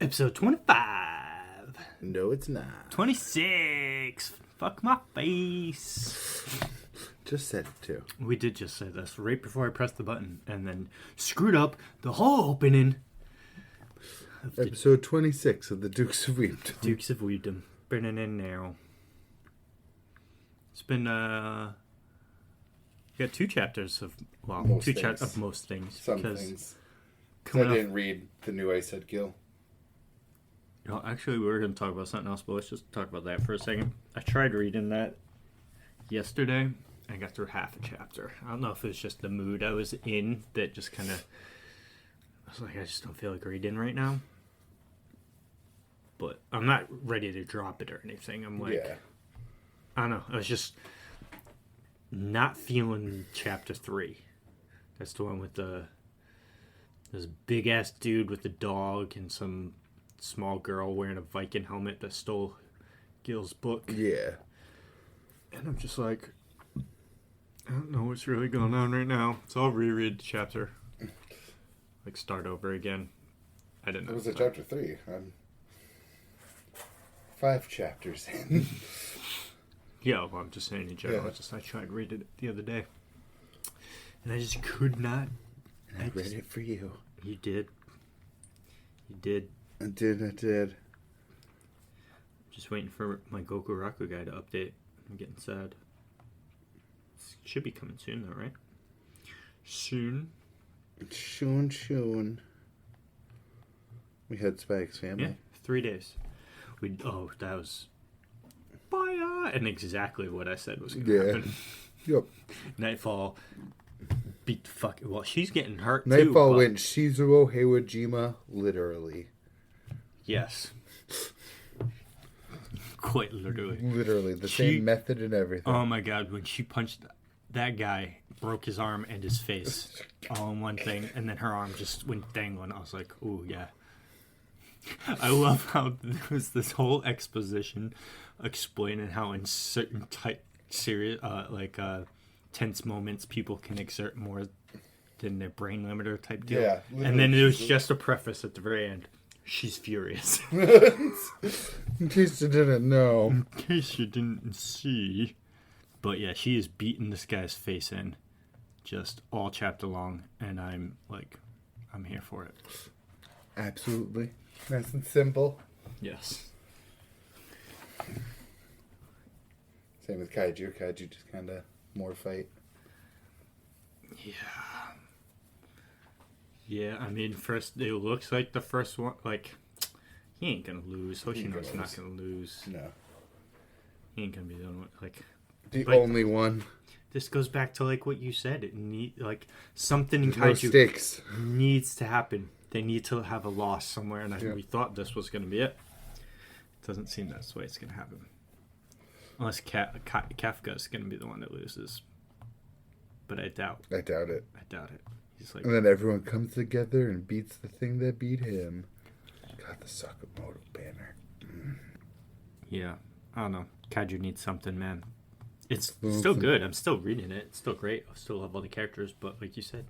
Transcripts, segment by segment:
Episode 25. No, it's not. 26. Fuck my face. Just said it too. We did just say this right before I pressed the button and then screwed up the whole opening. Episode 26 of the Dukes of Weebdom. Dukes of Weebdom. Burning in now. It's been, you got two chapters of, well, Most two things. chapters of most things. Some because things. I coming didn't read the new I Said Gil. No, actually, we were going to talk about something else, but let's just talk about that for a second. I tried reading that yesterday. I got through half a chapter. I don't know if it was just the mood I was in that just kind of... I was like, I just don't feel like reading right now. But I'm not ready to drop it or anything. I'm like... Yeah. I don't know. I was just not feeling chapter 3. That's the one with this big-ass dude with the dog and some small girl wearing a Viking helmet that stole Gil's book. Yeah. And I'm just like, I don't know what's really going on right now. So I'll reread the chapter. Like, start over again. I didn't know. It was chapter 3. I'm 5 chapters in. Yeah, well, I'm just saying in general. Yeah. I tried reading it the other day. And I just could not. I read it for you. You did. You did. I did. Just waiting for my Goku Raku guy to update. I'm getting sad. It should be coming soon, though, right? Soon. Soon. We had Spike's family. Yeah, 3 days. That was... Bye! And exactly what I said was going to happen. Yep. Nightfall beat the fuck... Well, she's getting hurt, too. Nightfall went Shizuru Heiwajima, literally. Yes. Quite literally. Literally. The same method and everything. Oh my god, when she punched that guy, broke his arm and his face all in one thing, and then her arm just went dangling. I was like, ooh, yeah. I love how there was this whole exposition explaining how in certain tense moments people can exert more than their brain limiter type deal. Yeah. And then there was just a preface at the very end. She's furious. In case you didn't know. In case you didn't see. But yeah, she is beating this guy's face in just all chapter long. And I'm here for it. Absolutely. Nice and simple. Yes. Same with Kaiju. Kaiju just kind of more fight. Yeah. Yeah, I mean, first, it looks like the first one, he ain't gonna lose. Hoshino's not gonna lose. No. He ain't gonna be the only one. The only one. This goes back to, what you said. Something in There's Kaiju no stakes. needs to happen. They need to have a loss somewhere, and we thought this was gonna be it. Doesn't seem that's the way it's gonna happen. Unless Kafka is gonna be the one that loses. But I doubt. I doubt it. He's like, And then everyone comes together and beats the thing that beat him. God, the Sakamoto banner. yeah, I don't know. Kaiju needs something, man. It's still good. I'm still reading it. It's still great. I still love all the characters, but like you said,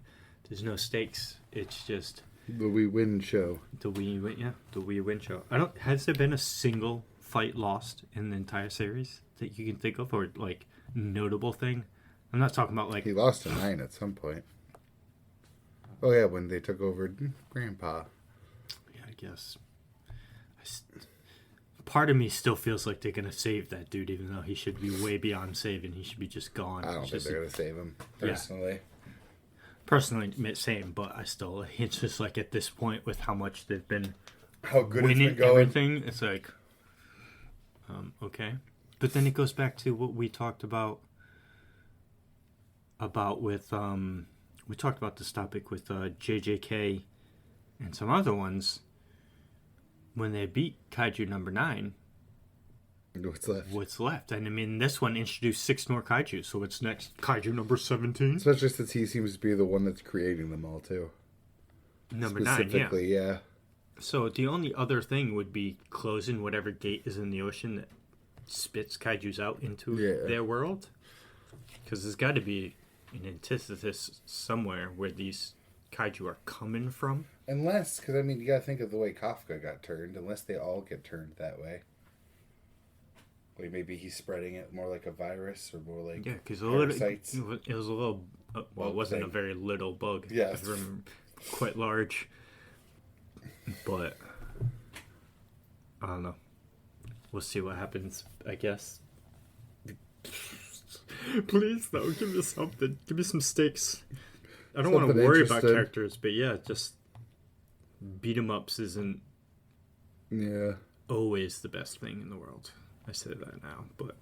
there's no stakes. It's just The We Win show. the we win show. Has there been a single fight lost in the entire series that you can think of, or notable thing? I'm not talking about He lost to 9 at some point. Oh yeah, when they took over Grandpa. Yeah, I guess. Part of me still feels like they're gonna save that dude, even though he should be way beyond saving. He should be just gone. I don't think they're going to save him, personally. Yeah. Personally, same, but I still. It's just at this point with how much they've been How good it's winning been going. everything. It's okay, but then it goes back to what we talked about with we talked about this topic with JJK and some other ones. When they beat Kaiju number 9, what's left? And I mean, this one introduced 6 more Kaiju, so it's next Kaiju number 17. Especially since he seems to be the one that's creating them all, too. Number 9, Specifically, yeah. So the only other thing would be closing whatever gate is in the ocean that spits Kaijus out into their world. Because there's got to be an antithesis somewhere where these Kaiju are coming from. Unless, because I mean, you gotta think of the way Kafka got turned. Unless they all get turned that way. Like maybe he's spreading it more like a virus or more like because parasites. it was a little. Well, it wasn't a very little bug. Yeah, I remember, quite large. But I don't know. We'll see what happens. I guess. Please, though, give me something. Give me some stakes. I don't want to worry about characters, but yeah, just beat 'em ups isn't always the best thing in the world. I say that now, but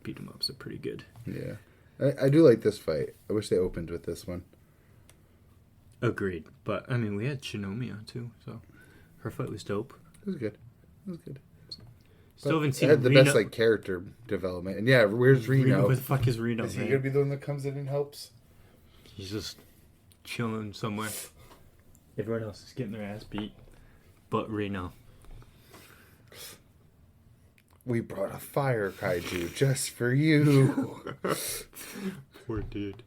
beat 'em ups are pretty good. Yeah. I do like this fight. I wish they opened with this one. Agreed. But, I mean, we had Shinomiya, too, so her fight was dope. It was good. Still haven't seen it had the Reno. best like character development. And yeah, where's Reno? Where the fuck is Reno? Is he going to be the one that comes in and helps? He's just chilling somewhere. Everyone else is getting their ass beat. But Reno. We brought a fire kaiju just for you. Poor dude.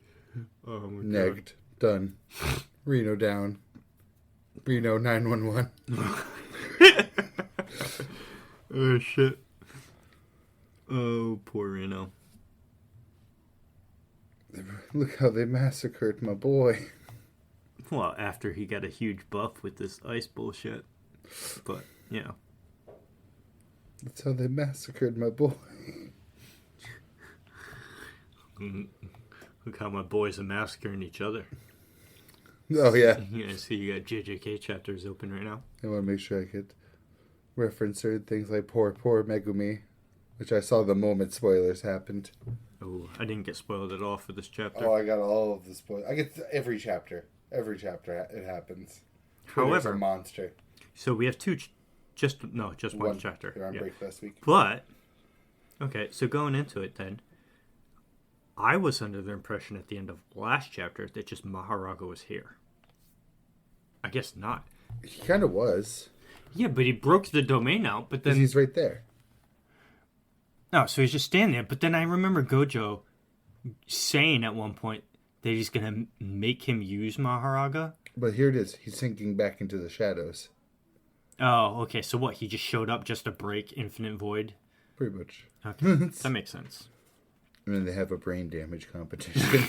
Oh my Negged. Done. Reno down. Reno 911. Oh shit. Oh, poor Reno. Look how they massacred my boy. Well, after he got a huge buff with this ice bullshit. But, you know. That's how they massacred my boy. Look how my boys are massacring each other. Oh, yeah. You guys see you got JJK chapters open right now. I want to make sure I could reference certain things like poor Megumi, which I saw the moment spoilers happened. Oh, I didn't get spoiled at all for this chapter. Oh, I got all of the spoilers. I get every chapter. Every chapter it happens. However, a monster. So we have just one chapter. They're on break last week. But, okay, so going into it then, I was under the impression at the end of last chapter that just Maharaga was here. I guess not. He kind of was. Yeah, but he broke the domain out, but then... He's right there. No, so he's just standing there. But then I remember Gojo saying at one point that he's going to make him use Maharaga. But here it is. He's sinking back into the shadows. Oh, okay. So what? He just showed up just to break Infinite Void? Pretty much. Okay, that makes sense. And then they have a brain damage competition.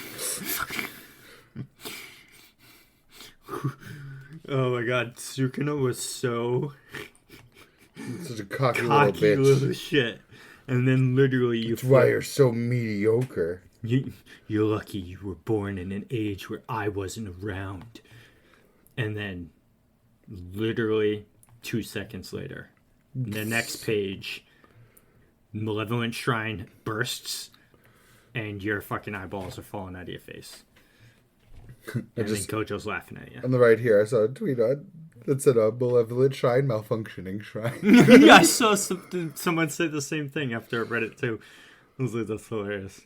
Oh my god, Sukuna was so... Such a cocky little bitch. Little shit. And then literally That's why you're so mediocre. You're lucky you were born in an age where I wasn't around. And then literally 2 seconds later, the next page, Malevolent Shrine bursts and your fucking eyeballs are falling out of your face. And then Gojo's laughing at you. On the right here, I saw a tweet that said a Malevolent Shrine malfunctioning shrine. Yeah, I saw someone say the same thing after I read it too. I was like, that's hilarious.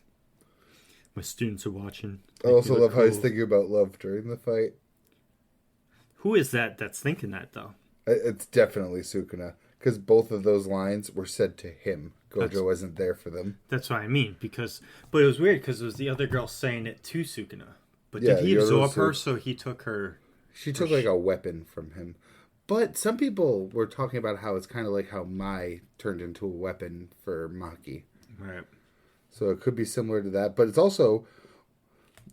My students are watching. I also love how he's thinking about love during the fight. Who is that that's thinking that, though? It's definitely Sukuna. Because both of those lines were said to him. Gojo wasn't there for them. That's what I mean. But it was weird because it was the other girl saying it to Sukuna. But did he absorb her so he took her... She took like a weapon from him. But some people were talking about how it's kind of like how Mai turned into a weapon for Maki. Right. So it could be similar to that. But it's also...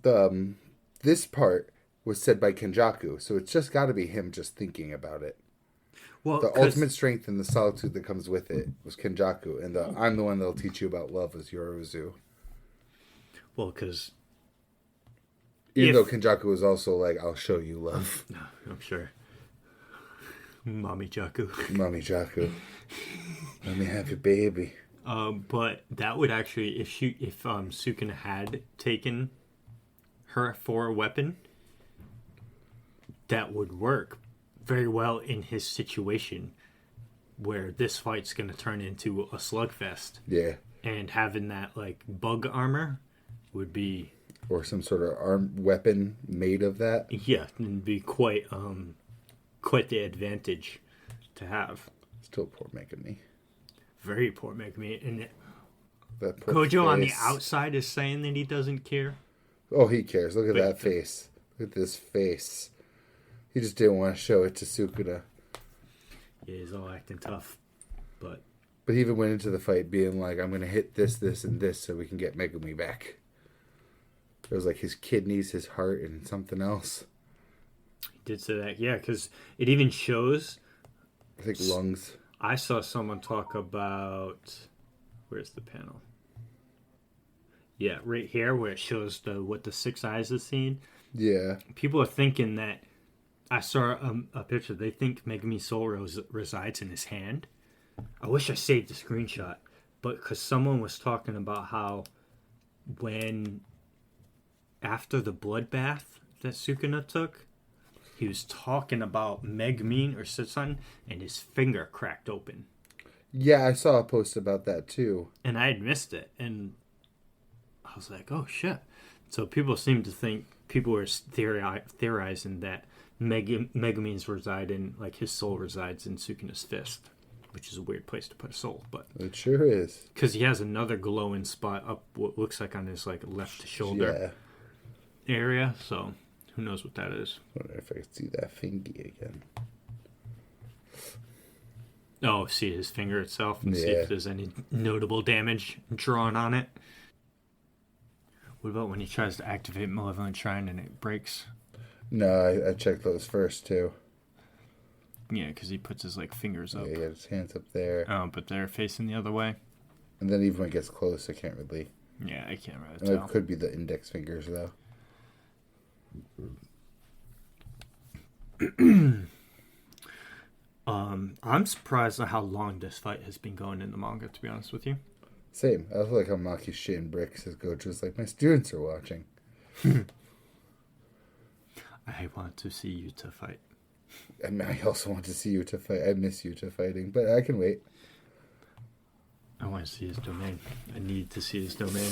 this part was said by Kenjaku. So it's just got to be him just thinking about it. Well, the ultimate strength and the solitude that comes with it was Kenjaku. And I'm the one that'll teach you about love was Yorozu. Well, because... Even though Kenjaku was also like, I'll show you love. No, I'm sure. Mommy Jaku. Mommy Jaku. Let me have your baby. But that would actually, if Sukuna had taken her for a weapon, that would work very well in his situation where this fight's going to turn into a slugfest. Yeah. And having that, like, bug armor would be... Or some sort of weapon made of that. Yeah, it'd be quite the advantage to have. Still poor Megumi. Very poor Megumi. And that poor Gojo face. on the outside is saying that he doesn't care. Oh, he cares. Look at that face. Look at this face. He just didn't want to show it to Sukuna. Yeah, he's all acting tough, but he even went into the fight being like, I'm going to hit this, this, and this so we can get Megumi back. It was like his kidneys, his heart, and something else. He did say that, yeah, because it even shows... I think lungs. I saw someone talk about... Where's the panel? Yeah, right here where it shows what the six eyes is seeing. Yeah. People are thinking that... I saw a picture. They think Megumi's soul resides in his hand. I wish I saved the screenshot. But because someone was talking about how when... After the bloodbath that Sukuna took, he was talking about Megumi or Sitsun, and his finger cracked open. Yeah, I saw a post about that too. And I had missed it, and I was like, oh shit. So people seem to think, people were theorizing that Megumi's reside in, like his soul resides in Sukuna's fist, which is a weird place to put a soul, but... It sure is. Because he has another glowing spot up what looks like on his like left shoulder area, so who knows what that is. I wonder if I can see that fingy again. Oh, see his finger itself and see if there's any notable damage drawn on it. What about when he tries to activate Malevolent Shrine and it breaks? No, I checked those first too. Yeah, because he puts his like fingers up. Yeah, he had his hands up there. Oh, but they're facing the other way. And then even when it gets close, I can't really... Yeah, I can't really tell. It could be the index fingers though. I'm surprised at how long this fight has been going in the manga, to be honest with you. Same. I also like how Maki's shitting bricks as Gojo's like, my students are watching. I want to see Yuta fight. And I also want to see Yuta fight. I miss Yuta fighting, but I can wait. I want to see his domain. I need to see his domain.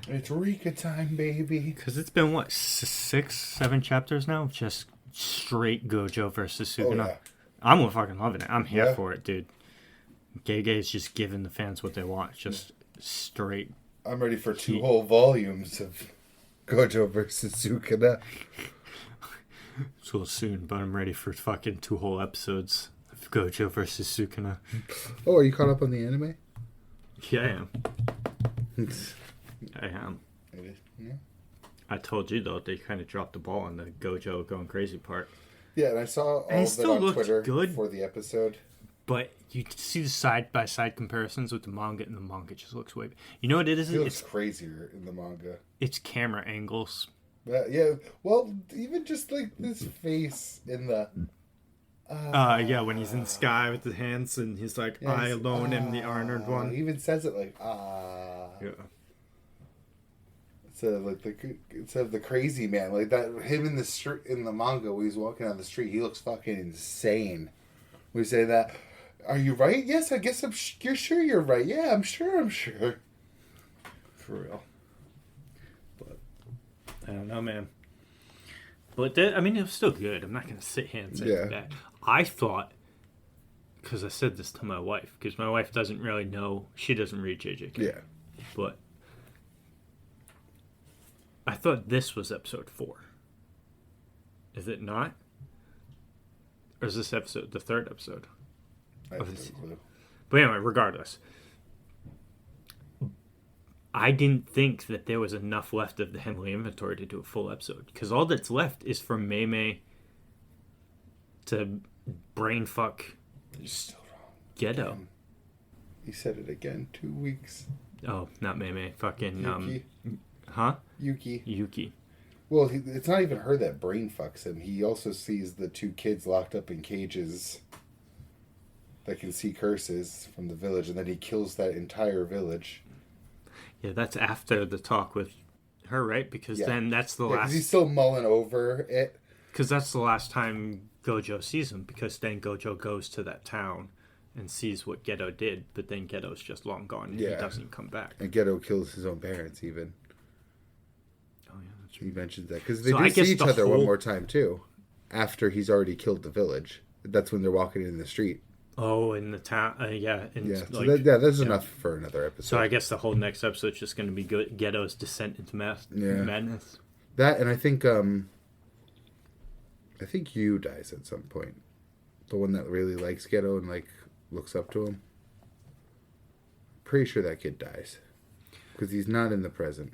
It's Rika time, baby. Because it's been, what, 6-7 chapters now? Just straight Gojo versus Sukuna. Oh, yeah. I'm fucking loving it. I'm here for it, dude. Gege's just giving the fans what they want. Just straight. I'm ready for 2 whole volumes of Gojo versus Sukuna. It's a little soon, but I'm ready for fucking 2 whole episodes of Gojo versus Sukuna. Oh, are you caught up on the anime? Yeah, I am. I am. Yeah. I told you, though, they kind of dropped the ball on the Gojo going crazy part. Yeah, and I saw all of it on Twitter for the episode. But you see the side-by-side comparisons with the manga, and the manga just looks way... You know what it is? It looks crazier in the manga. It's camera angles. Yeah, well, even just like this face in the... yeah, when he's in the sky with the hands, and he's like, I alone am the honored one. He even says it like, Yeah. Instead of the crazy man, like that, him in the street, in the manga, when he's walking down the street, he looks fucking insane. We say that, are you right? Yes, I guess you're sure you're right. Yeah, I'm sure. For real. But, I don't know, man. But, it was still good. I'm not going to sit here and say that. I thought, because I said this to my wife, because my wife doesn't really know, she doesn't read JJK. Yeah. But I thought this was episode 4. Is it not? Or is this episode the 3rd episode? I have no clue. But anyway, regardless. I didn't think that there was enough left of the Henley inventory to do a full episode. Because all that's left is for Mei to brainfuck Gedo. He said it again. 2 weeks. Oh, not Mei. Fucking... Yuki. Huh? Yuki. Well, it's not even her that brain fucks him. He also sees the 2 kids locked up in cages that can see curses from the village, and then he kills that entire village. Yeah, that's after the talk with her, right? Because then that's the last... because he's still mulling over it. Because that's the last time Gojo sees him, because then Gojo goes to that town and sees what Gedo did, but then Gedo's just long gone, and he doesn't come back. And Gedo kills his own parents, even. Oh, yeah, that's right. He mentions that. Because they do see each other one more time, too. After he's already killed the village. That's when they're walking in the street. Oh, in the town. There's enough for another episode. So I guess the whole next episode is just going to be Gedo's descent into madness. That, and I think I think Yu dies at some point. The one that really likes Geto and like looks up to him. Pretty sure that kid dies because he's not in the present.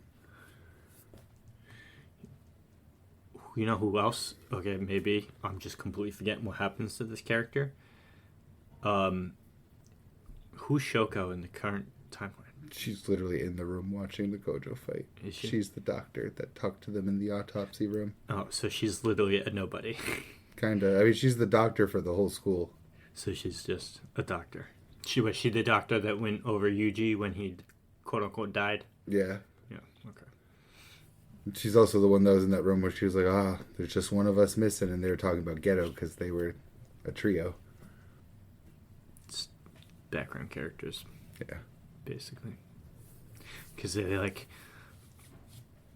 You know who else? Okay, maybe I'm just completely forgetting what happens to this character. Who's Shoko in the current timeline? She's literally in the room watching the Gojo fight. Is she? She's the doctor that talked to them in the autopsy room. Oh, so she's literally a nobody. Kinda. I mean, she's the doctor for the whole school. So she's just a doctor. Was she the doctor that went over Yuji when he, quote unquote, died? Yeah. Yeah. Okay. She's also the one that was in that room where she was like, there's just one of us missing, and they were talking about Geto because they were a trio. It's background characters. Yeah. Basically. Because they, like,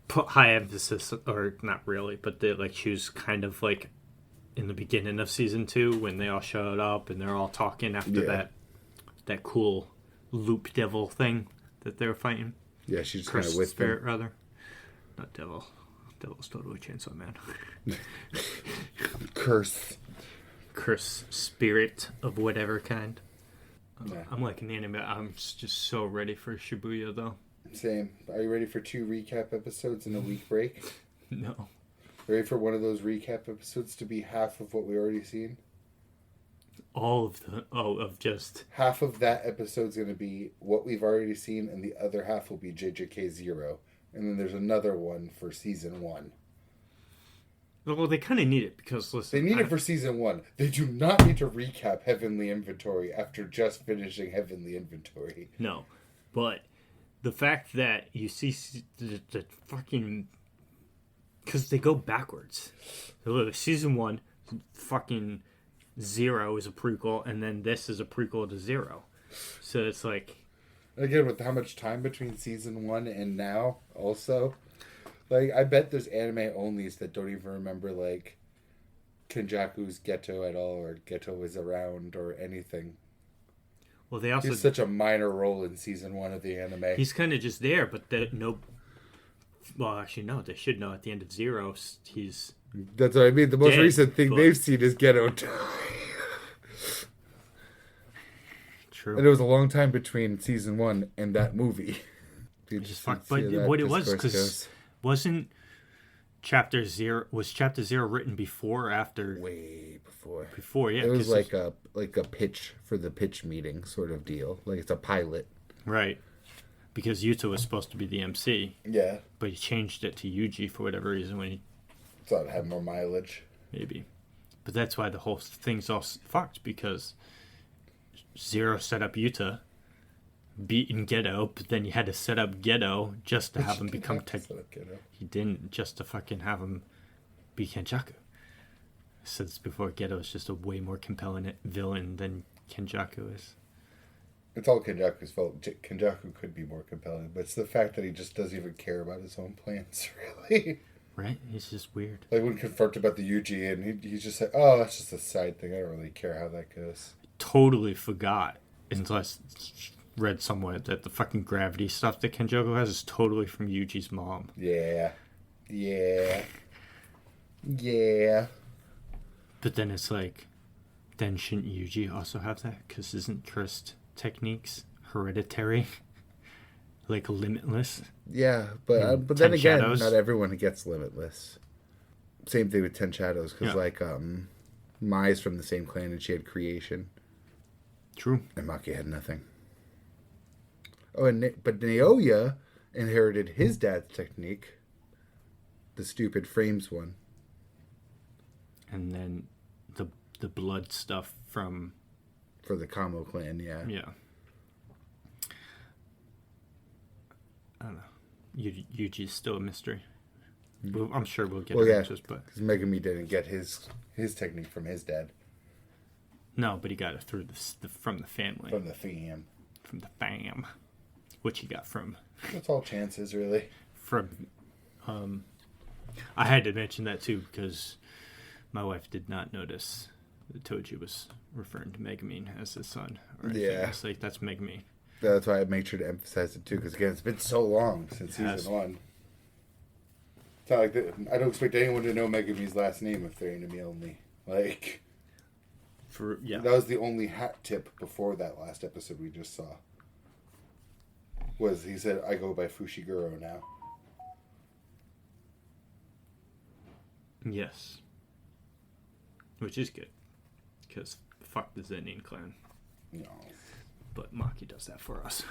put high emphasis, or not really, but they, like, choose kind of, like, in the beginning of season 2 when they all showed up and they're all talking after that cool loop devil thing that they were fighting. Yeah, she's kind of with spirit, them. rather. Not devil. Devil's totally Chainsaw Man. Curse. Curse spirit of whatever kind. Yeah. I'm like an anime. I'm just so ready for Shibuya, though. Same. Are you ready for 2 recap episodes in a week break? No. Ready for one of those recap episodes to be half of what we already seen? All of the... Oh, of just... Half of that episode's going to be what we've already seen, and the other half will be JJK 0. And then there's another one for season 1. Well, they kind of need it because, listen... They need it for season 1. They do not need to recap Heavenly Inventory after just finishing Heavenly Inventory. No. But the fact that you see the fucking... Because they go backwards. Season 1, fucking 0 is a prequel, and then this is a prequel to 0. So it's like... Again, with how much time between season 1 and now, also... Like, I bet there's anime-onlys that don't even remember, like, Kenjaku's Geto at all, or Geto is around, or anything. Well, they also... He's such a minor role in season 1 of the anime. He's kind of just there, but no... Well, actually, no. They should know at the end of 0, he's... That's what I mean. The most recent thing they've seen is Geto die. True. And it was a long time between season 1 and that movie. But what it was, because... Wasn't chapter 0 written before or after? Way before. Before, yeah. It was like a pitch for the pitch meeting sort of deal. Like it's a pilot. Right. Because Yuta was supposed to be the MC. Yeah. But he changed it to Yuji for whatever reason when he... Thought it had more mileage. Maybe. But that's why the whole thing's all fucked, because 0 set up Yuta, beaten Geto, but then you had to set up Geto just to have him become He didn't, just to fucking have him be Kenjaku. Since before, Geto is just a way more compelling villain than Kenjaku is. It's all Kenjaku's fault. Kenjaku could be more compelling, but it's the fact that he just doesn't even care about his own plans, really. Right? He's just weird. Like when confronted about the Yuji, and he's just like, oh, that's just a side thing. I don't really care how that goes. Totally forgot, until I read somewhere, that the fucking gravity stuff that Kenjaku has is totally from Yuji's mom. Yeah. Yeah. Yeah. But then it's like, then shouldn't Yuji also have that? Because isn't cursed techniques hereditary? Like limitless? Yeah, but then again, Shadows. Not everyone gets limitless. Same thing with 10 Shadows, because Mai's from the same clan and she had creation. True. And Maki had nothing. Oh, but Naoya inherited his dad's technique, the stupid frames one. And then the blood stuff from... For the Kamo clan, yeah. Yeah. I don't know. Yuji's still a mystery. I'm sure we'll get answers, but... because Megami didn't get his technique from his dad. No, but he got it through from the family. From the fam. From the fam. Which he got from... That's all chances, really. From... I had to mention that, too, because my wife did not notice that Toji was referring to Megumin as his son. Yeah. It's like, that's Megumin. That's why I made sure to emphasize it, too, because, again, it's been so long since season 1. not like I don't expect anyone to know Megumi's last name if they're enemy only. Like, that was the only hat tip before that last episode we just saw. Was he said, I go by Fushiguro now. Yes. Which is good. Because fuck the Zenin clan. No. But Maki does that for us.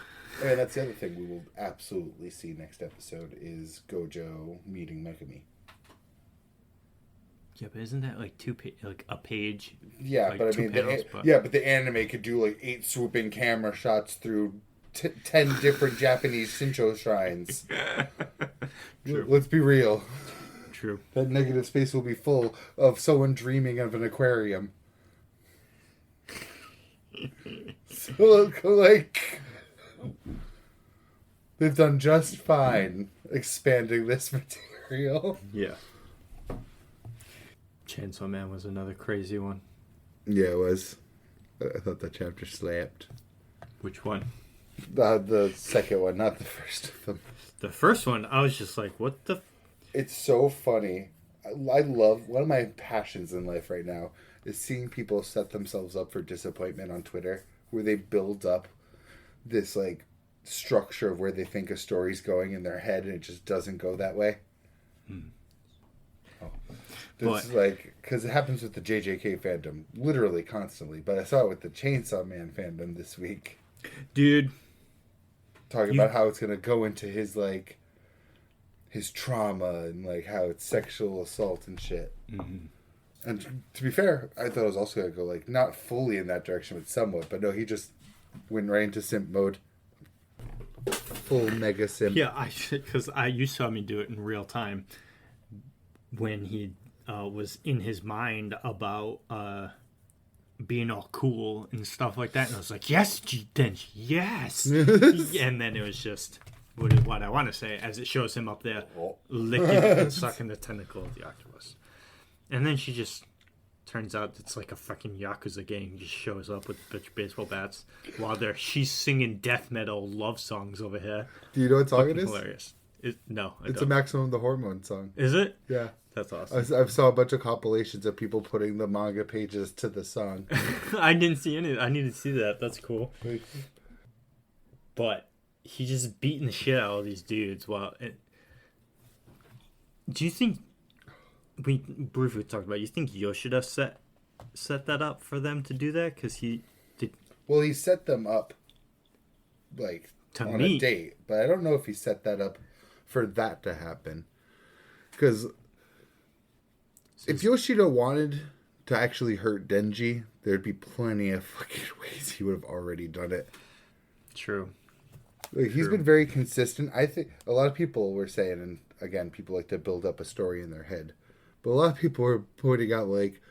And that's the other thing we will absolutely see next episode is Gojo meeting Megumi. Yeah, but isn't that like a page? Yeah, like but I mean, but the anime could do like 8 swooping camera shots through 10 different Japanese Shinto shrines. True. Let's be real. True. That negative space will be full of someone dreaming of an aquarium. So, like, they've done just fine expanding this material. Yeah. Chainsaw Man was another crazy one. Yeah, it was. I thought that chapter slapped. Which one? The second one, not the first of them. The first one, I was just like, what the... It's so funny. I love... One of my passions in life right now is seeing people set themselves up for disappointment on Twitter, where they build up this, like, structure of where they think a story's going in their head, and it just doesn't go that way. Oh. This is like... Because it happens with the JJK fandom, literally constantly, but I saw it with the Chainsaw Man fandom this week. Dude... Talking about how it's going to go into his, like, his trauma and, like, how it's sexual assault and shit. Mm-hmm. And to be fair, I thought it was also going to go, like, not fully in that direction, but somewhat. But no, he just went right into simp mode. Full mega simp. Yeah, because you saw me do it in real time when he was in his mind about... being all cool and stuff like that, and I was like, yes, Denji, yes. And then it was just what I want to say, as it shows him up there licking and sucking the tentacle of the octopus. And then she just turns out it's like a fucking Yakuza gang just shows up with baseball bats while she's singing death metal love songs over here. Do you know what song it is? Hilarious. No, it's a Maximum the Hormone song. Is it? Yeah. That's awesome. I saw a bunch of compilations of people putting the manga pages to the song. I didn't see any. I need to see that. That's cool. But he just beating the shit out of these dudes. Do you think we briefly talked about? You think Yoshida set that up for them to do that? Because he did. Well, he set them up like on a date, but I don't know if he set that up for that to happen. Because if Yoshida wanted to actually hurt Denji, there'd be plenty of fucking ways he would have already done it. True. Like, he's been very consistent. I think a lot of people were saying, and again, people like to build up a story in their head, but a lot of people were pointing out, like,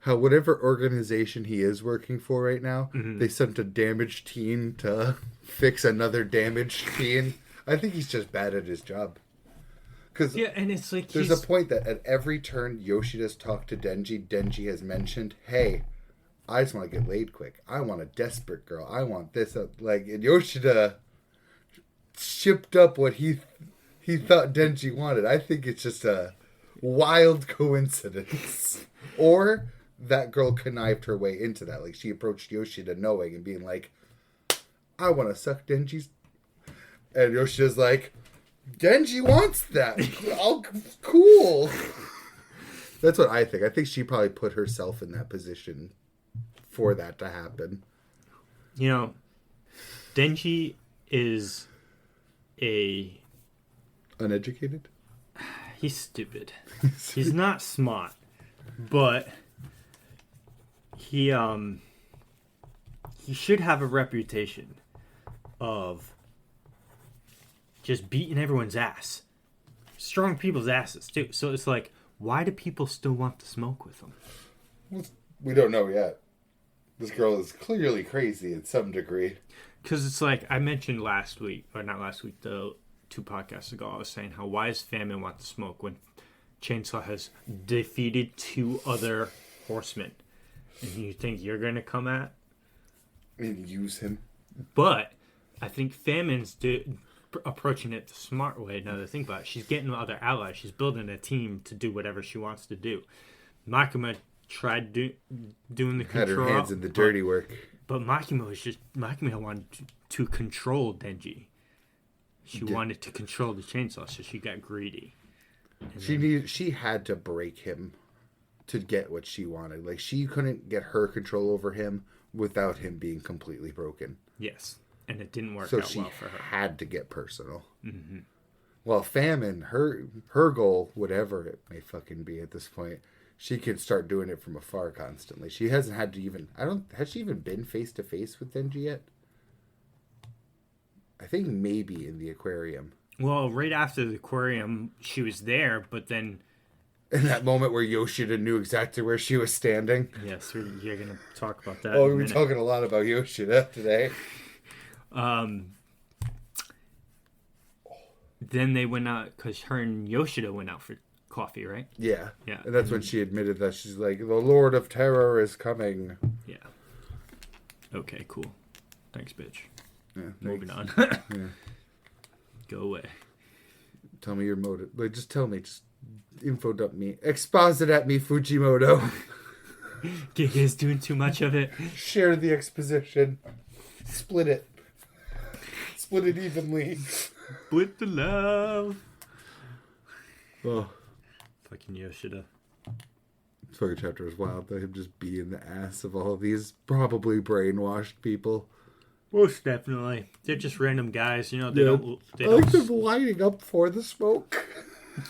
how whatever organization he is working for right now, they sent a damaged teen to fix another damaged teen. I think he's just bad at his job. Because and it's like there's a point that at every turn Yoshida's talked to Denji, Denji has mentioned, hey, I just want to get laid quick. I want a desperate girl. I want this. Like, and Yoshida shipped up what he thought Denji wanted. I think it's just a wild coincidence. Or that girl connived her way into that. Like, she approached Yoshida knowing and being like, I want to suck Denji's. And Yoshida's like, Denji wants that. Oh, cool. That's what I think. I think she probably put herself in that position for that to happen. You know, Denji is uneducated? He's stupid. He's not smart. But he should have a reputation of just beating everyone's ass. Strong people's asses, too. So it's like, why do people still want to smoke with him? We don't know yet. This girl is clearly crazy in some degree. Because it's like, I mentioned last week, or not last week, the 2 podcasts ago, I was saying how, why does Famine want to smoke when Chainsaw has defeated 2 other horsemen? And you think you're going to come at? And use him. But I think Famine's approaching it the smart way. Now that I think about it, she's getting other allies. She's building a team to do whatever she wants to do. Makima tried doing the control. Had her hands in the dirty work. But Makima wanted to control Denji. She wanted to control the chainsaw, so she got greedy. She had to break him to get what she wanted. Like, she couldn't get her control over him without him being completely broken. Yes, and it didn't work so out well for her. So she had to get personal. Mm-hmm. Well, Famine, her goal, whatever it may fucking be at this point, she can start doing it from afar constantly. She hasn't had to even... Has she even been face-to-face with Denji yet? I think maybe in the aquarium. Well, right after the aquarium, she was there, but then... In that moment where Yoshida knew exactly where she was standing. Yes, you're going to talk about that. Oh, we're talking a lot about Yoshida today. Then they went out, because her and Yoshida went out for coffee, right? Yeah. Yeah. And that's when she admitted that she's like, the Lord of Terror is coming. Yeah. Okay, cool. Thanks, bitch. Yeah, Moving on. Yeah. Go away. Tell me your motive. Like, just tell me. Just info dump me. Exposit at me, Fujimoto. Giga's doing too much of it. Share the exposition. Split it. Split it evenly. Split the love. Oh. Fucking Yoshida. This fucking chapter is wild. Though, him just being the ass of all these probably brainwashed people. Most definitely. They're just random guys, you know. They don't. I like them lining up for the smoke.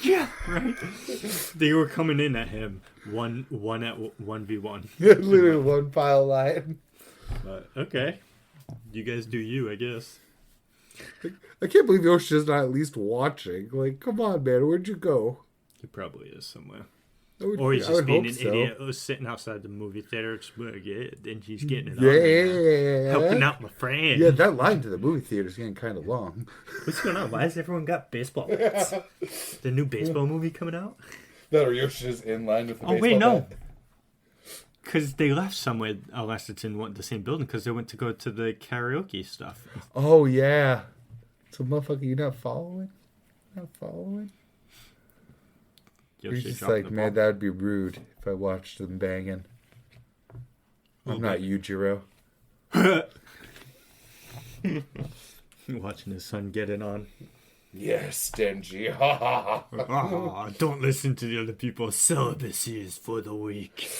Yeah, right. They were coming in at him 1v1. Literally one pile line. But okay, you guys do you, I guess. I can't believe Yoshida's not at least watching. Like, come on, man, where'd you go? He probably is somewhere. Or he's just being an idiot sitting outside the movie theater. And he's getting it on right now. Helping out my friend. Yeah, that line to the movie theater is getting kind of long. What's going on? Why has everyone got baseball bats? The new baseball movie coming out? That or Yoshida's in line with the baseball wait, no. bat? Because they left somewhere, unless it's in the same building, because they went to go to the karaoke stuff. Oh, yeah. So, motherfucker, you not following? Not following? He's just like, man, that would be rude if I watched them banging. I'm not Yujiro. Watching his son get it on. Yes, Denji. Don't listen to the other people. Celibacy is for the weak.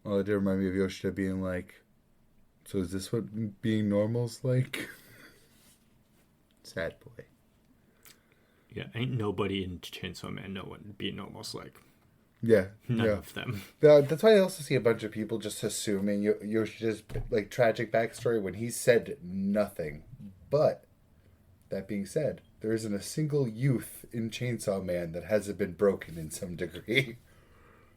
Well, it did remind me of Yoshida being like, so is this what being normal's like? Sad boy. Yeah, ain't nobody in Chainsaw Man know what being normal's like. Yeah. None of them. That's why I also see a bunch of people just assuming Yoshida's like tragic backstory when he said nothing. But that being said, there isn't a single youth in Chainsaw Man that hasn't been broken in some degree.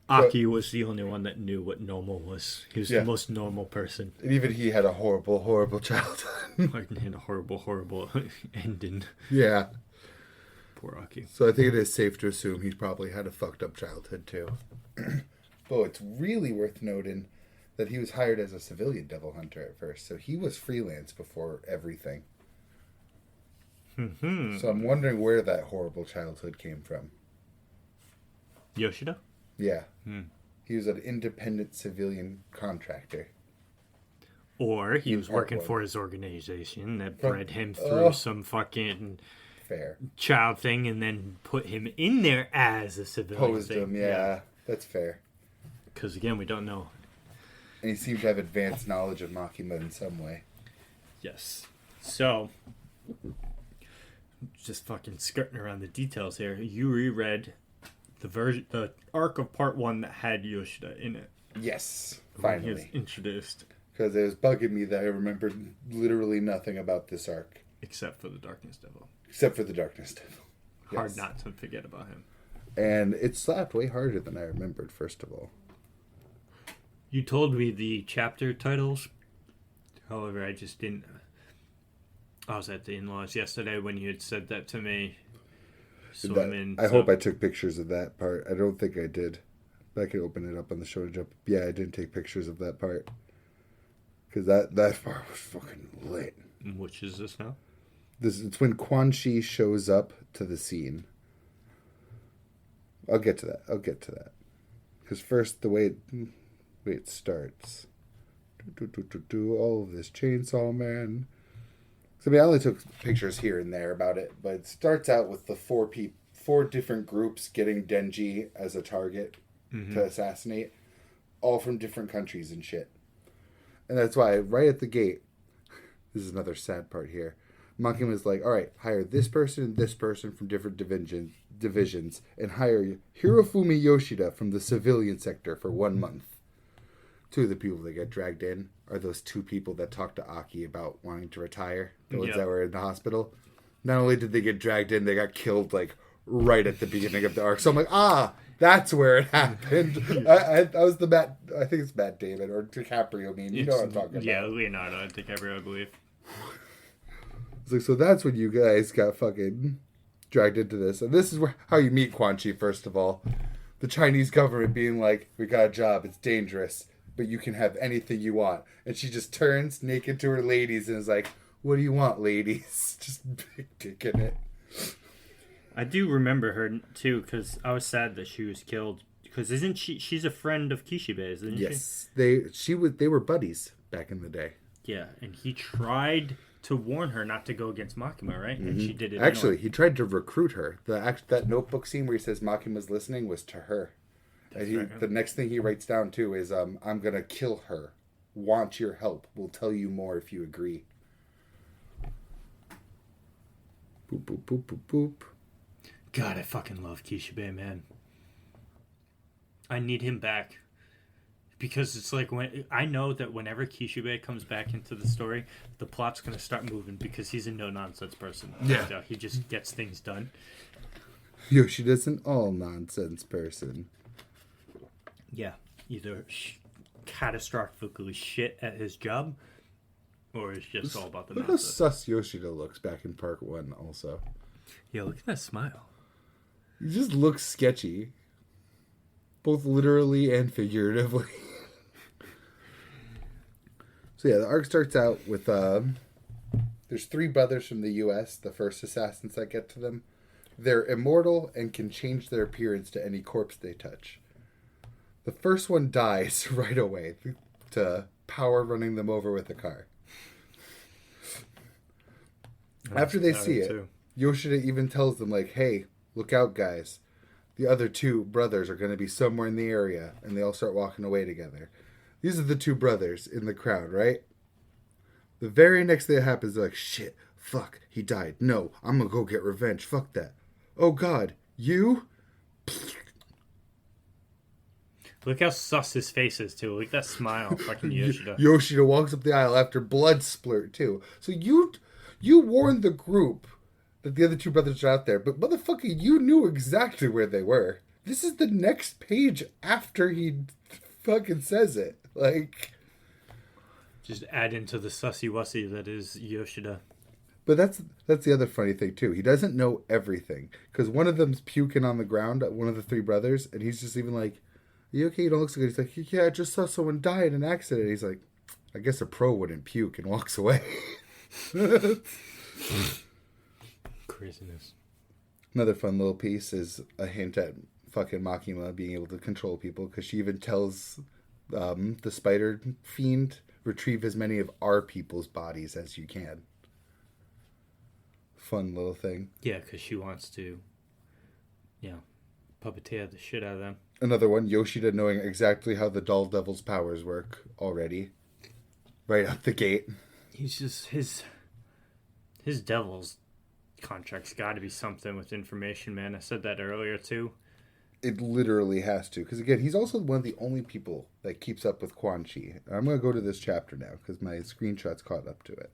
Aki was the only one that knew what normal was. He was the most normal person. And even he had a horrible, horrible childhood. He had a horrible, horrible ending. Yeah. Poor Aki. So I think it is safe to assume he's probably had a fucked up childhood too. But it's really worth noting that he was hired as a civilian devil hunter at first. So he was freelance before everything. Mm-hmm. So I'm wondering where that horrible childhood came from. Yoshida? Yeah. He was an independent civilian contractor. Or he was working for his organization that bred him through some fucking child thing and then put him in there as a civilian. Posed him, yeah. That's fair. Because again, we don't know. And he seemed to have advanced knowledge of Makima in some way. Yes. So, just fucking skirting around the details here. You reread the arc of part 1 that had Yoshida in it. Yes, finally. He was introduced. Because it was bugging me that I remembered literally nothing about this arc. Except for the Darkness Devil. Except for the Darkness Devil. Hard not to forget about him. And it slapped way harder than I remembered, first of all. You told me the chapter titles. However, I just didn't. I was at the in-laws yesterday when you had said that to me. I hope I took pictures of that part. I don't think I did. But I can open it up on the show to jump. Yeah, I didn't take pictures of that part. Because that part was fucking lit. Which is this now? It's when Quan Chi shows up to the scene. I'll get to that. Because first, the way it starts. All of this Chainsaw Man. So, I mean, I only took pictures here and there about it, but it starts out with the four different groups getting Denji as a target to assassinate, all from different countries and shit. And that's why, right at the gate, this is another sad part here, Makima's like, all right, hire this person and this person from different divisions, and hire Hirofumi Yoshida from the civilian sector for 1 month. Two of the people that get dragged in are those two people that talked to Aki about wanting to retire, the ones that were in the hospital. Not only did they get dragged in, they got killed, like, right at the beginning of the arc. So I'm like, that's where it happened. I was I think it's Matt Damon or DiCaprio meme. You know what I'm talking about. Yeah, Leonardo DiCaprio, I believe. It's like, so that's when you guys got fucking dragged into this. And this is how you meet Quan Chi, first of all. The Chinese government being like, we got a job, it's dangerous, but you can have anything you want. And she just turns naked to her ladies and is like, what do you want, ladies? Just big dick in it. I do remember her, too, because I was sad that she was killed. Because isn't she's a friend of Kishibe's, isn't she? Yes. They were buddies back in the day. Yeah, and he tried to warn her not to go against Makima, right? And she did it Actually, anyway. he tried to recruit her. That notebook scene where he says Makima's listening was to her. The next thing he writes down, too, is, I'm going to kill her. Want your help. We'll tell you more if you agree. Boop, boop, boop, boop, boop. God, I fucking love Kishibe, man. I need him back. Because it's like, I know that whenever Kishibe comes back into the story, the plot's going to start moving because he's a no-nonsense person. Yeah. And, he just gets things done. Yoshida's an all-nonsense person. Yeah. Either catastrophically shit at his job, or it's just all about the Look nonsense. how sus Yoshida looks back in part 1 also. Yeah, look at that smile. He just looks sketchy. Both literally and figuratively. So yeah, the arc starts out with there's 3 brothers from the US, the first assassins that get to them. They're immortal and can change their appearance to any corpse they touch. The first one dies right away to power running them over with a car. After they see it, Yoshida even tells them, like, hey, look out, guys. The other 2 brothers are going to be somewhere in the area, and they all start walking away together. These are the 2 brothers in the crowd, right? The very next thing that happens, they're like, shit, fuck, he died. No, I'm going to go get revenge. Fuck that. Oh, God, you? Look how sus his face is, too. Look at that smile, fucking Yoshida. Yoshida walks up the aisle after blood splurt, too. So you warned the group that the other 2 brothers are out there, but motherfucker, you knew exactly where they were. This is the next page after he fucking says it. Like, just add into the sussy-wussy that is Yoshida. But that's the other funny thing, too. He doesn't know everything. Because one of them's puking on the ground, one of the 3 brothers, and he's just even like, are you okay? You don't look so good. He's like, yeah, I just saw someone die in an accident. He's like, I guess a pro wouldn't puke, and walks away. Craziness. Another fun little piece is a hint at fucking Makima being able to control people, because she even tells the spider fiend, retrieve as many of our people's bodies as you can. Fun little thing. Yeah, because she wants to, puppeteer the shit out of them. Another one, Yoshida knowing exactly how the Doll Devil's powers work already. Right out the gate. He's just, his devil's contract's got to be something with information, man. I said that earlier, too. It literally has to. Because, again, he's also one of the only people that keeps up with Quan Chi. I'm going to go to this chapter now, because my screenshots caught up to it.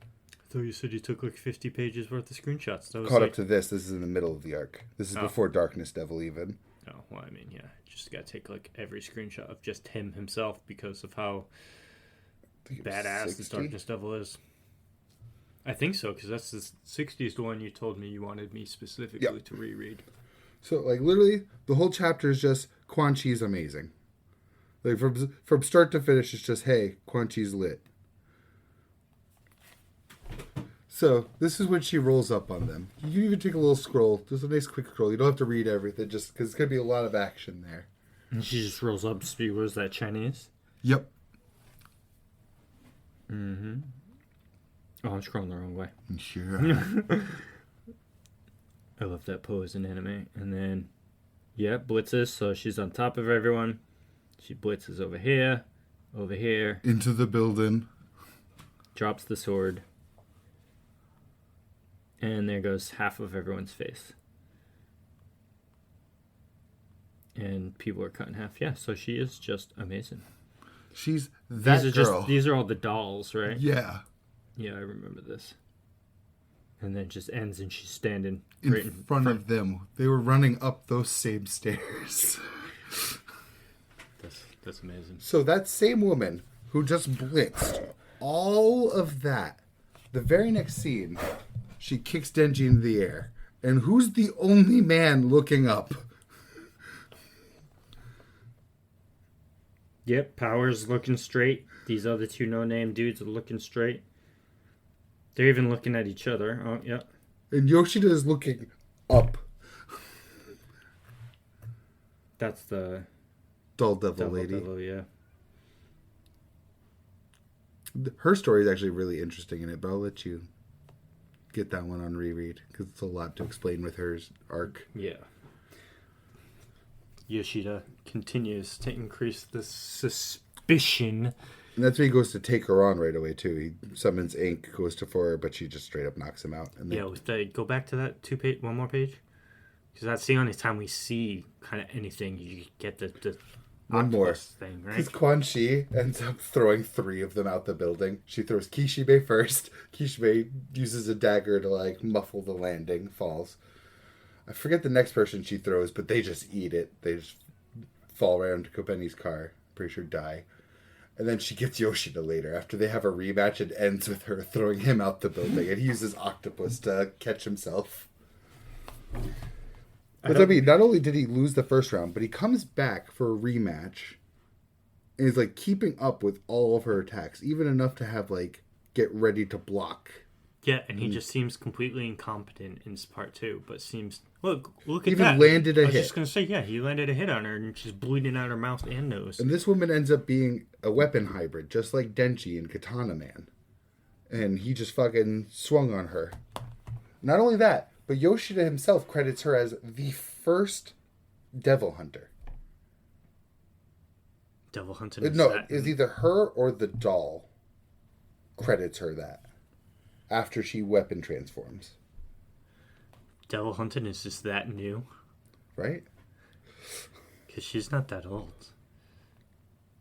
I thought you said you took like 50 pages worth of screenshots. That was caught up to this. This is in the middle of the arc. This is Oh. before Darkness Devil, even. Oh, well, I mean, yeah. Just got to take like every screenshot of just him himself because of how badass the Darkness Devil is. I think so, because that's the 60s the one you told me you wanted me specifically to reread. So, like, literally, the whole chapter is just Quan Chi's amazing. Like, from start to finish, it's just, hey, Quan Chi's lit. So, this is when she rolls up on them. You can even take a little scroll. Just a nice quick scroll. You don't have to read everything, just because it's going to be a lot of action there. And she just rolls up to speak. Was that Chinese? Yep. Mm-hmm. Oh, I'm scrolling the wrong way. Sure. I love that pose in anime. And then, blitzes. So she's on top of everyone. She blitzes over here. Into the building. Drops the sword. And there goes half of everyone's face. And people are cut in half. Yeah, so she is just amazing. She's that girl. These are all the dolls, right? Yeah. Yeah, I remember this. And then it just ends and she's standing in front of them. They were running up those same stairs. That's amazing. So that same woman who just blitzed all of that, the very next scene, she kicks Denji into the air. And who's the only man looking up? Yep, Power's looking straight. These other two no-name dudes are looking straight. They're even looking at each other. Oh, yep. And Yoshida is looking up. That's the... Dull Devil lady. Devil, yeah. Her story is actually really interesting in it, but I'll let you get that one on reread, because it's a lot to explain with her arc. Yeah. Yoshida continues to increase the suspicion. And that's when he goes to take her on right away, too. He summons Ink, goes to for her, but she just straight up knocks him out. And then... go back to that one more page. Because that's the only time we see kind of anything. You get the one more thing, right? Because Quan Chi ends up throwing 3 of them out the building. She throws Kishibe first. Kishibe uses a dagger to, muffle the landing, falls. I forget the next person she throws, but they just eat it. They just fall right onto Kopeni's car. Pretty sure die. And then she gets Yoshida later. After they have a rematch, it ends with her throwing him out the building. And he uses Octopus to catch himself. But I mean, not only did he lose the first round, but he comes back for a rematch. And is, keeping up with all of her attacks. Even enough to have, get ready to block. Yeah, and he just seems completely incompetent in this part, too. But seems... Look at even that. Landed a hit. I was just going to say, yeah, he landed a hit on her, and she's bleeding out her mouth and nose. And this woman ends up being a weapon hybrid, just like Denji in Katana Man. And he just fucking swung on her. Not only that, but Yoshida himself credits her as the first devil hunter. Devil hunting? No, it's either her or the doll credits her that. After she weapon transforms. Devil hunting is just that new. Right? Because she's not that old.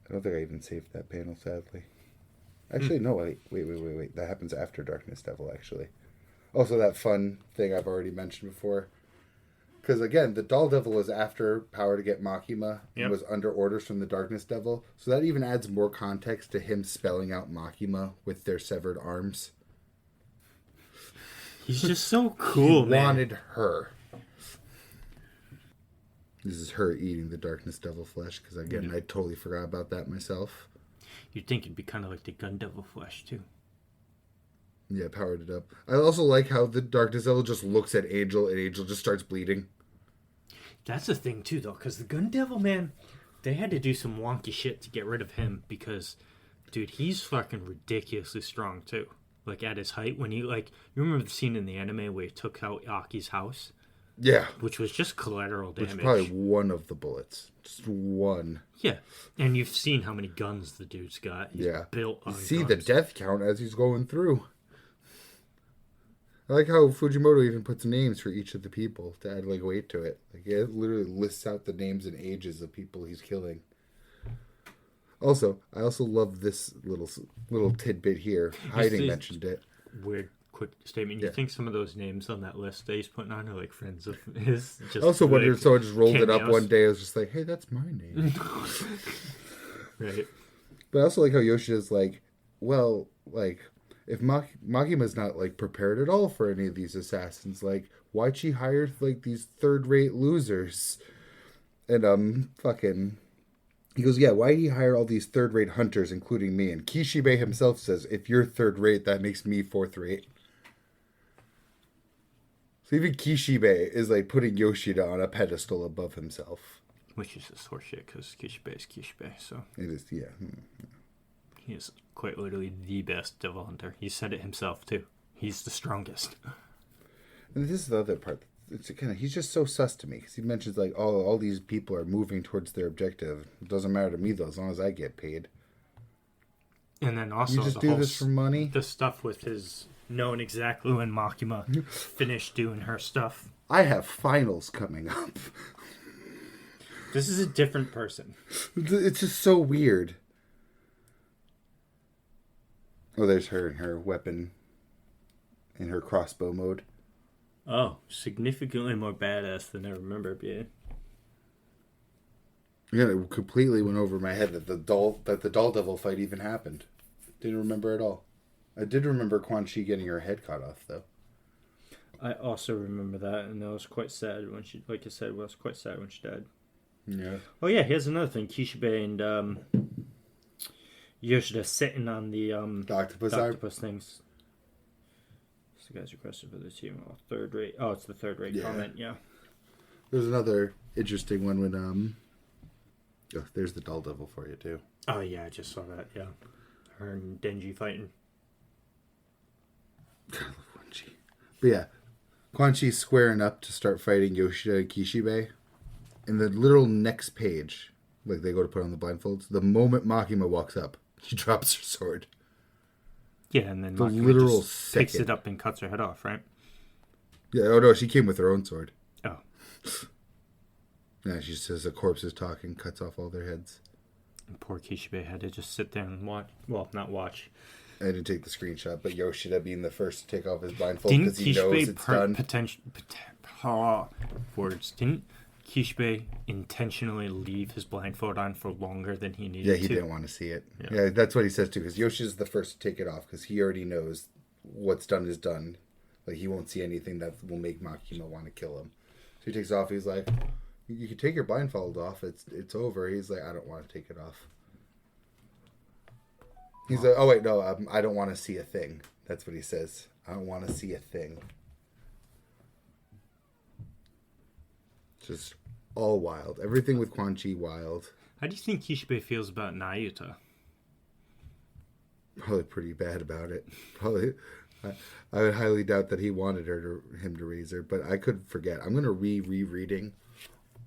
I don't think I even saved that panel, sadly. Actually, no, wait. That happens after Darkness Devil, actually. Also, that fun thing I've already mentioned before. Because, again, the Doll Devil was after Power to get Makima and was under orders from the Darkness Devil. So that even adds more context to him spelling out Makima with their severed arms. He's just so cool, he man. Wanted her. This is her eating the Darkness Devil flesh, because, again, I totally forgot about that myself. You'd think it'd be kind of like the Gun Devil flesh, too. Yeah, powered it up. I also like how the Darkness Devil just looks at Angel, and Angel just starts bleeding. That's the thing, too, though, because the Gun Devil, man, they had to do some wonky shit to get rid of him, because, dude, he's fucking ridiculously strong, too. At his height, when he, you remember the scene in the anime where he took out Aki's house? Yeah. Which was just collateral damage. Which is probably one of the bullets. Just one. Yeah. And you've seen how many guns the dude's got. He's built on You see guns. the death count as he's going through. I like how Fujimoto even puts names for each of the people to add, weight to it. It literally lists out the names and ages of people he's killing. Also, I also love this little tidbit here. Hiding mentioned it. Weird, quick statement. You think some of those names on that list that he's putting on are friends of his? I also wondered if someone just rolled it up one day. I was just like, hey, that's my name. Right. But I also like how Yoshida's if Makima's not prepared at all for any of these assassins, why'd she hire these third-rate losers? And he goes, yeah, why did he hire all these third-rate hunters, including me? And Kishibe himself says, if you're third-rate, that makes me fourth-rate. So even Kishibe is like putting Yoshida on a pedestal above himself. Which is just horseshit, because Kishibe is Kishibe, so... It is, yeah. He is quite literally the best devil hunter. He said it himself, too. He's the strongest. And this is the other part. It's kind of, he's just so sus to me, because he mentions, like, all these people are moving towards their objective. It doesn't matter to me, though, as long as I get paid. And then also... You just do this for money? The stuff with his... knowing exactly when Makima finished doing her stuff. I have finals coming up. This is a different person. It's just so weird. Oh, there's her and her weapon in her crossbow mode. Oh, significantly more badass than I remember being. Yeah, it completely went over my head that the doll devil fight even happened. Didn't remember at all. I did remember Quan Chi getting her head cut off, though. I also remember that, and I was quite sad when she, like I said, was quite sad when she died. Yeah. Oh yeah, here's another thing: Kishibe and Yoshida sitting on the octopus things. So the guys requested for the team. Oh, third rate. Oh, it's the third rate comment. Yeah. There's another interesting one when oh, there's the doll devil for you too. Oh yeah, I just saw that. Yeah, her and Denji fighting. I love Quan Chi. But yeah, Quan Chi's squaring up to start fighting Yoshida and Kishibe. In the literal next page, like they go to put on the blindfolds, the moment Makima walks up, she drops her sword. Yeah, and then the Makima literal just picks it up and cuts her head off, right? Yeah, oh no, she came with her own sword. Oh. Yeah, she says the corpses talking, cuts off all their heads. And poor Kishibe had to just sit there and watch. Well, not watch. I didn't take the screenshot, but Yoshida being the first to take off his blindfold because he knows it's done. Didn't Kishibe intentionally leave his blindfold on for longer than he needed to? Yeah, he didn't want to see it. Yeah, that's what he says too, because Yoshida's the first to take it off because he already knows what's done is done. Like, he won't see anything that will make Makima want to kill him. So he takes it off. He's like, you can take your blindfold off. It's over. He's like, I don't want to take it off. He's like, oh wait, no, I don't want to see a thing. That's what he says. I don't want to see a thing. Just all wild. Everything with Quan Chi wild. How do you think Kishibe feels about Nayuta? Probably pretty bad about it. Probably, I would highly doubt that he wanted him to raise her, but I could forget. I'm gonna rereading.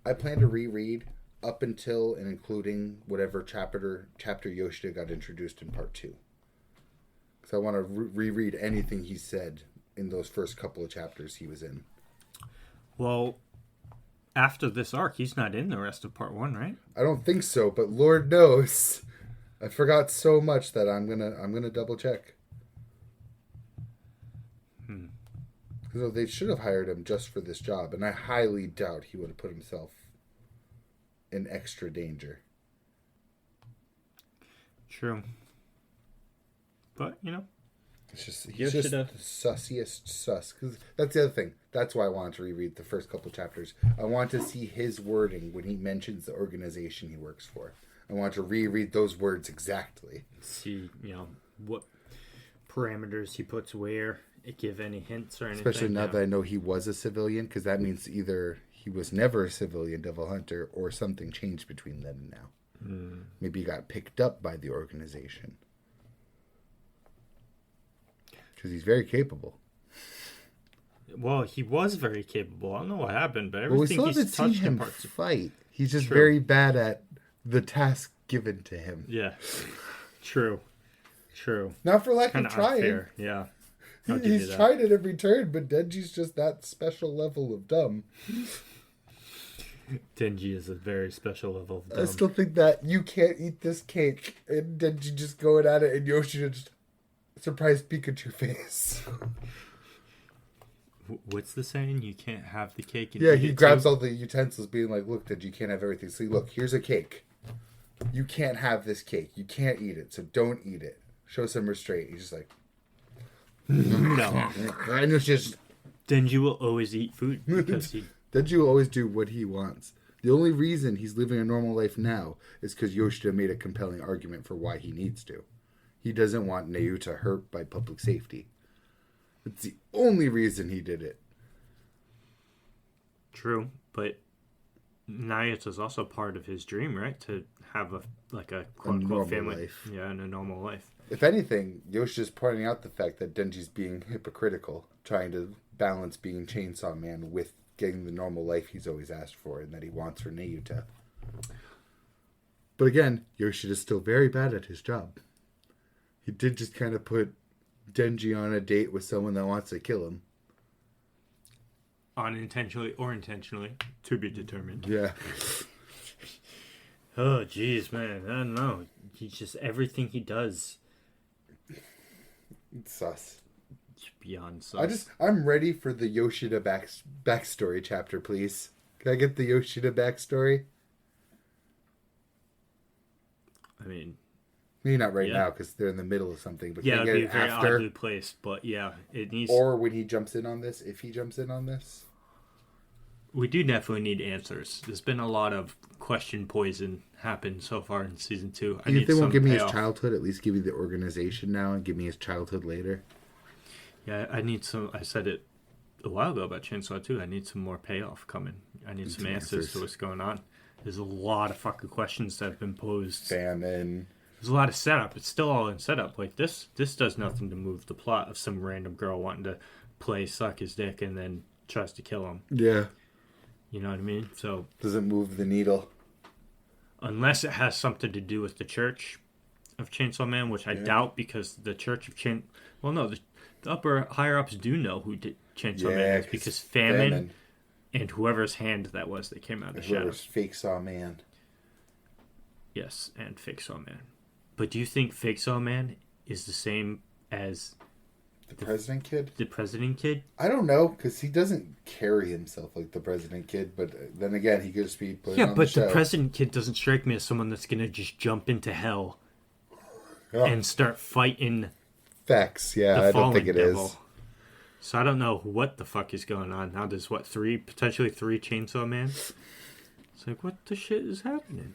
I plan to reread up until and including whatever chapter Yoshida got introduced in part 2. Because I want to reread anything he said in those first couple of chapters he was in. Well, after this arc, he's not in the rest of part 1, right? I don't think so, but Lord knows. I forgot so much that I'm gonna double check. Because they should have hired him just for this job, and I highly doubt he would have put himself in extra danger. True. But, It's just, he's just the sussiest sus. Because that's the other thing. That's why I wanted to reread the first couple chapters. I want to see his wording when he mentions the organization he works for. I want to reread those words exactly. See, what parameters he puts where, give any hints or anything. Especially now that I know he was a civilian, because that means either he was never a civilian devil hunter or something changed between then and now. Maybe he got picked up by the organization. Because he's very capable. Well, he was very capable. I don't know what happened, but everything he's touched in part 2. Fight. He's just very bad at the task given to him. Yeah. True. Not for lack of trying. Unfair. Yeah. He's tried it every turn, but Denji's just that special level of dumb. Denji is a very special level of dumb. I still think that you can't eat this cake, and Denji just going at it, and Yoshida just surprised Pikachu face. What's the saying? You can't have the cake. And he grabs all the utensils, being like, "Look, Denji, you can't have everything. See, look, here's a cake. You can't have this cake. You can't eat it, so don't eat it. Show some restraint." He's just like, no. And it's just Denji will always eat food because Denji will always do what he wants. The only reason he's living a normal life now is because Yoshida made a compelling argument for why he needs to. He doesn't want Nayuta hurt by public safety. It's the only reason he did it. True, but Nayatsu is also part of his dream, right? To have a quote unquote family life. Yeah, and a normal life. If anything, Yoshida's pointing out the fact that Denji's being hypocritical, trying to balance being Chainsaw Man with getting the normal life he's always asked for and that he wants for Nayuta. But again, Yoshida's still very bad at his job. He did just kind of put Denji on a date with someone that wants to kill him. Unintentionally or intentionally, to be determined. Yeah. Oh, jeez, man. I don't know. He's just, everything he does. It's sus. It's beyond sus. I'm ready for the Yoshida backstory chapter, please. Can I get the Yoshida backstory? I mean... Maybe not right now, because they're in the middle of something. But yeah, can I it'd get be a it very after? oddly placed, but yeah, it needs... Or when he jumps in on this, if he jumps in on this? We do definitely need answers. There's been a lot of question poison happen so far in season 2. If they won't give me his childhood, at least give me the organization now and give me his childhood later. Yeah, I need some... I said it a while ago about Chainsaw 2. I need some more payoff coming. I need some answers to what's going on. There's a lot of fucking questions that have been posed. Famine. There's a lot of setup. It's still all in setup. Like, this does nothing to move the plot of some random girl wanting to suck his dick and then tries to kill him. Yeah. You know what I mean? So... Doesn't move the needle. Unless it has something to do with the Church of Chainsaw Man, which I doubt, because the Church of Well, no, the upper higher-ups do know who Chainsaw Man is, because Famine and whoever's hand that was that came out of the shadow. Whoever's fake Saw Man. Yes, and Fake Saw Man. But do you think Fake Saw Man is the same as... The President Kid? The President Kid? I don't know, because he doesn't carry himself like the President Kid, but then again, he could just be put on the show. Yeah, but the President Kid doesn't strike me as someone that's going to just jump into hell and start fighting... Facts, yeah, I don't think it is. So I don't know what the fuck is going on. Now there's, potentially three Chainsaw Man? It's like, what the shit is happening?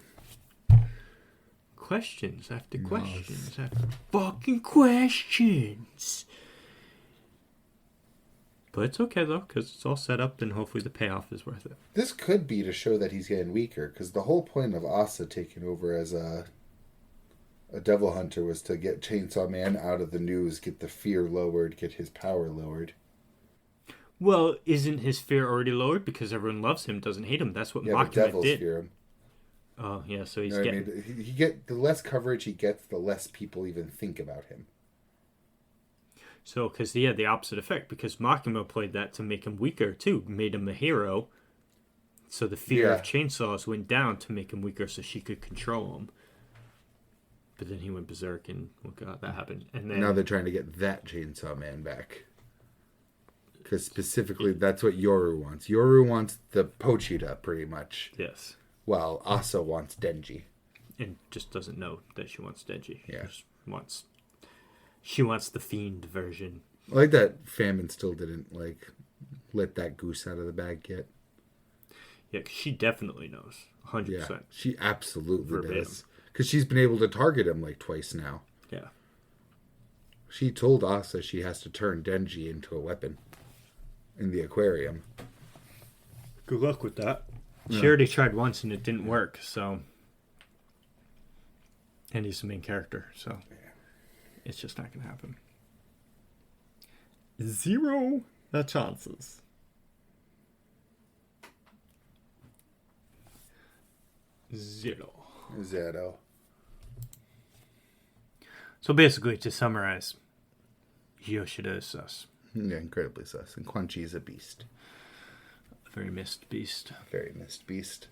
Questions after questions after fucking questions. But it's okay, though, because it's all set up and hopefully the payoff is worth it. This could be to show that he's getting weaker, because the whole point of Asa taking over as a devil hunter was to get Chainsaw Man out of the news, get the fear lowered, get his power lowered. Well, isn't his fear already lowered? Because everyone loves him, doesn't hate him. That's what Machina did. Fear him. Oh, yeah, so he's getting... I mean? The less coverage he gets, the less people even think about him. So, because he had the opposite effect, because Makima played that to make him weaker, too. Made him a hero. So the fear of chainsaws went down to make him weaker so she could control him. But then he went berserk and, oh god, that happened. And then... Now they're trying to get that Chainsaw Man back. Because specifically, that's what Yoru wants. Yoru wants the Pochita, pretty much. Yes. While Asa wants Denji. And just doesn't know that she wants Denji. Yeah. She wants the fiend version. I like that Famine still didn't, let that goose out of the bag yet. Yeah, 'cause she definitely knows. 100%. Yeah, she absolutely verbatim. does. Because she's been able to target him, twice now. Yeah. She told Asa she has to turn Denji into a weapon. In the aquarium. Good luck with that. Yeah. She already tried once and it didn't work, so... And he's the main character, so... Yeah. It's just not going to happen. 0 the chances. Zero. So basically, to summarize, Yoshida is sus. Yeah, incredibly sus. And Quan Chi is a beast. A very missed beast. Very missed beast.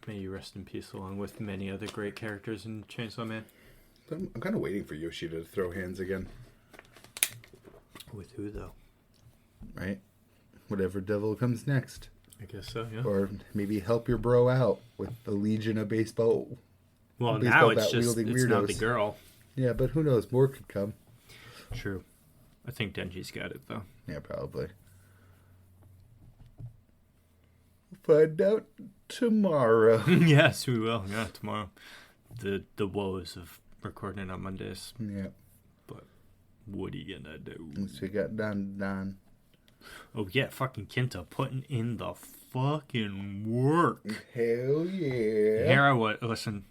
May you rest in peace along with many other great characters in Chainsaw Man. I'm kind of waiting for Yoshida to throw hands again. With who, though? Right? Whatever devil comes next. I guess so, yeah. Or maybe help your bro out with the legion of baseball. Well, now it's just, it's not the girl. Yeah, but who knows? More could come. True. I think Denji's got it, though. Yeah, probably. We'll find out tomorrow. Yes, we will. Yeah, tomorrow. The woes of recording on Mondays. Yeah. But what are you gonna do? So we got Dandadan. Oh, yeah, fucking Kenta putting in the fucking work. Hell yeah. Here I would. Listen,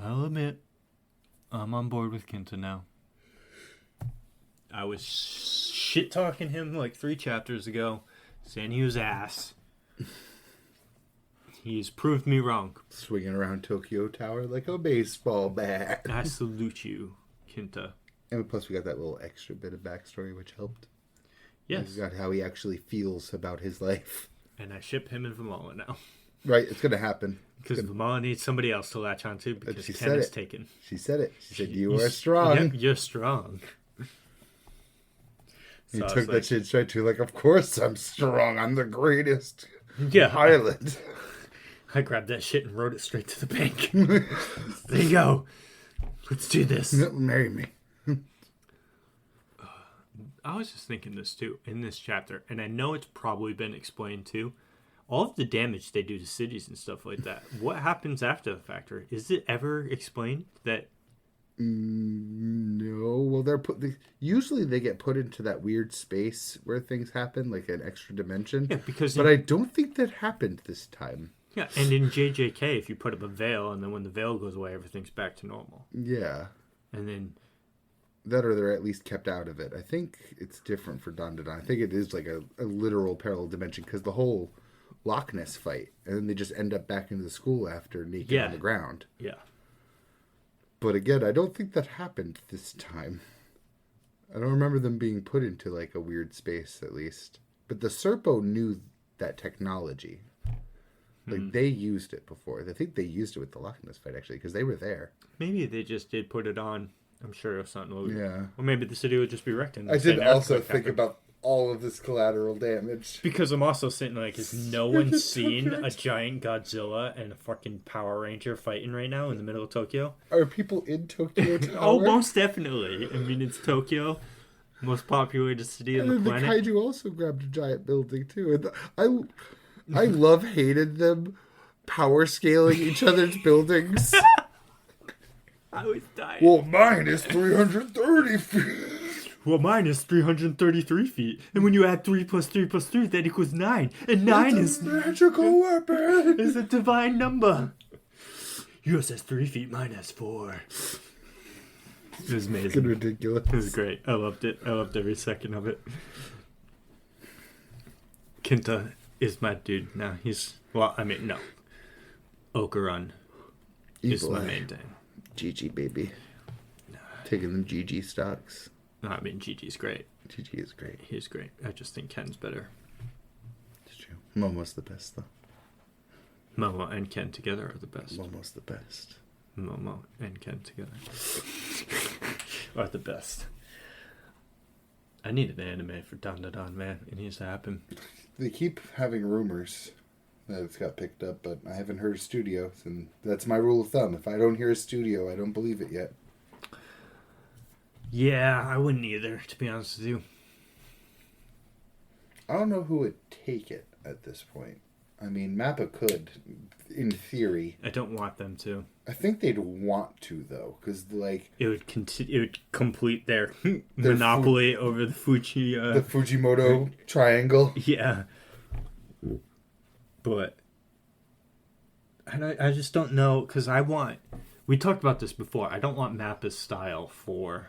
I'll admit, I'm on board with Kenta now. I was shit-talking him like 3 chapters ago, saying he was ass. He's proved me wrong. Swinging around Tokyo Tower like a baseball bat. I salute you, Kenta. And plus we got that little extra bit of backstory, which helped. Yes. We got how he actually feels about his life. And I ship him and Vamala now. Right, it's going to happen. Because Vamala needs somebody else to latch onto because Ken is taken. She said it. She said, you are strong. Yep, you're strong. He took that shit straight to, like, of course I'm strong. I'm the greatest pilot. I grabbed that shit and rode it straight to the bank. There you go. Let's do this. Marry me. I was just thinking this too in this chapter, and I know it's probably been explained too. All of the damage they do to cities and stuff like that. What happens after the fact? Is it ever explained that? No. Well, usually they get put into that weird space where things happen, like an extra dimension. Yeah, but I don't think that happened this time. Yeah, and in JJK, if you put up a veil, and then when the veil goes away, everything's back to normal. Yeah. And then... That or they're at least kept out of it. I think it's different for Dandadan. I think it is like a literal parallel dimension, because the whole Loch Ness fight, and then they just end up back into the school after naked on the ground. Yeah. But again, I don't think that happened this time. I don't remember them being put into like a weird space, at least. But the Serpo knew that technology. Like, they used it before. I think they used it with the Loch Ness fight, actually, because they were there. Maybe they just did put it on. I'm sure it was something. Yeah. Or maybe the city would just be wrecked. I did also think about all of this collateral damage. Because I'm also sitting like, has no one seen a giant Godzilla and a fucking Power Ranger fighting right now in the middle of Tokyo? Are people in Tokyo Tower? Oh, most definitely. I mean, it's Tokyo. Most populated city on the planet. And the kaiju also grabbed a giant building, too. And I hated them power scaling each other's buildings. I was dying. Well, mine is 330 feet. Well, mine is 333 feet. And when you add 3 plus 3 plus 3, that equals 9. And 9 is... magical weapon. It's a divine number. Yours has 3 feet, mine has 4. It was amazing. Fucking ridiculous. It was great. I loved it. I loved every second of it. Kenta is my dude now. He's... Well, I mean, no. Okuran is my main thing. GG, baby. Taking them GG stocks. No, I mean, GG's great. GG is great. He's great. I just think Ken's better. It's true. Momo's the best, though. Momo and Ken together are the best. Momo's the best. Momo and Ken together are the best. I need an anime for Dandadan, man. It needs to happen. They keep having rumors that it's got picked up, but I haven't heard of studios, and that's my rule of thumb. If I don't hear a studio, I don't believe it yet. Yeah, I wouldn't either, to be honest with you. I don't know who would take it at this point. I mean, Mappa could, in theory. I don't want them to. I think they'd want to, though, because, like... It would complete their monopoly over the Fuji... the Fujimoto triangle. Yeah. But... I just don't know, because I want... We talked about this before. I don't want Mappa's style for...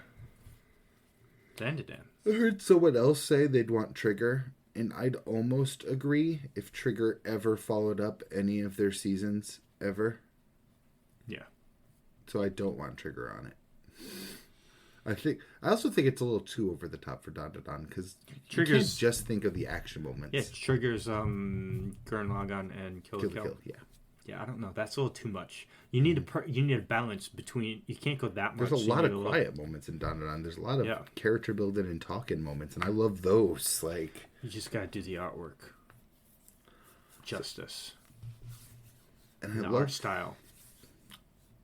Dandadan. I heard someone else say they'd want Trigger, and I'd almost agree if Trigger ever followed up any of their seasons, ever. Yeah. So I don't want Trigger on it. I also think it's a little too over the top for Dandadan, because you can't just think of the action moments. Yeah, Trigger's Gurren Lagann and Kill la Kill. Yeah. Yeah, I don't know. That's a little too much. You need a balance between... You can't go that much. There's a lot of quiet moments in Dandadan. There's a lot of character building and talking moments, and I love those. Like, you just gotta do the artwork justice. And I the love art style.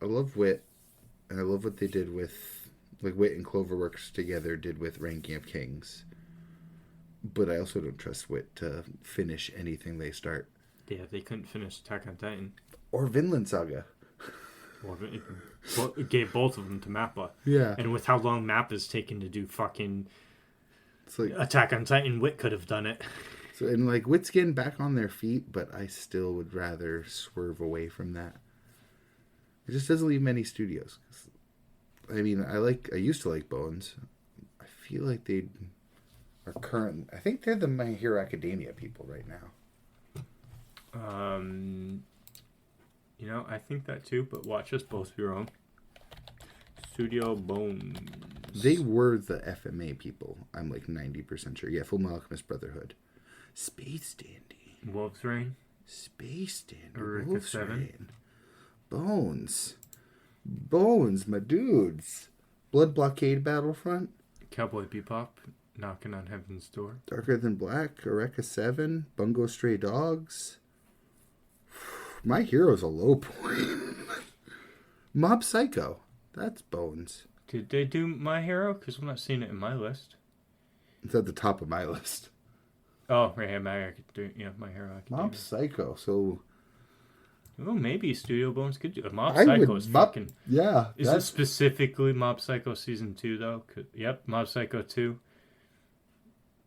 I love Wit, and I love what they did with... Like, Wit and Cloverworks together did with Ranking of Kings. But I also don't trust Wit to finish anything they start. Yeah, they couldn't finish Attack on Titan. Or Vinland Saga. It gave both of them to Mappa. Yeah. And with how long Mappa's taken to do fucking It's like Attack on Titan, Wit could have done it. so, and like Wit's getting back on their feet, but I still would rather swerve away from that. It just doesn't leave many studios. I mean, I used to like Bones. I feel like they are current. I think they're the My Hero Academia people right now. I think that too, but watch us both be wrong. Studio Bones. They were the FMA people. I'm like 90% sure. Yeah, Full Metal Alchemist Brotherhood. Space Dandy. Wolf's Rain. Space Dandy. Eureka Wolf's 7. Rain. Bones, my dudes. Blood Blockade Battlefront. Cowboy Bebop. Knocking on Heaven's Door. Darker Than Black. Eureka 7. Bungo Stray Dogs. My Hero's a low point. Mob Psycho. That's Bones. Did they do My Hero? Because I'm not seeing it in my list. It's at the top of my list. Oh, right here, My Hero Academia. Mob Psycho. So, oh, maybe Studio Bones could do it. Mob Psycho is fucking... Yeah. Is it specifically Mob Psycho Season 2, though? Yep, Mob Psycho 2.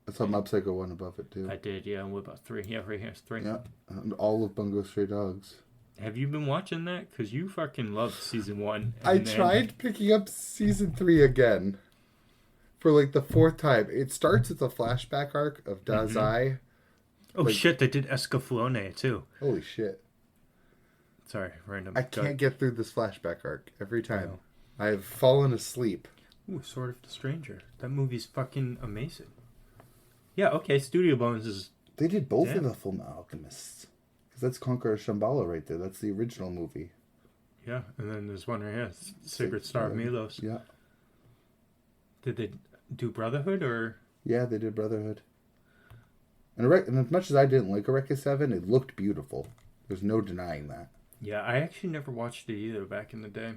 I saw Mob Psycho 1 above it, too. I did, yeah. What about 3? Yeah, right here's 3. Yeah, and all of Bungo Stray Dogs. Have you been watching that? Because you fucking loved Season 1. I tried picking up Season 3 again. For like the 4th time. It starts with a flashback arc of Dazai. Oh shit, they did Escaflowne too. Holy shit. Sorry, random. I can't get through this flashback arc every time. I've fallen asleep. Ooh, Sword of the Stranger. That movie's fucking amazing. Yeah, okay, Studio Bones is... They did both of the Full Metal Alchemists. Because that's Conqueror Shambhala right there. That's the original movie. Yeah, and then there's one right here. Sacred Star of Milos. Yeah. Did they do Brotherhood or... Yeah, they did Brotherhood. And as much as I didn't like Eureka 7, it looked beautiful. There's no denying that. Yeah, I actually never watched it either back in the day.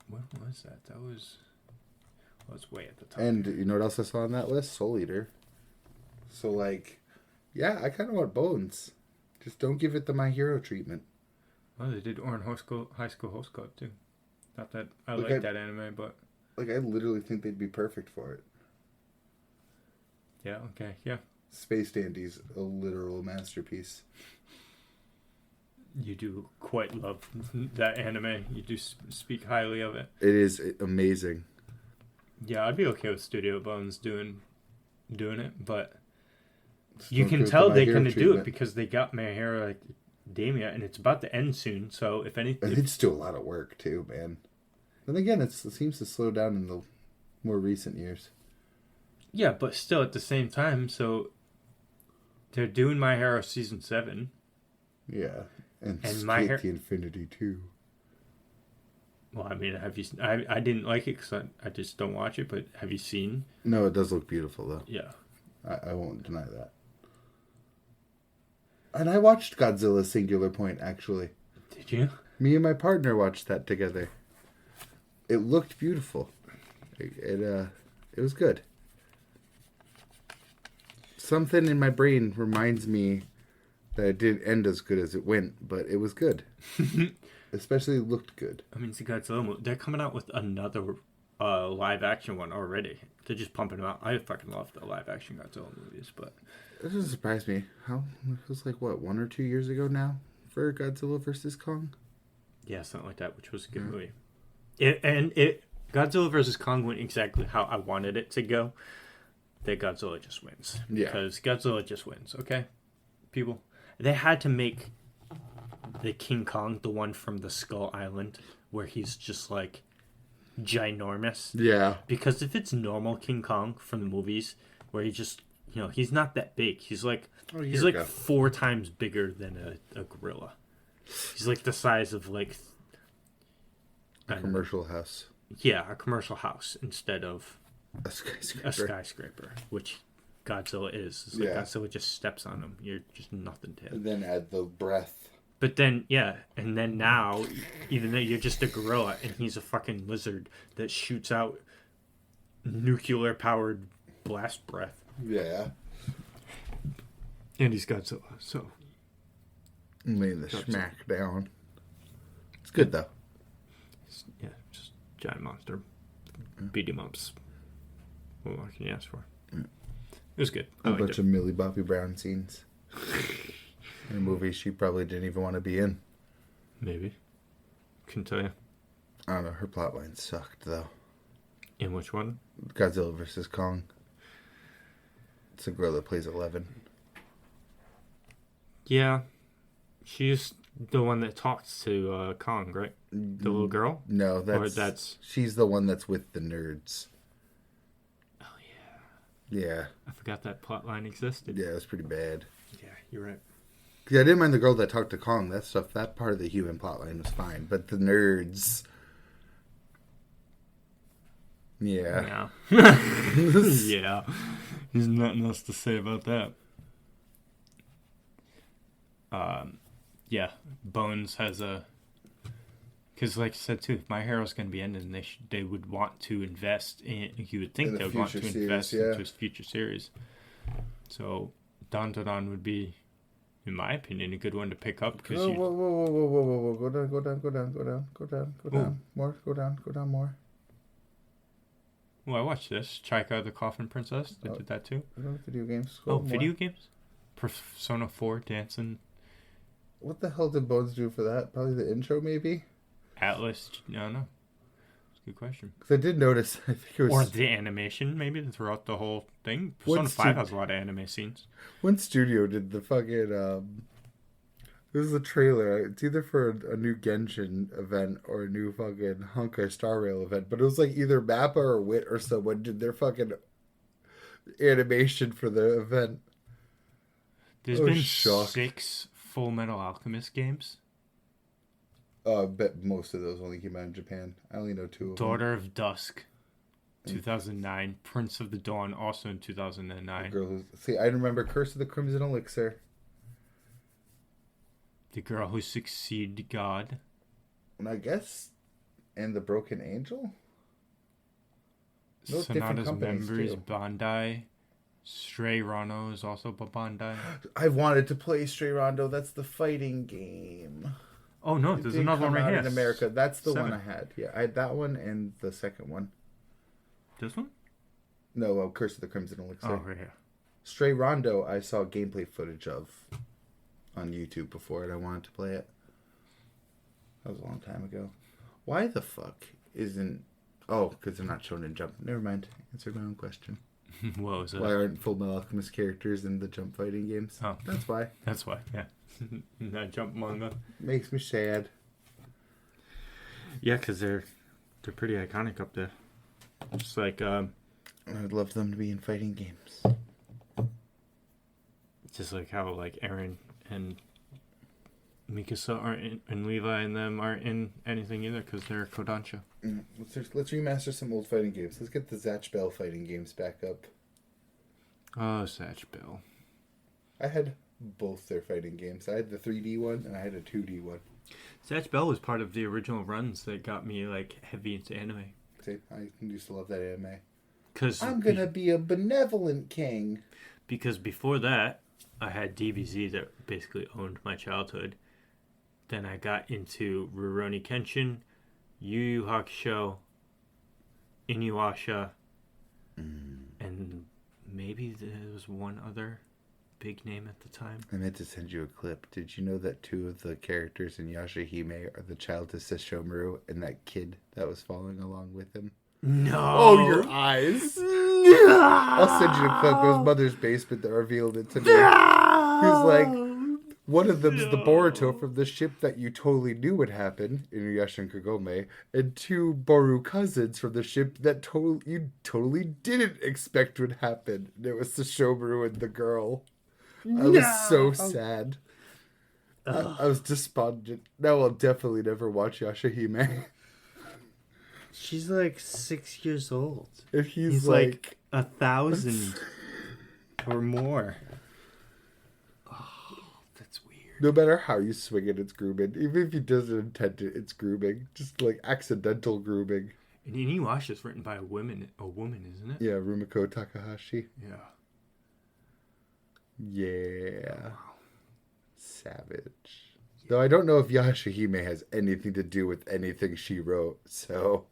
What was that? That was way at the top. And you know what else I saw on that list? Soul Eater. So, like, yeah, I kind of want Bones. Just don't give it the My Hero treatment. Well, they did Orange High School Host Club, too. Not that I like that anime, but... Like, I literally think they'd be perfect for it. Yeah, okay, yeah. Space Dandy's a literal masterpiece. You do quite love that anime. You do speak highly of it. It is amazing. Yeah, I'd be okay with Studio Bones doing it, but you can tell they couldn't do it because they got My Hero Academia, and it's about to end soon. So if anything, it's still a lot of work too, man. Then again, it seems to slow down in the more recent years. Yeah, but still at the same time, so they're doing My Hero Season 7. Yeah, and My Hero the Infinity too. Well, I mean, have you? I didn't like it because I just don't watch it. But have you seen? No, it does look beautiful though. Yeah, I won't deny that. And I watched Godzilla Singular Point actually. Did you? Me and my partner watched that together. It looked beautiful. It was good. Something in my brain reminds me that it didn't end as good as it went, but it was good. Especially looked good. I mean, it's a Godzilla movie. They're coming out with another live action one already. They're just pumping them out. I fucking love the live action Godzilla movies, but it doesn't surprise me. It was like what, 1 or 2 years ago now for Godzilla vs. Kong? Yeah, something like that, which was a good movie. Godzilla vs. Kong went exactly how I wanted it to go. That Godzilla just wins. Yeah. Because Godzilla just wins, okay? People. They had to make the King Kong, the one from the Skull Island, where he's just like ginormous. Yeah. Because if it's normal King Kong from the movies, where he just, he's not that big. He's like, 4 times bigger than a gorilla. He's like the size of like a commercial house. Yeah, a commercial house instead of a skyscraper. A skyscraper, which Godzilla is. It's like Godzilla just steps on him. You're just nothing to him. And then add the breath. But then, and then now, even though you're just a gorilla and he's a fucking lizard that shoots out nuclear-powered blast breath. Yeah. And he's Godzilla, so. Laying the smack down. It's good, though. Yeah, just giant monster. Beat him ups. What more can you ask for? It was good. A bunch of Millie Bobby Brown scenes. In a movie she probably didn't even want to be in. Maybe. Couldn't tell you. I don't know. Her plotline sucked, though. In which one? Godzilla vs. Kong. It's a girl that plays 11. Yeah. She's the one that talks to Kong, right? The little girl? No, she's the one that's with the nerds. Oh, yeah. Yeah. I forgot that plot line existed. Yeah, it was pretty bad. Yeah, you're right. Yeah, I didn't mind the girl that talked to Kong. That part of the human plotline was fine. But the nerds... Yeah. Yeah. There's nothing else to say about that. Yeah. Bones has a... Because like I said too, if My Hero's going to be ending, they would want to invest in... You would think they would want to invest into his future series. So Dandadan would be, in my opinion, a good one to pick up. Because whoa. Go down. More. Go down more. Well, I watched this. Chaika the Coffin Princess. They did that too. I don't know video games. Video games? Persona 4 dancing. What the hell did Bones do for that? Probably the intro, maybe? Atlas. No. It's a good question. Because I did notice, I think it was... Or the animation, maybe, throughout the whole thing. Persona 5 has a lot of anime scenes. One studio did the fucking... This is a trailer. It's either for a new Genshin event or a new fucking Honkai Star Rail event. But it was like either Mappa or Wit or someone did their fucking animation for the event. There's been 6 Full Metal Alchemist games. Bet most of those only came out in Japan. I only know 2 of them. Daughter of Dusk, 2009. Prince of the Dawn, also in 2009. I remember Curse of the Crimson Elixir. The Girl Who Succeeded God. And I guess... And The Broken Angel? Those Sonata's Memories, Bandai. Stray Rondo is also by Bandai. I wanted to play Stray Rondo. That's the fighting game. Oh, no. There's another one right here. In America. That's the one I had. Yeah, I had that one and the second one. This one? No, Curse of the Crimson Elixir. Oh, right here. Stray Rondo, I saw gameplay footage of on YouTube before it. I wanted to play it. That was a long time ago. Why the fuck isn't... Oh, because they're not shown in Jump. Never mind. Answered my own question. What was it? Why aren't Full Metal Alchemist characters in the Jump fighting games? Oh. That's why. That's why, yeah. That Jump manga. Makes me sad. Yeah, because they're pretty iconic up there. Just like... I'd love them to be in fighting games. Just like how like Eren and Mikasa aren't in, and Levi and them aren't in anything either because they're Kodansha. Let's remaster some old fighting games. Let's get the Zatch Bell fighting games back up. Oh, Zatch Bell. I had both their fighting games. I had the 3D one and I had a 2D one. Zatch Bell was part of the original runs that got me like heavy into anime. See, I used to love that anime. Cause I'm gonna be a benevolent king. Because before that, I had DBZ that basically owned my childhood. Then I got into Rurouni Kenshin, Yu Yu Hakusho, Inuyasha, and maybe there was one other big name at the time. I meant to send you a clip. Did you know that 2 of the characters in Yasahime are the child to Sesshomaru and that kid that was following along with him? No! Oh, your eyes! No! I'll send you a clip. It was Mother's Basement that revealed it to me. No! He's like... One of them's the Boruto from the ship that you totally knew would happen, Inuyasha and Kagome, and 2 Boru cousins from the ship that you totally didn't expect would happen. And it was Sesshomaru and the girl. I was so sad. I was despondent. Now I'll definitely never watch Yashahime. She's like 6 years old. If he's like 1,000 or more. No matter how you swing it, it's grooming. Even if he doesn't intend it, it's grooming. Just like accidental grooming. And Inuyasha is written by a woman, isn't it? Yeah, Rumiko Takahashi. Yeah. Yeah. Wow. Savage. Yeah. Though I don't know if Yashahime has anything to do with anything she wrote, so...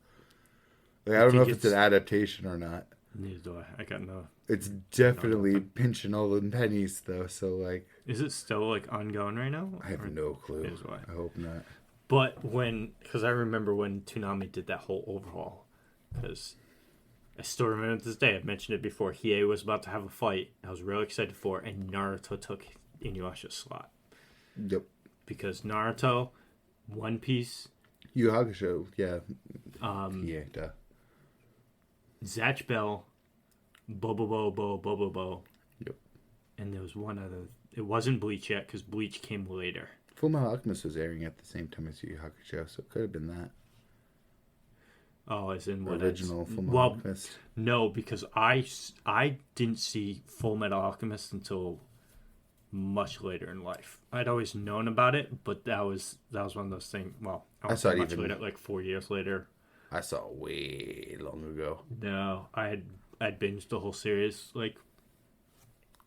Like, I don't know if it's an adaptation or not. Neither do I. I got no. It's definitely pinching all the pennies, though. So, like, is it still like ongoing right now? I have no clue. I hope not. But because I remember when Toonami did that whole overhaul, because I still remember to this day. I've mentioned it before. Hiei was about to have a fight. I was really excited for it, and Naruto took Inuyasha's slot. Yep. Because Naruto, One Piece, Yu Hakusho, yeah. Yeah, duh. Zatch Bell, Bobobo. Yep. And there was one other. It wasn't Bleach yet because Bleach came later. Fullmetal Alchemist was airing at the same time as Yu Hakusho, so it could have been that. Oh, as in what? Original Fullmetal Alchemist. No, because I didn't see Fullmetal Alchemist until much later in life. I'd always known about it, but that was one of those things. Well, I saw it much later, like 4 years later. I saw it way long ago. No, I'd binged the whole series like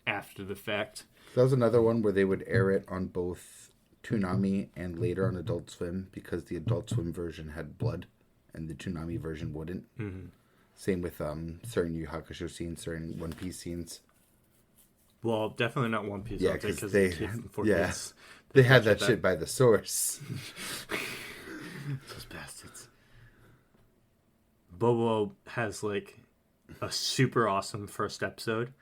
after the fact. That was another one where they would air it on both Toonami and later on Adult Swim because the Adult Swim version had blood and the Toonami version wouldn't. Mm-hmm. Same with certain Yu Hakusho scenes, certain One Piece scenes. Well, definitely not One Piece. Yeah, because they had that shit by the source. Those bastards. Bobo has like a super awesome first episode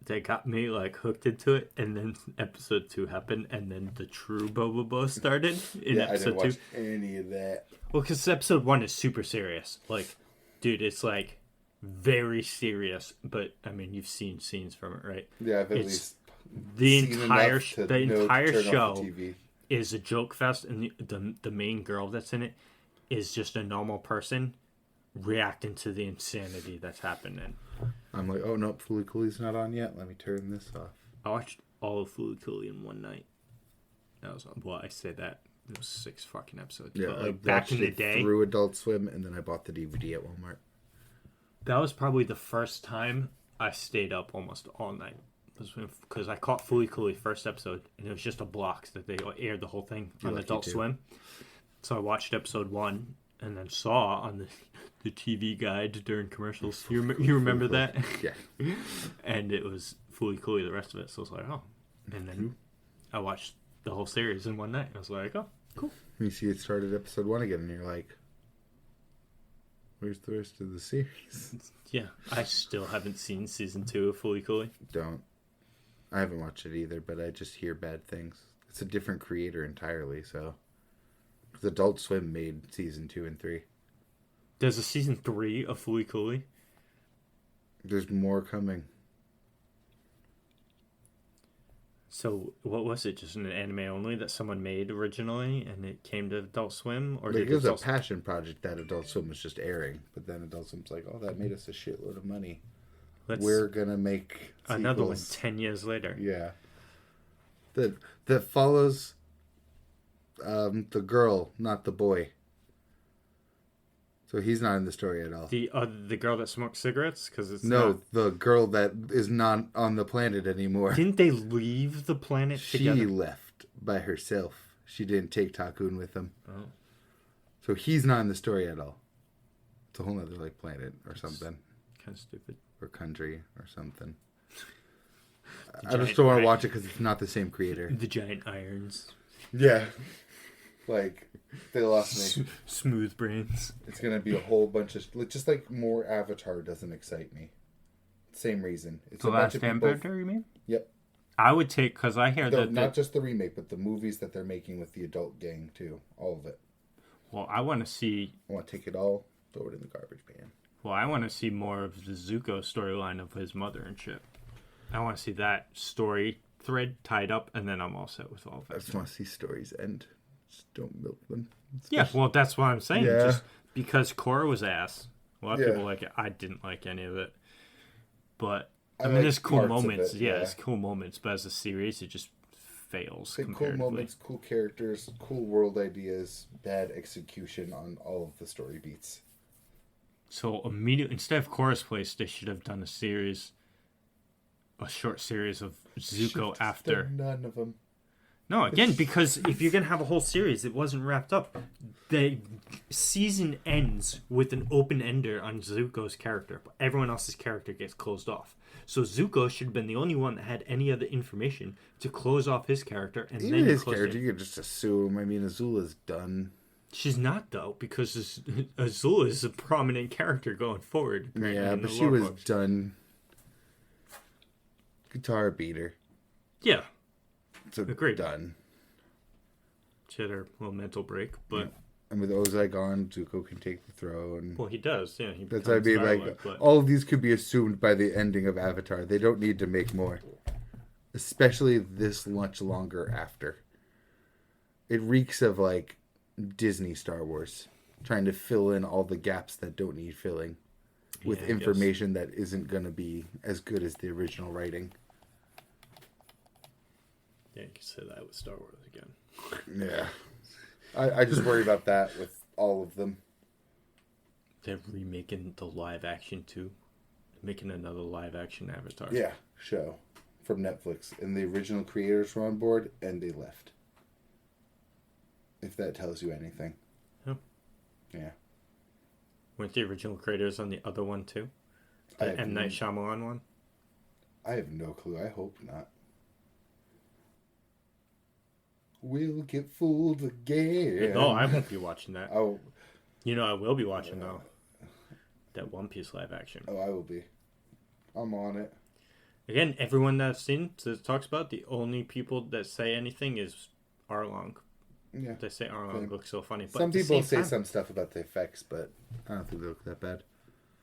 that got me like hooked into it, and then episode 2 happened, and then the true Bobo started in episode 2. I didn't watch any of that. Well, because episode 1 is super serious. Like, dude, it's like very serious. But I mean, you've seen scenes from it, right? Yeah, I've at least the entire show is a joke fest, and the main girl that's in it is just a normal person reacting to the insanity that's happening. I'm like, oh no, Fooly Cooley's not on yet. Let me turn this off. I watched all of Fooly Cooley in one night. That was I say that it was 6 fucking episodes. Yeah, but like back in the day, through Adult Swim, and then I bought the DVD at Walmart. That was probably the first time I stayed up almost all night. Because I caught Fooly Cooley first episode, and it was just a block that they aired the whole thing on Adult Swim. So I watched episode 1, and then saw on the TV guide during commercials. You remember that? Yeah. And it was Fooly Cooley the rest of it. So I was like, oh. And then I watched the whole series in one night. I was like, oh, cool. You see it started episode 1 again, and you're like, where's the rest of the series? Yeah. I still haven't seen season 2 of Fooly Cooley. Don't. I haven't watched it either, but I just hear bad things. It's a different creator entirely, so... Because Adult Swim made season 2 and 3. There's a season 3 of Fooly Cooley? There's more coming. So, what was it? Just an anime only that someone made originally, and it came to Adult Swim? Or it was a passion project that Adult Swim was just airing, but then Adult Swim's like, oh, that made us a shitload of money. We're gonna make another one 10 years later. Yeah. That follows the girl, not the boy. So he's not in the story at all. The girl that smokes cigarettes? The girl that is not on the planet anymore. Didn't they leave the planet together? She left by herself. She didn't take Takun with them. Oh. So he's not in the story at all. It's a whole other like planet or something. Kind of stupid. Or country or something. I just don't want to watch it because it's not the same creator. The giant irons. Yeah. Like, they lost me. Smooth brains. It's going to be a whole bunch of... Just like more Avatar doesn't excite me. Same reason. It's the last Airbender, you mean? Yep. I would take... Because I hear that... Not just the remake, but the movies that they're making with the adult gang, too. All of it. Well, I want to see... I want to take it all, throw it in the garbage can. Well, I want to see more of the Zuko storyline of his mother and shit. I want to see that story thread tied up, and then I'm all set with all of it. I just want to see stories end. Just don't milk them. Yeah, well, that's what I'm saying. Yeah. Just because Korra was ass. A lot of people like it. I didn't like any of it. But, I mean, there's cool moments. There's cool moments. But as a series, it just fails. Cool moments, cool characters, cool world ideas, bad execution on all of the story beats. So immediately, instead of Korra's place, they should have done a short series of Zuko after. None of them. No, again, because if you're going to have a whole series that wasn't wrapped up, the season ends with an open-ender on Zuko's character, but everyone else's character gets closed off. So Zuko should have been the only one that had any other information to close off his character. And Even then his character, you could just assume. I mean, Azula's done. She's not, though, because Azula is a prominent character going forward. Yeah, but she was done. Guitar beater. Yeah. So agreed. Done. She had her little mental break, but... Yeah. And with Ozai gone, Zuko can take the throne. Well, he does, yeah. That's what I mean, like, but... all of these could be assumed by the ending of Avatar. They don't need to make more. Especially this much longer after. It reeks of, like, Disney Star Wars. Trying to fill in all the gaps that don't need filling. With information that isn't going to be as good as the original writing. Yeah, you can say that with Star Wars again. Yeah. I just worry about that with all of them. They're remaking the live action too. Making another live action Avatar. Yeah, show from Netflix. And the original creators were on board and they left. If that tells you anything. Oh. Yeah. Weren't the original creators on the other one too? The M. Night Shyamalan one? I have no clue. I hope not. We'll get fooled again. No, I won't be watching that. Oh, you know, I will be watching though. That One Piece live action. Oh, I will be. I'm on it. Again, everyone that I've seen that talks about, the only people that say anything is Arlong. Yeah, they say Arlong looks so funny. But some people say some stuff about the effects, but I don't think they look that bad.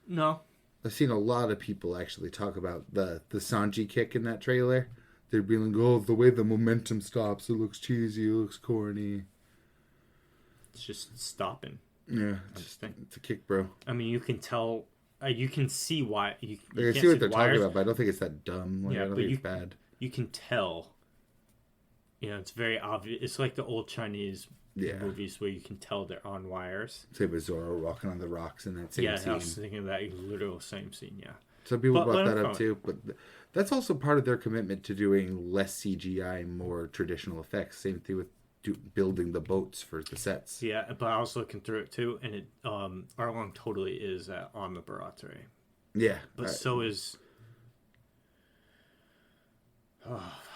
No, I've seen a lot of people actually talk about the Sanji kick in that trailer. They're being like, oh, the way the momentum stops, it looks cheesy, it looks corny. It's just stopping. Yeah, it's a kick, bro. I mean, you can tell, you can see why. You I see what they're talking about, but I don't think it's that dumb. Like, yeah, I don't think it's bad. You can tell. You know, it's very obvious. It's like the old Chinese movies where you can tell they're on wires. Say with Zorro walking on the rocks in that same scene. Yeah, I was thinking of that literal same scene, yeah. Some people brought that up too, but that's also part of their commitment to doing less CGI, more traditional effects. Same thing with building the boats for the sets. Yeah, but I was looking through it too, and it Arlong totally is on the Baratie. Yeah, but so is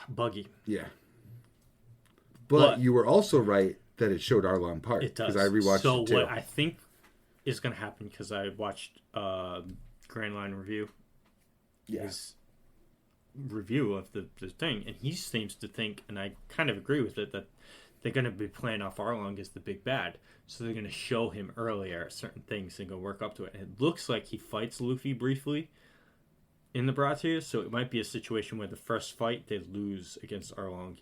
Buggy. Yeah, but you were also right that it showed Arlong part. It does. Because I rewatched it too. So what I think is going to happen, because I watched Grand Line Review. His review of the thing, and he seems to think, and I kind of agree with it, that they're going to be playing off Arlong as the big bad, so they're going to show him earlier certain things and go work up to it. And it looks like he fights Luffy briefly in the Baratie, so it might be a situation where the first fight they lose against Arlong.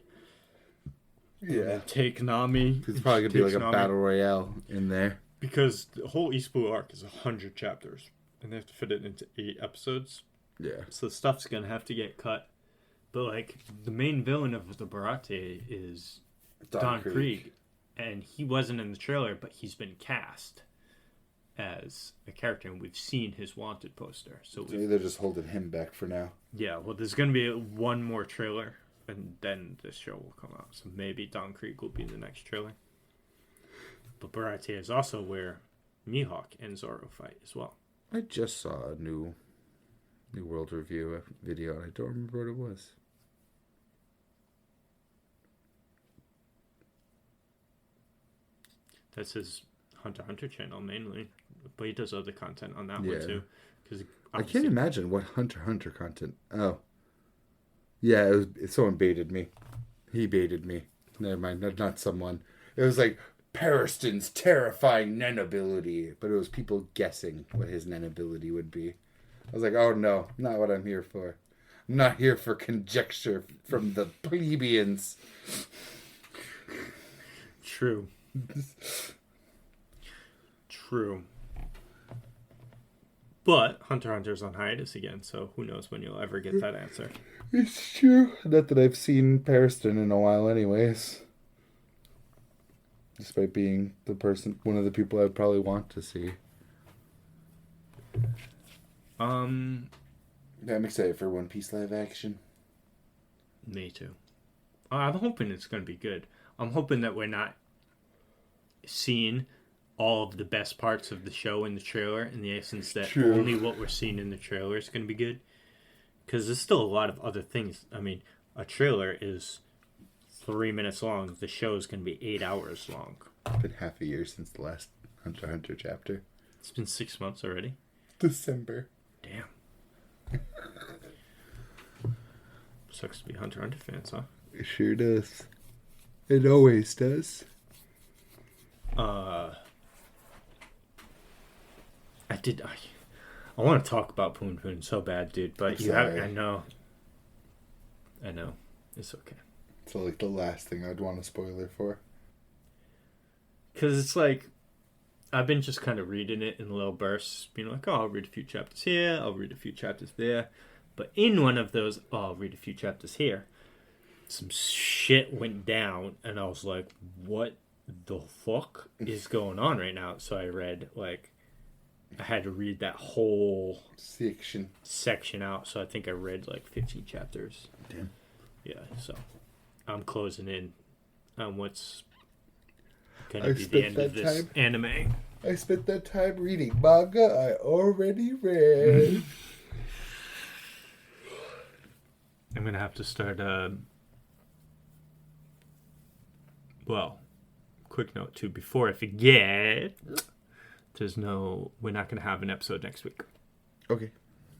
Yeah, take Nami. It's probably going to be like a battle royale in there, because the whole East Blue arc is 100 chapters, and they have to fit it into 8 episodes. Yeah. So stuff's going to have to get cut. But, like, the main villain of the Baratie is Don Krieg. And he wasn't in the trailer, but he's been cast as a character, and we've seen his wanted poster. So they're just holding him back for now. Yeah, well, there's going to be one more trailer, and then this show will come out. So maybe Don Krieg will be in the next trailer. But Baratie is also where Mihawk and Zoro fight as well. I just saw a new World Review video, and I don't remember what it was. That's his Hunter x Hunter channel mainly, but he does other content on that one too. Because I can't imagine what Hunter x Hunter content. Oh, yeah, someone baited me. He baited me. Never mind, not someone. It was like Periston's terrifying Nen ability, but it was people guessing what his Nen ability would be. I was like, oh no, not what I'm here for. I'm not here for conjecture from the plebeians. True. True. But Hunter x Hunter's on hiatus again, so who knows when you'll ever get that answer. It's true. Not that I've seen Periston in a while anyways. Despite being one of the people I'd probably want to see. I'm excited for One Piece live action. Me too. I'm hoping it's going to be good. I'm hoping that we're not seeing all of the best parts of the show in the trailer, in the essence that only what we're seeing in the trailer is going to be good. Because there's still a lot of other things. I mean, a trailer is 3 minutes long. The show is going to be 8 hours long. It's been half a year since the last Hunter x Hunter chapter. It's been 6 months already. December. Damn. Sucks to be Hunter x Hunter fans, huh? It sure does. It always does. I want to talk about Poon Poon so bad, dude, but I know. It's okay. It's like the last thing I'd want a spoiler for. Because it's like, I've been just kind of reading it in little bursts, being like, oh, I'll read a few chapters here, I'll read a few chapters there. But in one of those, oh, I'll read a few chapters here, some shit went down, and I was like, what the fuck is going on right now? So I read, like, I had to read that whole section out, so I think I read, like, 15 chapters. Damn. Yeah, so I'm closing in on what's going to be the end of this anime. I spent that time reading manga I already read. I'm going to have to start, quick note too, before I forget, we're not going to have an episode next week. Okay.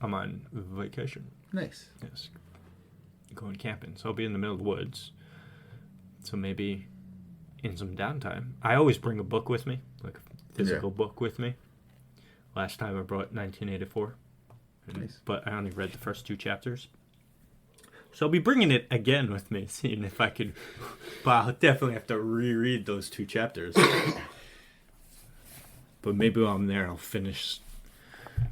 I'm on vacation. Nice. Yes. Going camping. So I'll be in the middle of the woods. So maybe in some downtime. I always bring a book with me, like a physical book with me. Last time I brought 1984. Nice. But I only read the first 2 chapters. So I'll be bringing it again with me, seeing if I could. But I'll definitely have to reread those 2 chapters. But maybe while I'm there, I'll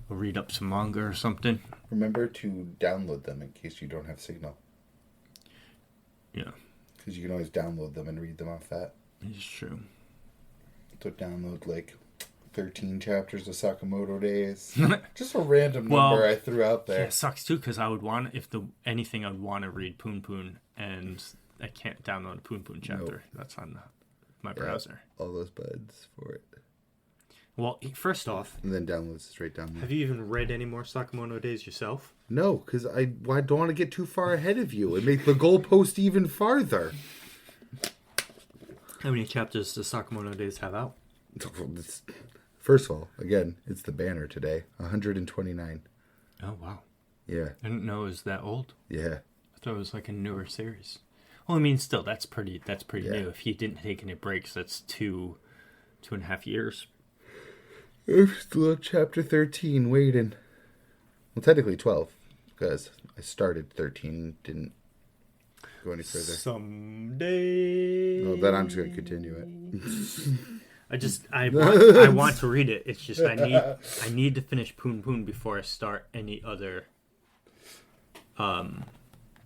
read up some manga or something. Remember to download them in case you don't have signal. Yeah. Because you can always download them and read them off that. It's true. So download like 13 chapters of Sakamoto Days. Just a random number I threw out there. Yeah, it sucks too, because I would want, anything I'd want to read Poon Poon, and I can't download a Poon Poon chapter. Nope. That's on my browser. All those buds for it. Well, first off... And then download straight down. Have you even read any more Sakamoto Days yourself? No, because I don't want to get too far ahead of you and make the goalpost even farther. How many chapters does Sakamoto Days have out? First of all, again, it's the banner today. 129. Oh, wow. Yeah. I didn't know it was that old. Yeah. I thought it was like a newer series. Well, I mean, still, that's pretty new. If he didn't take any breaks, that's 2.5 years. I'm still at chapter 13, waiting. Well, technically 12, because I started 13, didn't go any further. Someday. Well, then I'm just going to continue it. I want to read it. It's just I need to finish Poon Poon before I start any other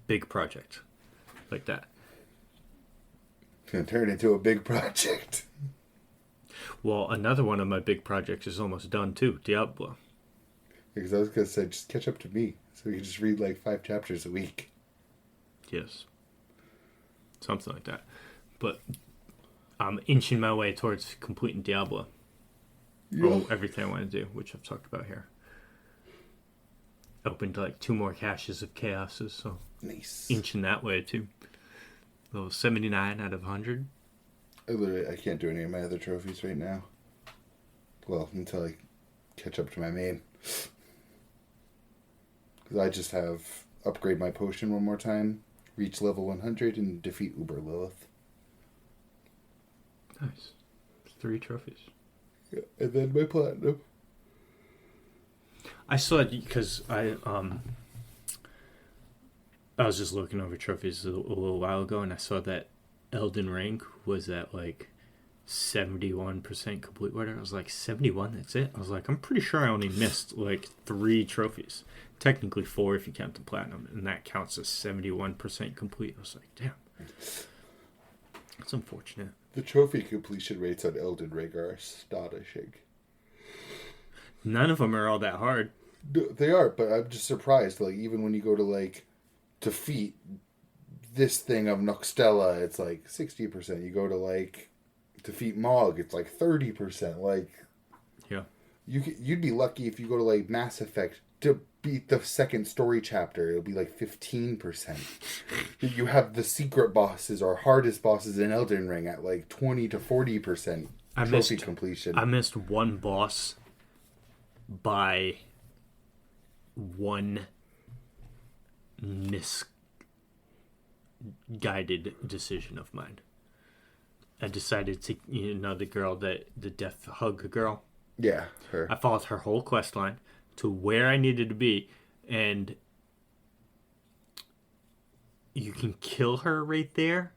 big project like that. It's going to turn into a big project. Well, another one of my big projects is almost done too, Diablo. Because I was going to say, just catch up to me. So we can just read like 5 chapters a week. Yes. Something like that. But I'm inching my way towards completing Diablo. Yeah. Oh, everything I want to do, which I've talked about here. Opened like 2 more caches of chaoses, so nice. Inching that way too. Level 79 out of 100. I can't do any of my other trophies right now. Well, until I catch up to my main. Because I just have upgrade my potion one more time, reach level 100, and defeat Uber Lilith. Nice. 3 trophies. Yeah, and then my platinum. I saw it because I was just looking over trophies a little while ago, and I saw that Elden Ring was at like 71% complete. Whatever. I was like, 71? That's it? I was like, I'm pretty sure I only missed like 3 trophies. Technically 4 if you count the platinum, and that counts as 71% complete. I was like, damn. That's unfortunate. The trophy completion rates on Elden Ring are astonishing. None of them are all that hard. They are, but I'm just surprised. Like, even when you go to like defeat this thing of Noxtella, it's like 60%. You go to like defeat Mog, it's like 30%. Like, yeah, you'd be lucky if you go to like Mass Effect to beat the second story chapter. It'll be like 15%. You have the secret bosses or hardest bosses in Elden Ring at like 20 to 40% trophy completion. I missed one boss by one misguided decision of mine. I decided to, the girl, the death hug girl. Yeah, her. I followed her whole quest line to where I needed to be, and you can kill her right there,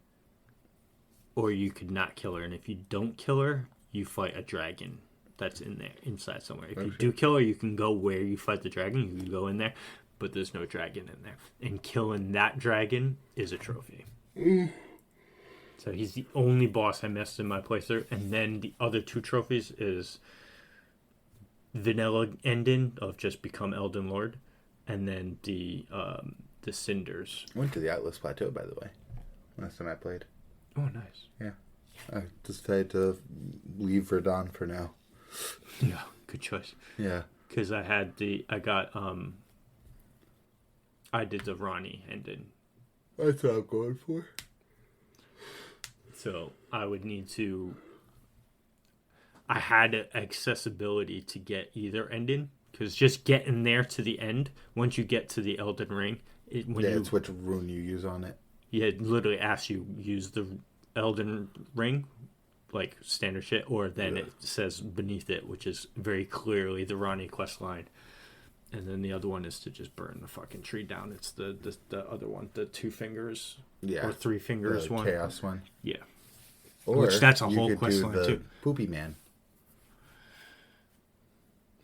or you could not kill her. And if you don't kill her, you fight a dragon that's in there, inside somewhere. If you do kill her, you can go where you fight the dragon. You can go in there, but there's no dragon in there. And killing that dragon is a trophy. So he's the only boss I missed in my playthrough. And then the other 2 trophies is vanilla ending of just become Elden Lord, and then the cinders. I went to the Atlas Plateau, by the way, last time I played. Oh, nice. Yeah, I decided to leave Verdun for now. Yeah, good choice. Yeah, because I did the Ronnie ending. That's what I'm going for. So I would need to. I had accessibility to get either ending, because just getting there to the end, once you get to the Elden Ring, it's which rune you use on it. Yeah, it literally asks you use the Elden Ring, like standard shit, or then it says beneath it, which is very clearly the Ronnie quest line. And then the other one is to just burn the fucking tree down. It's the other one, the 2 fingers, or 3 fingers one, chaos one. Yeah, or which that's a whole quest line too. Poopy Man.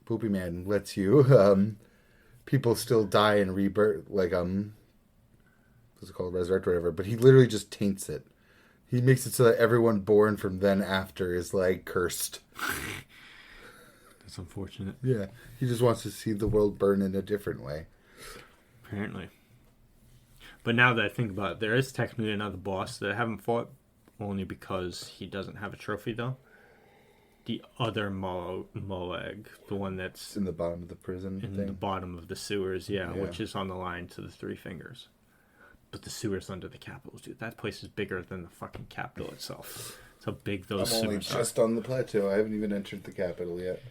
Poopy Man lets you people still die and rebirth, like what's it called, resurrect or whatever, but he literally just taints it. He makes it so that everyone born from then after is like cursed. That's unfortunate. Yeah, he just wants to see the world burn in a different way. Apparently. But now that I think about it, there is technically another boss that I haven't fought, only because he doesn't have a trophy though. The other Moeg, the one that's in the bottom of the prison the bottom of the sewers, which is on the line to the 3 fingers. But the sewers under the capitals, dude, that place is bigger than the fucking capital itself. That's how big those sewers are. I'm only just on the plateau. I haven't even entered the capital yet.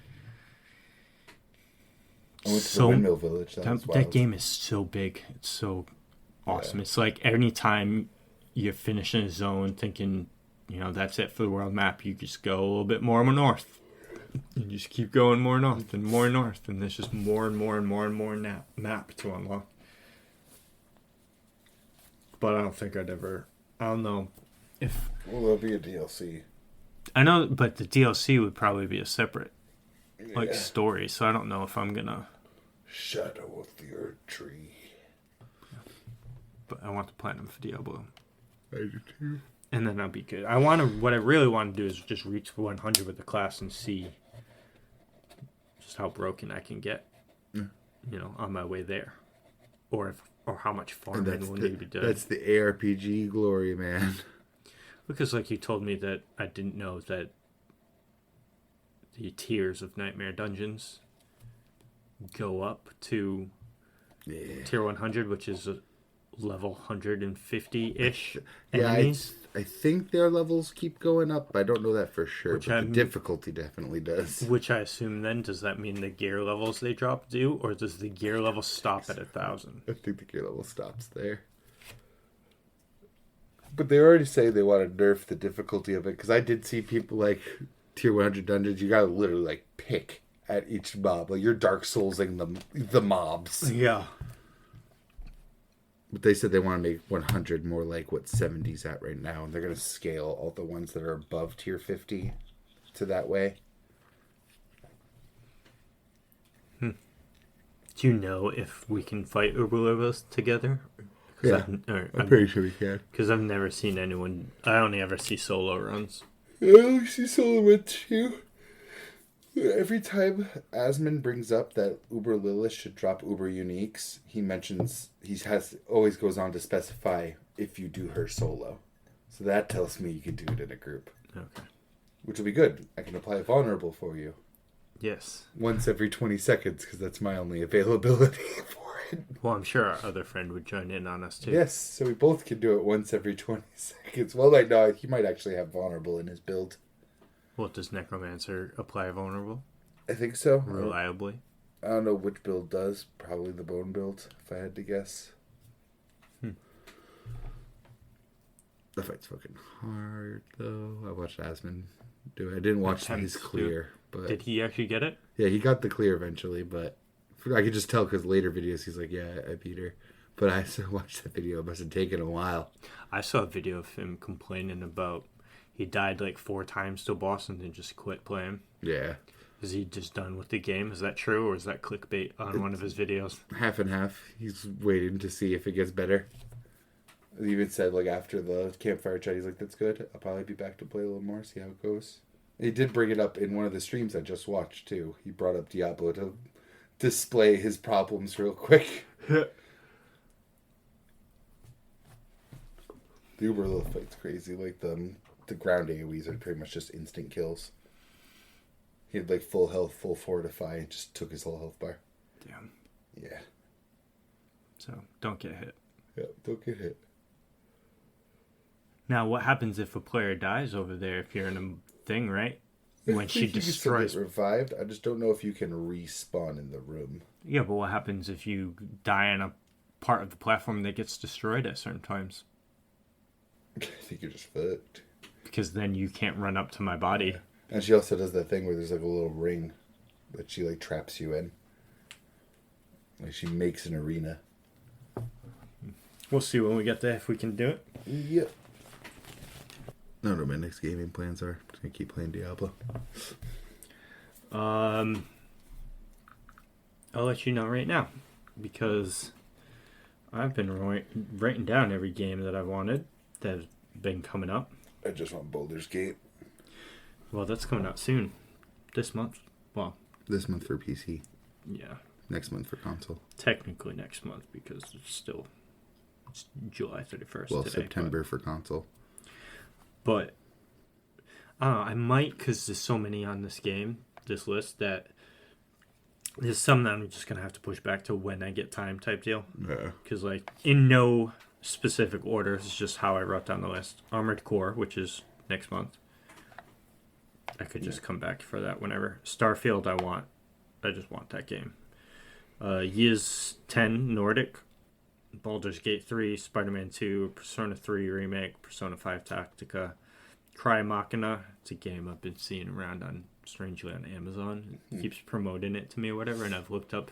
I went to the Windmill Village. That game is so big. It's so awesome. Yeah. It's like any time you're finishing a zone thinking, that's it for the world map, you just go a little bit more north. You just keep going more north, and there's just more and more and more and more map to unlock. But I don't think I don't know if... Well, there'll be a DLC. I know, but the DLC would probably be a separate story, so I don't know if I'm gonna... Shadow of the Earth Tree. But I want the platinum for Diablo. I do too. And then I'll be good. What I really want to do is just reach 100 with the class and see just how broken I can get, on my way there, or how much farming will need to be done. That's the ARPG glory, man. Because, like you told me that I didn't know that the tiers of Nightmare Dungeons go up to tier 100, which is a level 150-ish enemies. I think their levels keep going up. I don't know that for sure, but the difficulty definitely does. Which I assume then, does that mean the gear levels they drop do, or does the gear level stop at 1,000? I think the gear level stops there. But they already say they want to nerf the difficulty of it, because I did see people like tier 100 dungeons, you gotta literally like pick at each mob. Like you're Dark Soulsing the mobs. Yeah. But they said they want to make 100 more like what 70's at right now. And they're going to scale all the ones that are above tier 50 to that way. Do you know if we can fight Uberlobos together? Yeah, I'm pretty sure we can. Because I've never seen anyone... I only ever see solo runs. I only see solo runs too. Every time Asmund brings up that Uber Lilith should drop Uber Uniques, he mentions always goes on to specify if you do her solo. So that tells me you can do it in a group. Okay. Which will be good. I can apply vulnerable for you. Yes. Once every 20 seconds, because that's my only availability for it. Well, I'm sure our other friend would join in on us, too. Yes, so we both can do it once every 20 seconds. Well, like, no, he might actually have vulnerable in his build. What, does Necromancer apply vulnerable? I think so. Reliably? I don't know which build does. Probably the bone build, if I had to guess. The fight's fucking hard, though. I watched Asmund do it. I didn't watch his clear. But did he actually get it? Yeah, he got the clear eventually, but I could just tell because later videos he's like, yeah, I beat her. But I still watched that video. It must have taken a while. I saw a video of him complaining about he died like 4 times to a boss and then just quit playing. Yeah. Is he just done with the game? Is that true, or is that clickbait on one of his videos? Half and half. He's waiting to see if it gets better. He even said, like, after the campfire chat, he's like, that's good. I'll probably be back to play a little more, see how it goes. He did bring it up in one of the streams I just watched, too. He brought up Diablo to display his problems real quick. The Uber fight's crazy. Like, the ground AoEs are pretty much just instant kills. He had, like, full health, full fortify, and just took his whole health bar. Damn. Yeah. So, don't get hit. Yeah, don't get hit. Now, what happens if a player dies over there if you're in a thing, right? When she destroys... You can still get revived. I just don't know if you can respawn in the room. Yeah, but what happens if you die on a part of the platform that gets destroyed at certain times? I think you're just fucked. Because then you can't run up to my body. Yeah. And she also does that thing where there's like a little ring that she like traps you in. Like she makes an arena. We'll see when we get there if we can do it. Yep. I don't know what my next gaming plans are. I'm just gonna keep playing Diablo. I'll let you know right now because I've been writing down every game that I wanted that's been coming up. I just want Baldur's Gate. Well, that's coming out soon. This month. Well, this month for PC. Yeah. Next month for console. Technically next month because it's July 31st. Well, today, September for console. But I don't know. I might because there's so many on this list that there's some that I'm just gonna have to push back to when I get time type deal. Yeah. Because like in no specific order, it's just how I wrote down the list. Armored Core, which is next month. I could just come back for that whenever. Starfield, I just want that game. Ys 10 Nordic, Baldur's Gate 3, Spider-Man 2, Persona 3 Remake, Persona 5 Tactica, Cry Machina. It's a game I've been seeing around strangely on Amazon. It keeps promoting it to me or whatever, and I've looked up.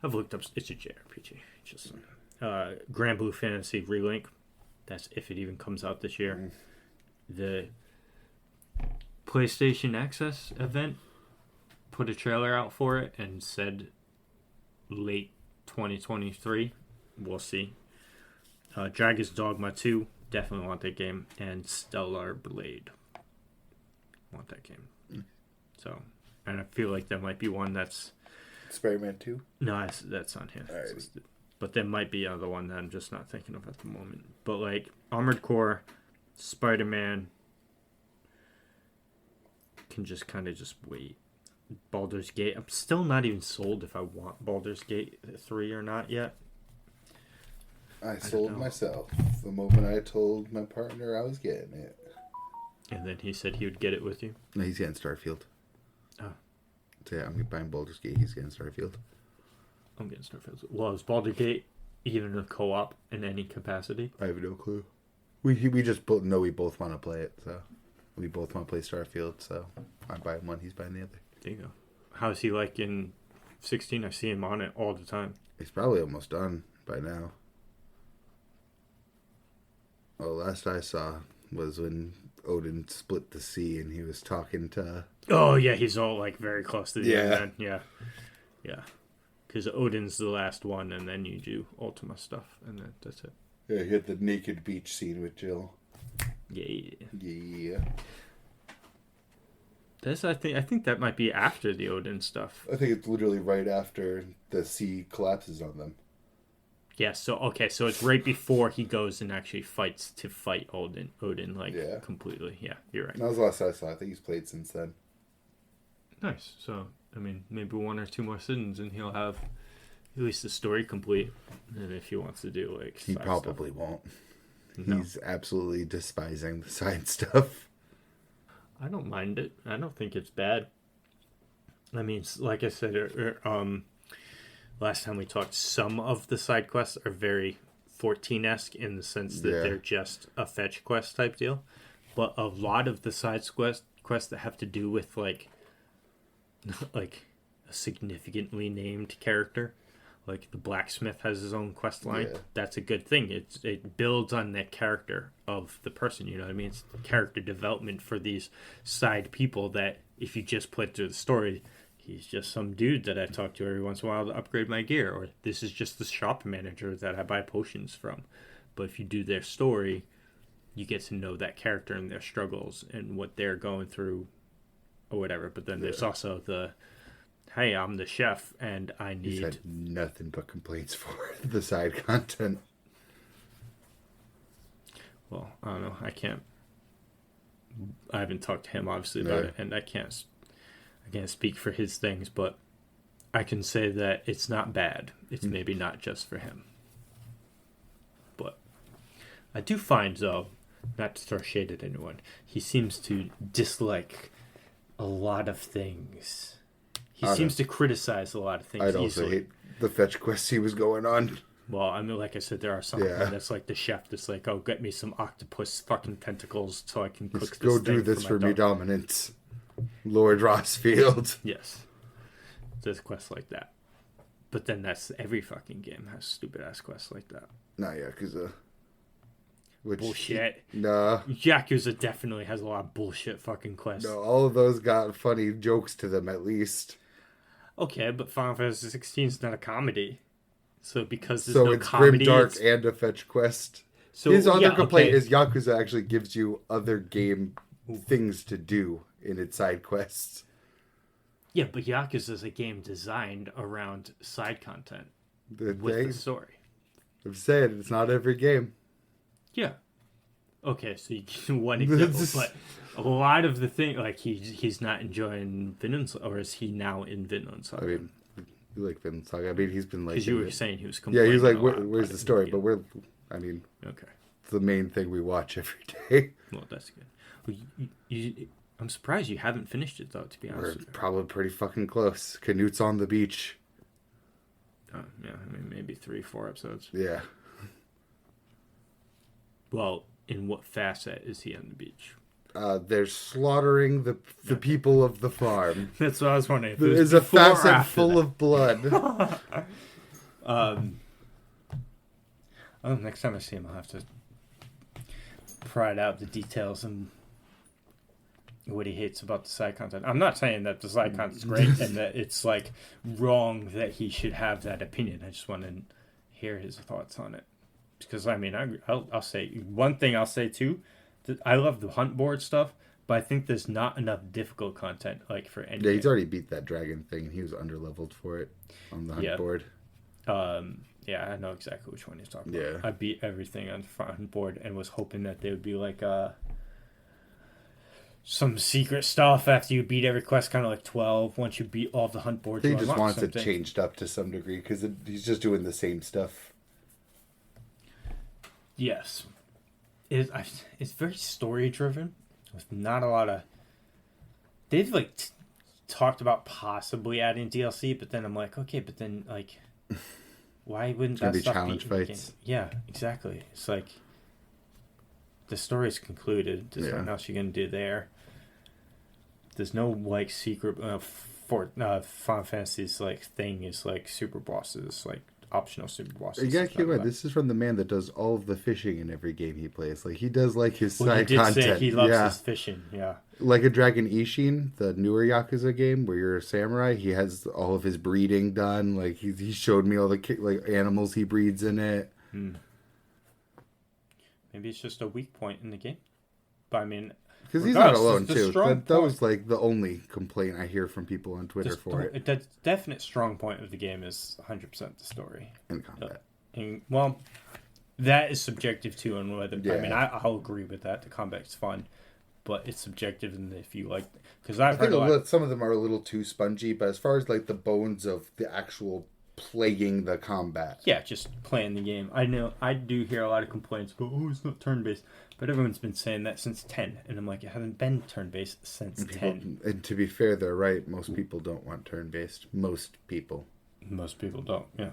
It's a JRPG. It's just Grand Blue Fantasy Relink. That's if it even comes out this year. The PlayStation Access event put a trailer out for it and said late 2023. We'll see. Dragon's Dogma 2. Definitely want that game. And Stellar Blade. Want that game. So, and I feel like that might be one that's... Spider-Man 2? No, that's on here. But there might be another one that I'm just not thinking of at the moment. But like, Armored Core, Spider-Man... can just kind of just wait. Baldur's Gate. I'm still not even sold if I want Baldur's Gate 3 or not yet. I sold myself the moment I told my partner I was getting it. And then he said he would get it with you? No, he's getting Starfield. Oh. So yeah, I'm buying Baldur's Gate. He's getting Starfield. I'm getting Starfield. Well, is Baldur's Gate even a co-op in any capacity? I have no clue. We just know we both want to play it, so... We both want to play Starfield, so I'm buying one, he's buying the other. There you go. How's he like in 16? I see him on it all the time. He's probably almost done by now. Well, last I saw was when Odin split the sea and he was talking to... Oh, yeah, he's all like very close to the end then. Yeah. Yeah. Because Odin's the last one, and then you do Ultima stuff, and then that's it. Yeah, he had the naked beach scene with Jill. Yeah. I think that might be after the Odin stuff. I think it's literally right after the sea collapses on them. Yeah, so it's right before he goes and actually fights to fight Odin like completely. Yeah, you're right. That was the last I saw. I think he's played since then. Nice. So, I mean, maybe 1 or 2 more seasons and he'll have at least the story complete. And if he wants to do like he probably stuff. won't. No. He's absolutely despising the side stuff. I don't mind it. I don't think it's bad. I mean, like I said, last time we talked, some of the side quests are very 14-esque in the sense that they're just a fetch quest type deal. But a lot of the side quests that have to do with like a significantly named character, like the blacksmith has his own quest line. Yeah. That's a good thing. It builds on that character of the person. You know what I mean? It's character development for these side people that if you just put through the story, he's just some dude that I talk to every once in a while to upgrade my gear, or this is just the shop manager that I buy potions from. But if you do their story, you get to know that character and their struggles and what they're going through or whatever. But then there's also the, hey, I'm the chef and I need... He's had nothing but complaints for the side content. Well, I don't know. I haven't talked to him obviously about it, and I can't speak for his things, but I can say that it's not bad. It's maybe not just for him. But I do find, though, not to throw shade at anyone, he seems to dislike a lot of things. He seems to criticize a lot of things. I'd also hate the fetch quests he was going on. Well, I mean, like I said, there are some that's like the chef that's like, oh, get me some octopus fucking tentacles so I can cook this thing. Go do this for me, dominance. Lord Rossfield. Yes. There's quests like that. But then that's every fucking game has stupid ass quests like that. Nah, Yakuza. Bullshit. Nah. Yakuza definitely has a lot of bullshit fucking quests. No, all of those got funny jokes to them at least. Okay, but Final Fantasy 16 is not a comedy. So because there's no comedy... So it's grimdark and a fetch quest. So, his other complaint is Yakuza actually gives you other game things to do in its side quests. Yeah, but Yakuza is a game designed around side content with the story. I'm saying it's not every game. Yeah. Okay, so you give one example, but a lot of the thing, like he's not enjoying Vinland Saga, or is he now in Vinland Saga? I mean, you like Vinland Saga. I mean, he's been like... Because you were saying he was complaining. Yeah, he was like, where's the story? But okay. It's the main thing we watch every day. Well, that's good. Well, I'm surprised you haven't finished it, though, to be honest with you. We're probably pretty fucking close. Canute's on the beach. Oh, yeah, I mean, maybe 3-4 episodes. Yeah. Well, in what facet is he on the beach? They're slaughtering the people of the farm. That's what I was wondering. There's a facet full of blood. Next time I see him, I'll have to pry out the details and what he hates about the side content. I'm not saying that the side content's great and that it's like wrong that he should have that opinion. I just want to hear his thoughts on it. Because, I mean, I'll say... One thing I'll say, too, that I love the hunt board stuff, but I think there's not enough difficult content, like, for any... Yeah, he's already beat that dragon thing. He was underleveled for it on the hunt board. Yeah, I know exactly which one he's talking about. I beat everything on the hunt board and was hoping that there would be, like, some secret stuff after you beat every quest, kind of like 12. Once you beat all the hunt boards, he just wants it changed up to some degree, because he's just doing the same stuff. Yes. It's very story driven with not a lot of... They've like talked about possibly adding DLC, but then I'm like, okay, but then like why wouldn't that stuff challenge be fights? Yeah, exactly. It's like the story's concluded. There's nothing else you're gonna do there. There's no like secret for Final Fantasy's like thing is like super bosses, like optional super bosses. You gotta keep in mind, this is from the man that does all of the fishing in every game he plays. Like, he does like his side content. Say he loves his fishing, yeah. Like a Dragon Ishin, the newer Yakuza game where you're a samurai, he has all of his breeding done. Like, he showed me all the like animals he breeds in it. Maybe it's just a weak point in the game. But I mean, because he's not alone too. That was like the only complaint I hear from people on Twitter for it. The definite strong point of the game is 100% the story and combat. And, well, that is subjective too, and whether Yeah. I mean I'll agree with that. The combat's fun, but it's subjective, and if you like, because I've heard some of them are a little too spongy, but as far as like the bones of the actual playing the combat, yeah, just playing the game. I know I do hear a lot of complaints about, oh, it's not turn based, but everyone's been saying that since 10, and I'm like, it hasn't been turn based since 10. And to be fair, they're right. Most people don't want turn based. Most people don't. Yeah,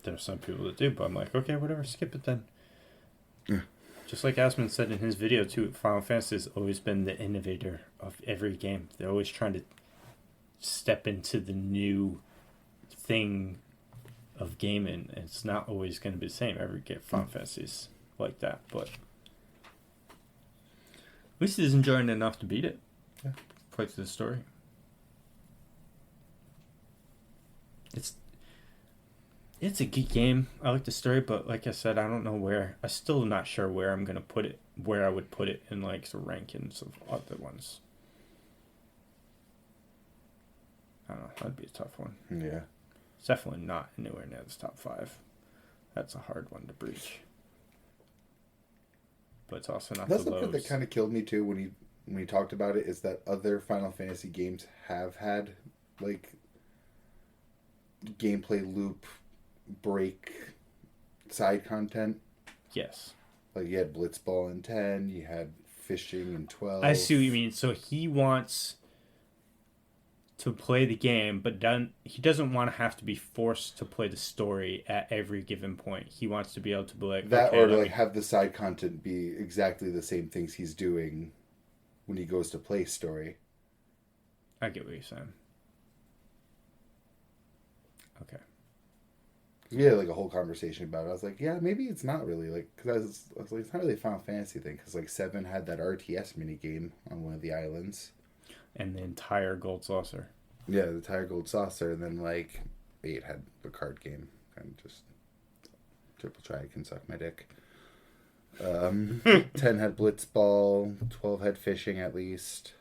there's some people that do, but I'm like, okay, whatever, skip it then. Yeah. Just like Asmund said in his video too, Final Fantasy has always been the innovator of every game. They're always trying to step into the new thing of gaming. It's not always going to be the same. Every game, Final Fantasy is like that, but at least he's enjoying it enough to beat it. Yeah. Play through the story. It's a good game. I like the story, but like I said, I don't know where. I'm still not sure where I'm gonna put it. Where I would put it in like the rankings of other ones. I don't know. That'd be a tough one. Yeah. It's definitely not anywhere near the top 5. That's a hard one to breach. But it's also not That's the the part lows. that kind of killed me too when he talked about it, is that other Final Fantasy games have had like gameplay loop break side content. Yes. Like you had Blitzball in 10, you had fishing in 12. I see what you mean. So he wants to play the game, but he doesn't want to have to be forced to play the story at every given point. He wants to be able to be like that, okay, or like have the side content be exactly the same things he's doing when he goes to play story. I get what you're saying. Okay. We had like a whole conversation about it. I was like, yeah, maybe it's not really like, because I was like, it's not really a Final Fantasy thing, because like 7 had that RTS mini game on one of the islands, and the entire Gold Saucer. Yeah, the entire Gold Saucer, and then like 8 had the card game, kind of just triple try can suck my dick. 10 had Blitzball, 12 had fishing at least.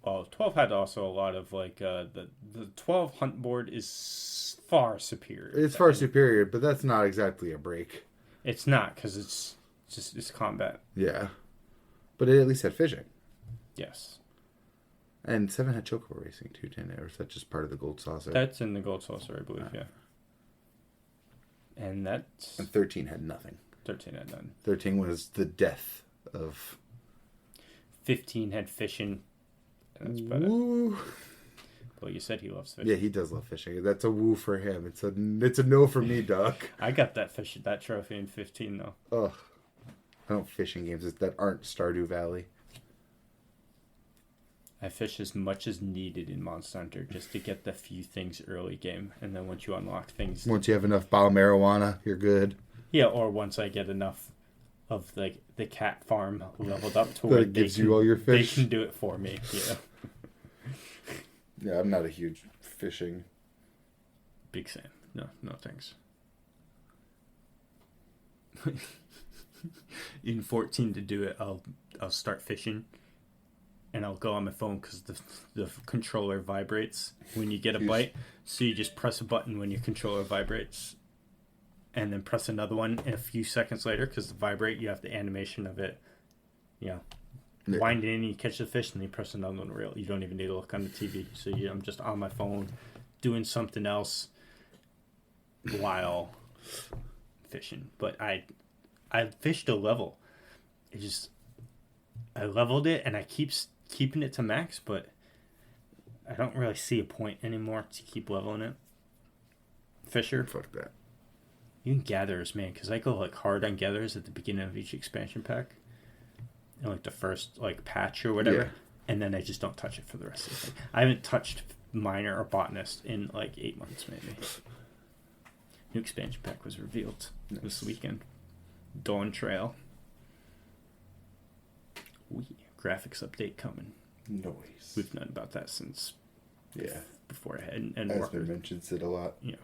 Well, 12 had also a lot of like the 12 hunt board is far superior. It's far superior, but that's not exactly a break. It's not, because it's combat. Yeah, but it at least had fishing. Yes. And 7 had Chocobo Racing too, didn't it? Or is that just part of the Gold Saucer? That's in the Gold Saucer, I believe, yeah. And 13 had nothing. 13 had none. 13 was the death of... 15 had fishing. And that's about woo. it. Well, you said he loves fishing. Yeah, he does love fishing. That's a woo for him. It's a no for me, Doc. I got that trophy in 15, though. Ugh. I don't fish in games that aren't Stardew Valley. I fish as much as needed in Monster Hunter just to get the few things early game, and then once you unlock things, once you have enough bio marijuana, you're good. Yeah, or once I get enough of like the cat farm leveled up to that where it gives you all your fish. They can do it for me. Yeah. Yeah, I'm not a huge fishing. Big Sam. No thanks. In 14 to do it, I'll start fishing. And I'll go on my phone because the controller vibrates when you get a bite. So you just press a button when your controller vibrates. And then press another one. And a few seconds later, because the vibrate, you have the animation of it. Wind in, you catch the fish, and then you press another one reel. You don't even need to look on the TV. So I'm just on my phone doing something else while fishing. But I fished a level. I leveled it, and I keep keeping it to max, but I don't really see a point anymore to keep leveling it. Fisher. Fuck that. Even gatherers, man, because I go like hard on gatherers at the beginning of each expansion pack. In like the first like patch or whatever. Yeah. And then I just don't touch it for the rest of the thing. I haven't touched Miner or Botanist in like 8 months maybe. New expansion pack was revealed this weekend. Dawn Trail. Graphics update coming. Noise. We've known about that since before I had and Asmund mentions it a lot. Yeah.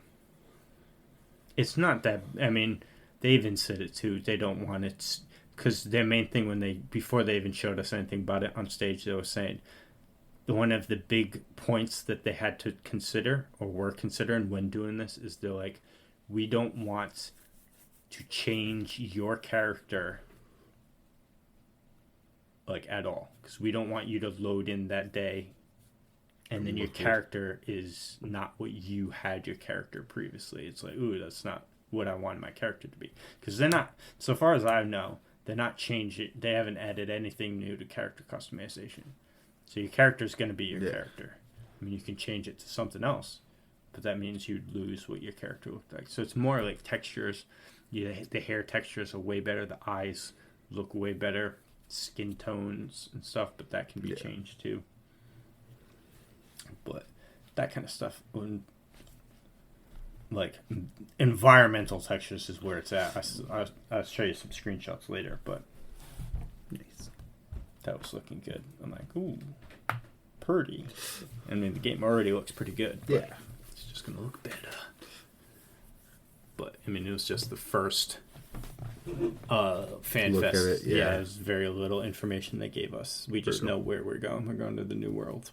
It's not that, I mean, they even said it too. They don't want it, because their main thing before they even showed us anything about it on stage, they were saying one of the big points that they had to consider or were considering when doing this is they're like, we don't want to change your character like at all, because we don't want you to load in that day and then your character is not what you had your character previously. It's like, ooh, that's not what I wanted my character to be, because they're not, so far as I know, they're not changing, they haven't added anything new to character customization. So your character is going to be your character. I mean, you can change it to something else, but that means you'd lose what your character looked like. So it's more like textures. The hair textures are way better. The eyes look way better. Skin tones and stuff, but that can be changed too. But that kind of stuff, like environmental textures, is where it's at. I'll show you some screenshots later, but nice. That was looking good. I'm like, ooh, pretty. I mean, the game already looks pretty good. But it's just gonna look better. But I mean, it was just the first fan Look fest. at it, yeah. There's very little information they gave us. We just know where we're going. We're going to the New World.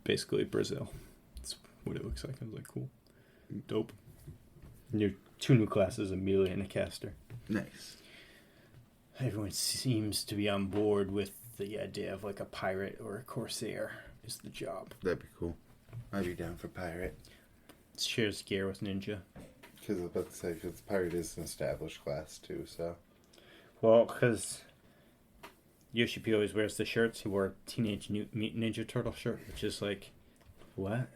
Basically Brazil. That's what it looks like. I was like, cool. Dope. Two new classes, Amelia and a caster. Nice. Everyone seems to be on board with the idea of like a pirate or a corsair is the job. That'd be cool. I'd be down for pirate. It shares gear with ninja. Because I was about to say, because pirate is an established class too, so. Well, because Yoshi always wears the shirts. He wore a Teenage Mutant Ninja Turtle shirt, which is like, what?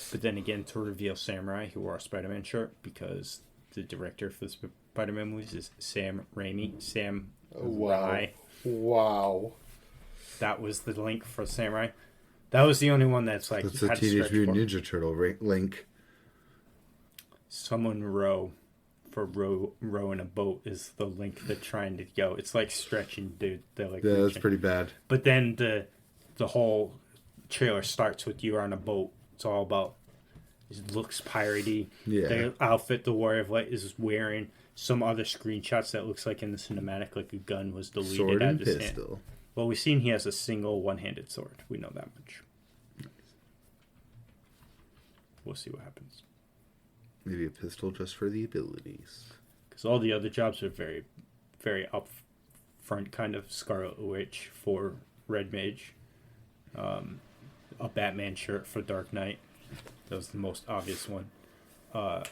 But then again, to reveal Samurai, he wore a Spider-Man shirt because the director for the Spider-Man movies is Sam Raimi. Sam Rai. Wow. That was the link for Samurai. That was the only one that's like... That's the Teenage Mutant Ninja Turtle link. Someone row in a boat is the link they're trying to go. It's like stretching, dude. They're like reaching. That's pretty bad. But then the whole trailer starts with you on a boat. It's all about, it looks piratey. Yeah. The outfit the Warrior of Light is wearing. Some other screenshots that looks like in the cinematic, like a gun was deleted Sword out and of his pistol. hand. Well, we've seen he has a single one-handed sword. We know that much. Nice. We'll see what happens. Maybe a pistol just for the abilities. Because all the other jobs are very, very upfront, kind of Scarlet Witch for Red Mage. A Batman shirt for Dark Knight. That was the most obvious one. A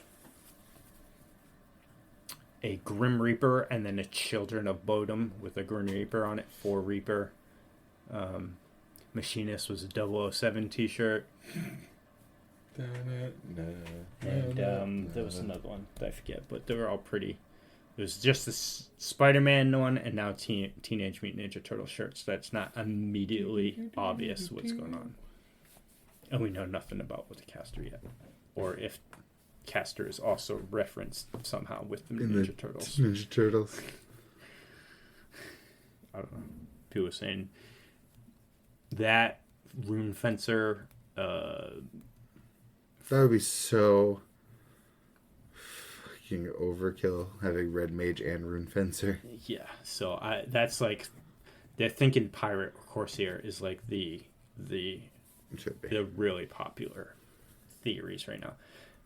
Grim Reaper and then a Children of Bodom with a Grim Reaper on it for Reaper. Machinist was a 007 t-shirt. And there was another one that I forget, but they were all pretty. It was just the Spider-Man one and now Teenage Mutant Ninja Turtle shirts. That's not immediately obvious what's going on. And we know nothing about with the caster yet. Or if caster is also referenced somehow with the Ninja Turtles. Ninja Turtles. I don't know. People were saying that Rune Fencer... That would be so fucking overkill, having Red Mage and Rune Fencer. Yeah, so that's like, they're thinking Pirate or Corsair is like the really popular theories right now.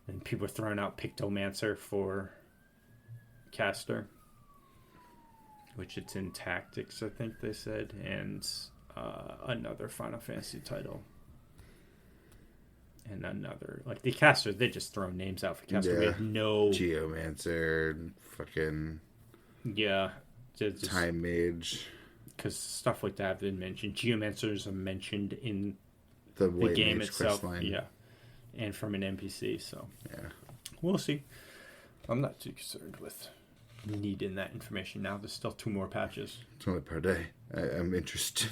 And people are throwing out Pictomancer for caster, which it's in Tactics, I think they said, and another Final Fantasy title. And another, like the caster, they just throw names out for caster. Yeah. We have no Geomancer, fucking just Time Mage, because stuff like that have been mentioned. Geomancers are mentioned in the game Mage itself, questline. and from an NPC. So yeah, we'll see. I'm not too concerned with needing that information now. There's still 2 more patches. it's only per day. I'm interested.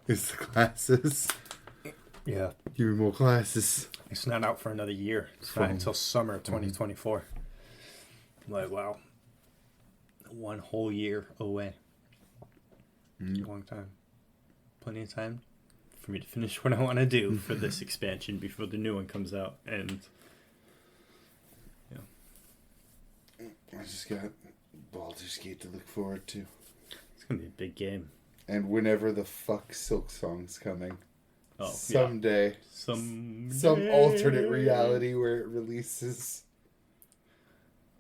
It's the classes. Yeah. Give me more classes. It's not out for another year. It's not until summer of 2024. I'm like, wow. 1 whole year away. A long time. Plenty of time for me to finish what I want to do for this expansion before the new one comes out. And, I just got Baldur's Gate to look forward to. It's going to be a big game. And whenever the fuck Silk Song's coming. someday. Someday. Some alternate reality where it releases.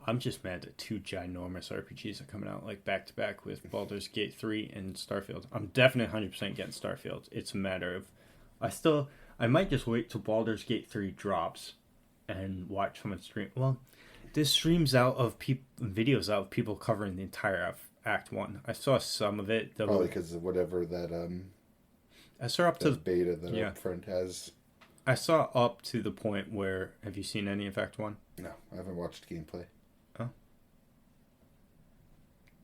I'm just mad that 2 ginormous RPGs are coming out like back to back with Baldur's Gate 3 and Starfield. I'm definitely 100% getting Starfield. It's a matter of I might just wait till Baldur's Gate 3 drops and watch someone stream. Well, there's streams out of videos out of people covering the entire Act 1. I saw some of it. Probably because of whatever that I saw up to the beta that Upfront has. I saw up to the point where, have you seen any of Act 1? No, I haven't watched gameplay. Oh.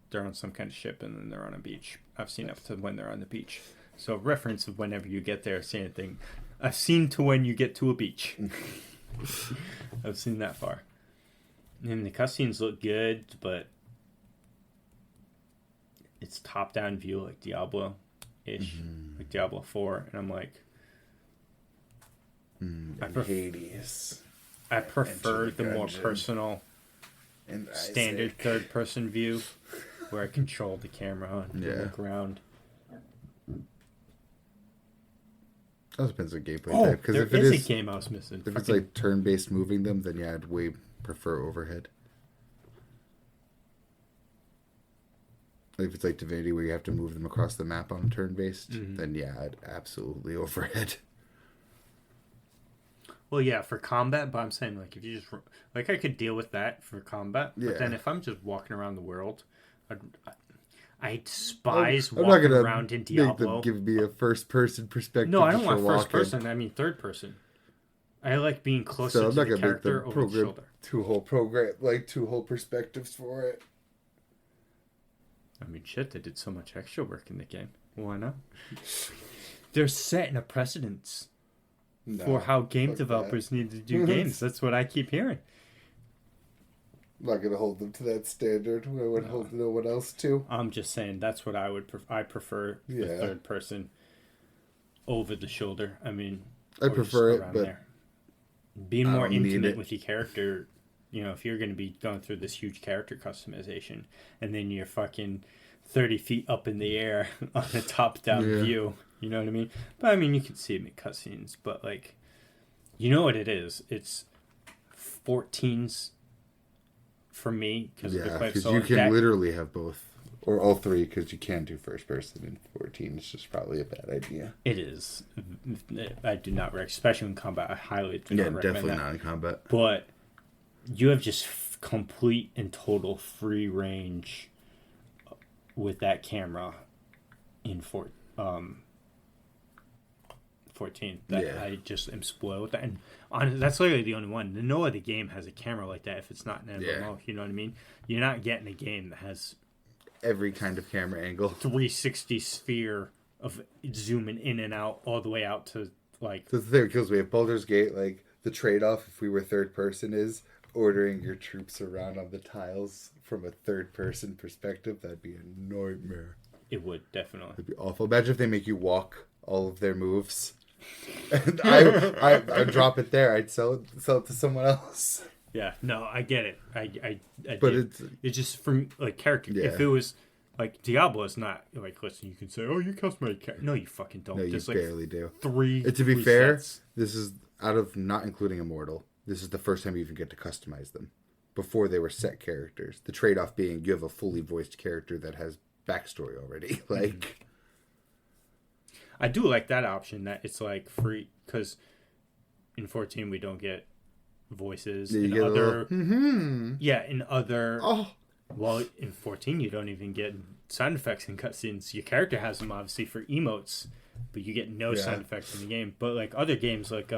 They're on some kind of ship and then they're on a beach. I've seen up to when they're on the beach. So reference of whenever you get there, say anything. I've seen to when you get to a beach. I've seen that far. And the cutscenes look good, but it's top-down view like Diablo-ish, like Diablo 4, and I'm like, Hades. I prefer the more personal, standard third-person view, where I control the camera and look around. That depends on gameplay type. There is a game I was missing. If it's like turn-based moving them, then I'd way prefer overhead. Like if it's like Divinity where you have to move them across the map on turn-based, then I'd absolutely overhead. Well, yeah, for combat, but I'm saying like if you just like I could deal with that for combat, but then if I'm just walking around the world, I despise walking around in Diablo. Give me a first-person perspective. No, I don't want first-person. I mean third-person. I like being closer to the character over the shoulder. Two whole perspectives for it. I mean, shit, they did so much extra work in the game. Why not? They're setting a precedence for how game developers need to do games. That's what I keep hearing. I'm not going to hold them to that standard. I would hold no one else to. I'm just saying that's what I would I prefer the third person over the shoulder. I mean, I prefer it, but there. Being more intimate with your character. You know, if you're going to be going through this huge character customization and then you're fucking 30 feet up in the air on a top-down view, you know what I mean? But, I mean, you can see it in cutscenes, but, like, you know what it is? It's 14s for me because of the clip. Because you can literally have both, or all three, because you can do first person in 14. It's just probably a bad idea. It is. I do not recommend, especially in combat. I highly do not recommend definitely not in combat. But you have just complete and total free range with that camera in 14 that I just am spoiled with that. And that's literally the only one. No other game has a camera like that if it's not an MMO. You know what I mean? You're not getting a game that has every kind of camera angle, 360 sphere of zooming in and out all the way out to like. So the thing because we have Baldur's Gate, like the trade-off if we were third person is ordering your troops around on the tiles from a third person perspective. That'd be a nightmare. It would definitely. It'd be awful. Imagine if they make you walk all of their moves. And I'd drop it there. I'd sell it to someone else. Yeah, no, I get it. I but it's just from like character. Yeah. If it was like Diablo, is not like listen. You can say, "Oh, you customize character." No, you fucking don't. No, you barely do. To be fair, this is out of not including Immortal. This is the first time you even get to customize them. Before they were set characters. The trade-off being you have a fully voiced character that has backstory already. Like, I do like that option that it's like free because in 14 we don't get voices in other in other well in 14 you don't even get sound effects in cutscenes. Your character has them obviously for emotes, but you get no sound effects in the game. But like other games like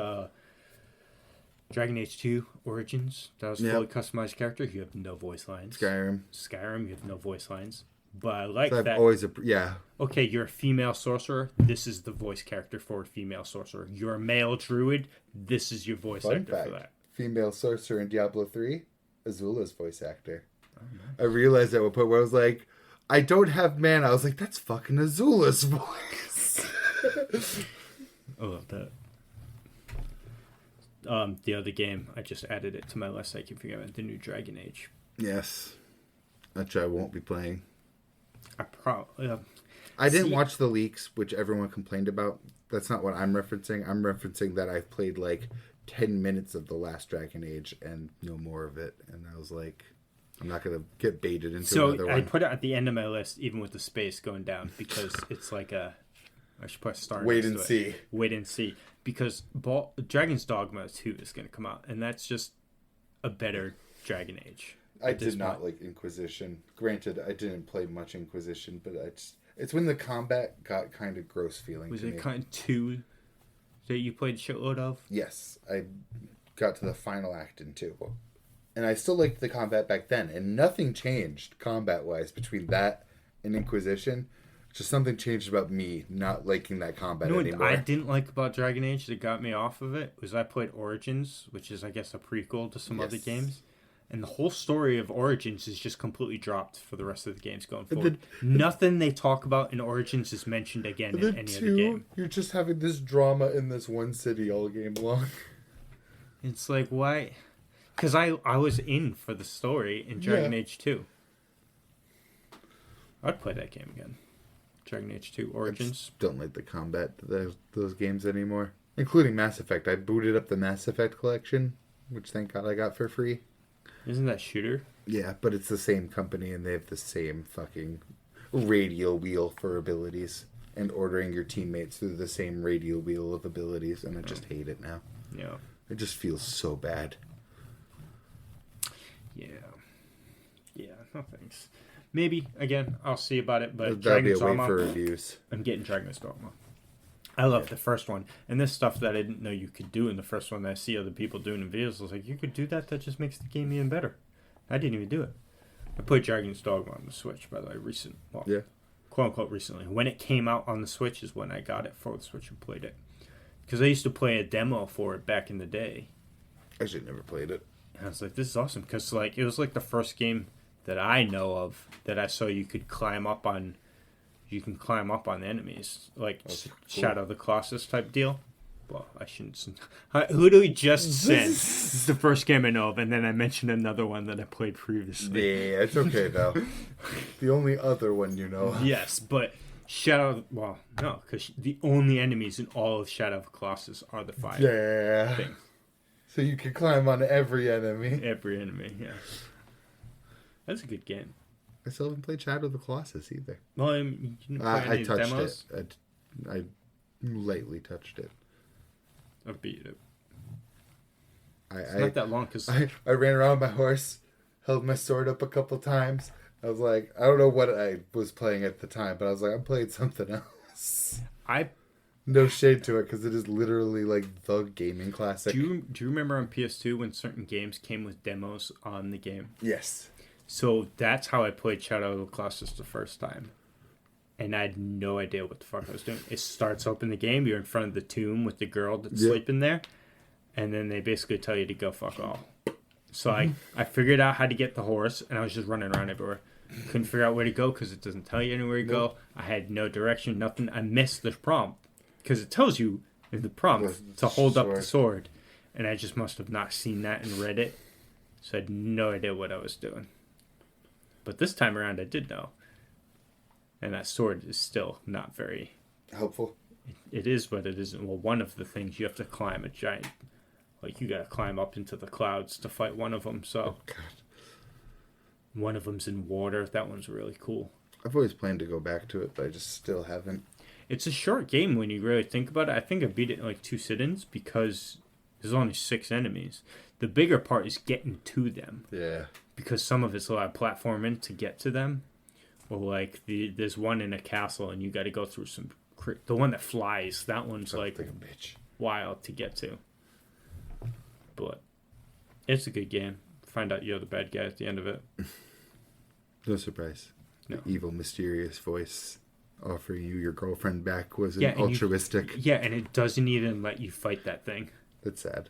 Dragon Age 2 Origins, that was fully customized character. You have no voice lines. Skyrim, you have no voice lines. But I like that. Okay, you're a female sorcerer. This is the voice character for a female sorcerer. You're a male druid. This is your voice actor for that. Female sorcerer in Diablo 3, Azula's voice actor. Oh, nice. I realized at one point where I was like, I don't have mana. I was like, that's fucking Azula's voice. I love that. The other game, I just added it to my list. I keep forgetting the new Dragon Age. Yes. Which I won't be playing. I didn't watch the leaks, which everyone complained about. That's not what I'm referencing. I'm referencing that I've played like 10 minutes of the last Dragon Age and no more of it. And I was like, I'm not going to get baited into another one. So I put it at the end of my list, even with the space going down, because it's like I should put a star Wait next and to see. It. Wait and see. Because Dragon's Dogma 2 is going to come out, and that's just a better Dragon Age. I did not like Inquisition. Granted, I didn't play much Inquisition, but it's when the combat got kind of gross feeling. Was to it me. kind of 2 that you played a shitload of? Yes, I got to the final act in 2. And I still liked the combat back then, and nothing changed combat-wise between that and Inquisition. Just something changed about me not liking that combat anymore. What I didn't like about Dragon Age that got me off of it was I played Origins, which is, I guess, a prequel to some other games. And the whole story of Origins is just completely dropped for the rest of the games going forward. Nothing they talk about in Origins is mentioned again in any other game. You're just having this drama in this one city all game long. It's like, why? Because I was in for the story in Dragon Age 2. I'd play that game again. Dragon Age 2 Origins. I just don't like the combat to those games anymore. Including Mass Effect. I booted up the Mass Effect collection, which thank God I got for free. Isn't that Shooter? Yeah, but it's the same company and they have the same fucking radial wheel for abilities. And ordering your teammates through the same radial wheel of abilities. And I just hate it now. Yeah. It just feels so bad. Yeah. No thanks. Maybe again, I'll see about it. But that'll be a Dragon's wait Dogma, for reviews. I'm getting Dragon's Dogma. I love the first one, and this stuff that I didn't know you could do in the first one that I see other people doing in videos. I was like, you could do that. That just makes the game even better. I didn't even do it. I played Dragon's Dogma on the Switch, by the way, quote unquote recently. When it came out on the Switch is when I got it for the Switch and played it. Because I used to play a demo for it back in the day. I actually never played it. And I was like, this is awesome. Because like, it was like the first game that I know of that I saw you could climb up on. You can climb up on enemies. Like cool. Shadow of the Colossus type deal. Well, I shouldn't. I literally just said this is the first game I know of. And then I mentioned another one that I played previously. Yeah, it's okay though. The only other one you know of. Yes, but Shadow... Well, no, because the only enemies in all of Shadow of the Colossus are the 5 things. So you can climb on every enemy. Every enemy, yeah. That's a good game. I still haven't played Shadow of the Colossus either. Well, you didn't play any I touched demos? it. I lightly touched it. I beat it. It's not that long because I ran around my horse, held my sword up a couple times. I was like, I don't know what I was playing at the time, but I was like, I'm playing something else. No shade to it because it is literally like the gaming classic. Do you remember on PS2 when certain games came with demos on the game? Yes. So that's how I played Shadow of the Colossus the first time. And I had no idea what the fuck I was doing. It starts open the game, you're in front of the tomb with the girl that's sleeping there, and then they basically tell you to go fuck off. So I figured out how to get the horse, and I was just running around everywhere. Couldn't figure out where to go because it doesn't tell you anywhere to go. I had no direction, nothing. I missed the prompt because it tells you in the prompt to hold up the sword. And I just must have not seen that and read it. So I had no idea what I was doing. But this time around, I did know. And that sword is still not very helpful. It is, but it isn't. Well, one of the things you have to climb a giant, like you got to climb up into the clouds to fight one of them. So, one of them's in water. That one's really cool. I've always planned to go back to it, but I just still haven't. It's a short game when you really think about it. I think I beat it in like 2 sit-ins because there's only 6 enemies. The bigger part is getting to them. Yeah. Because some of it's a lot of platforming to get to them. Or like there's one in a castle and you got to go through some... The one that flies, that one's like a bitch. Wild to get to. But it's a good game. Find out you're the bad guy at the end of it. No surprise. No. The evil, mysterious voice offering you your girlfriend back was altruistic. And it doesn't even let you fight that thing. That's sad.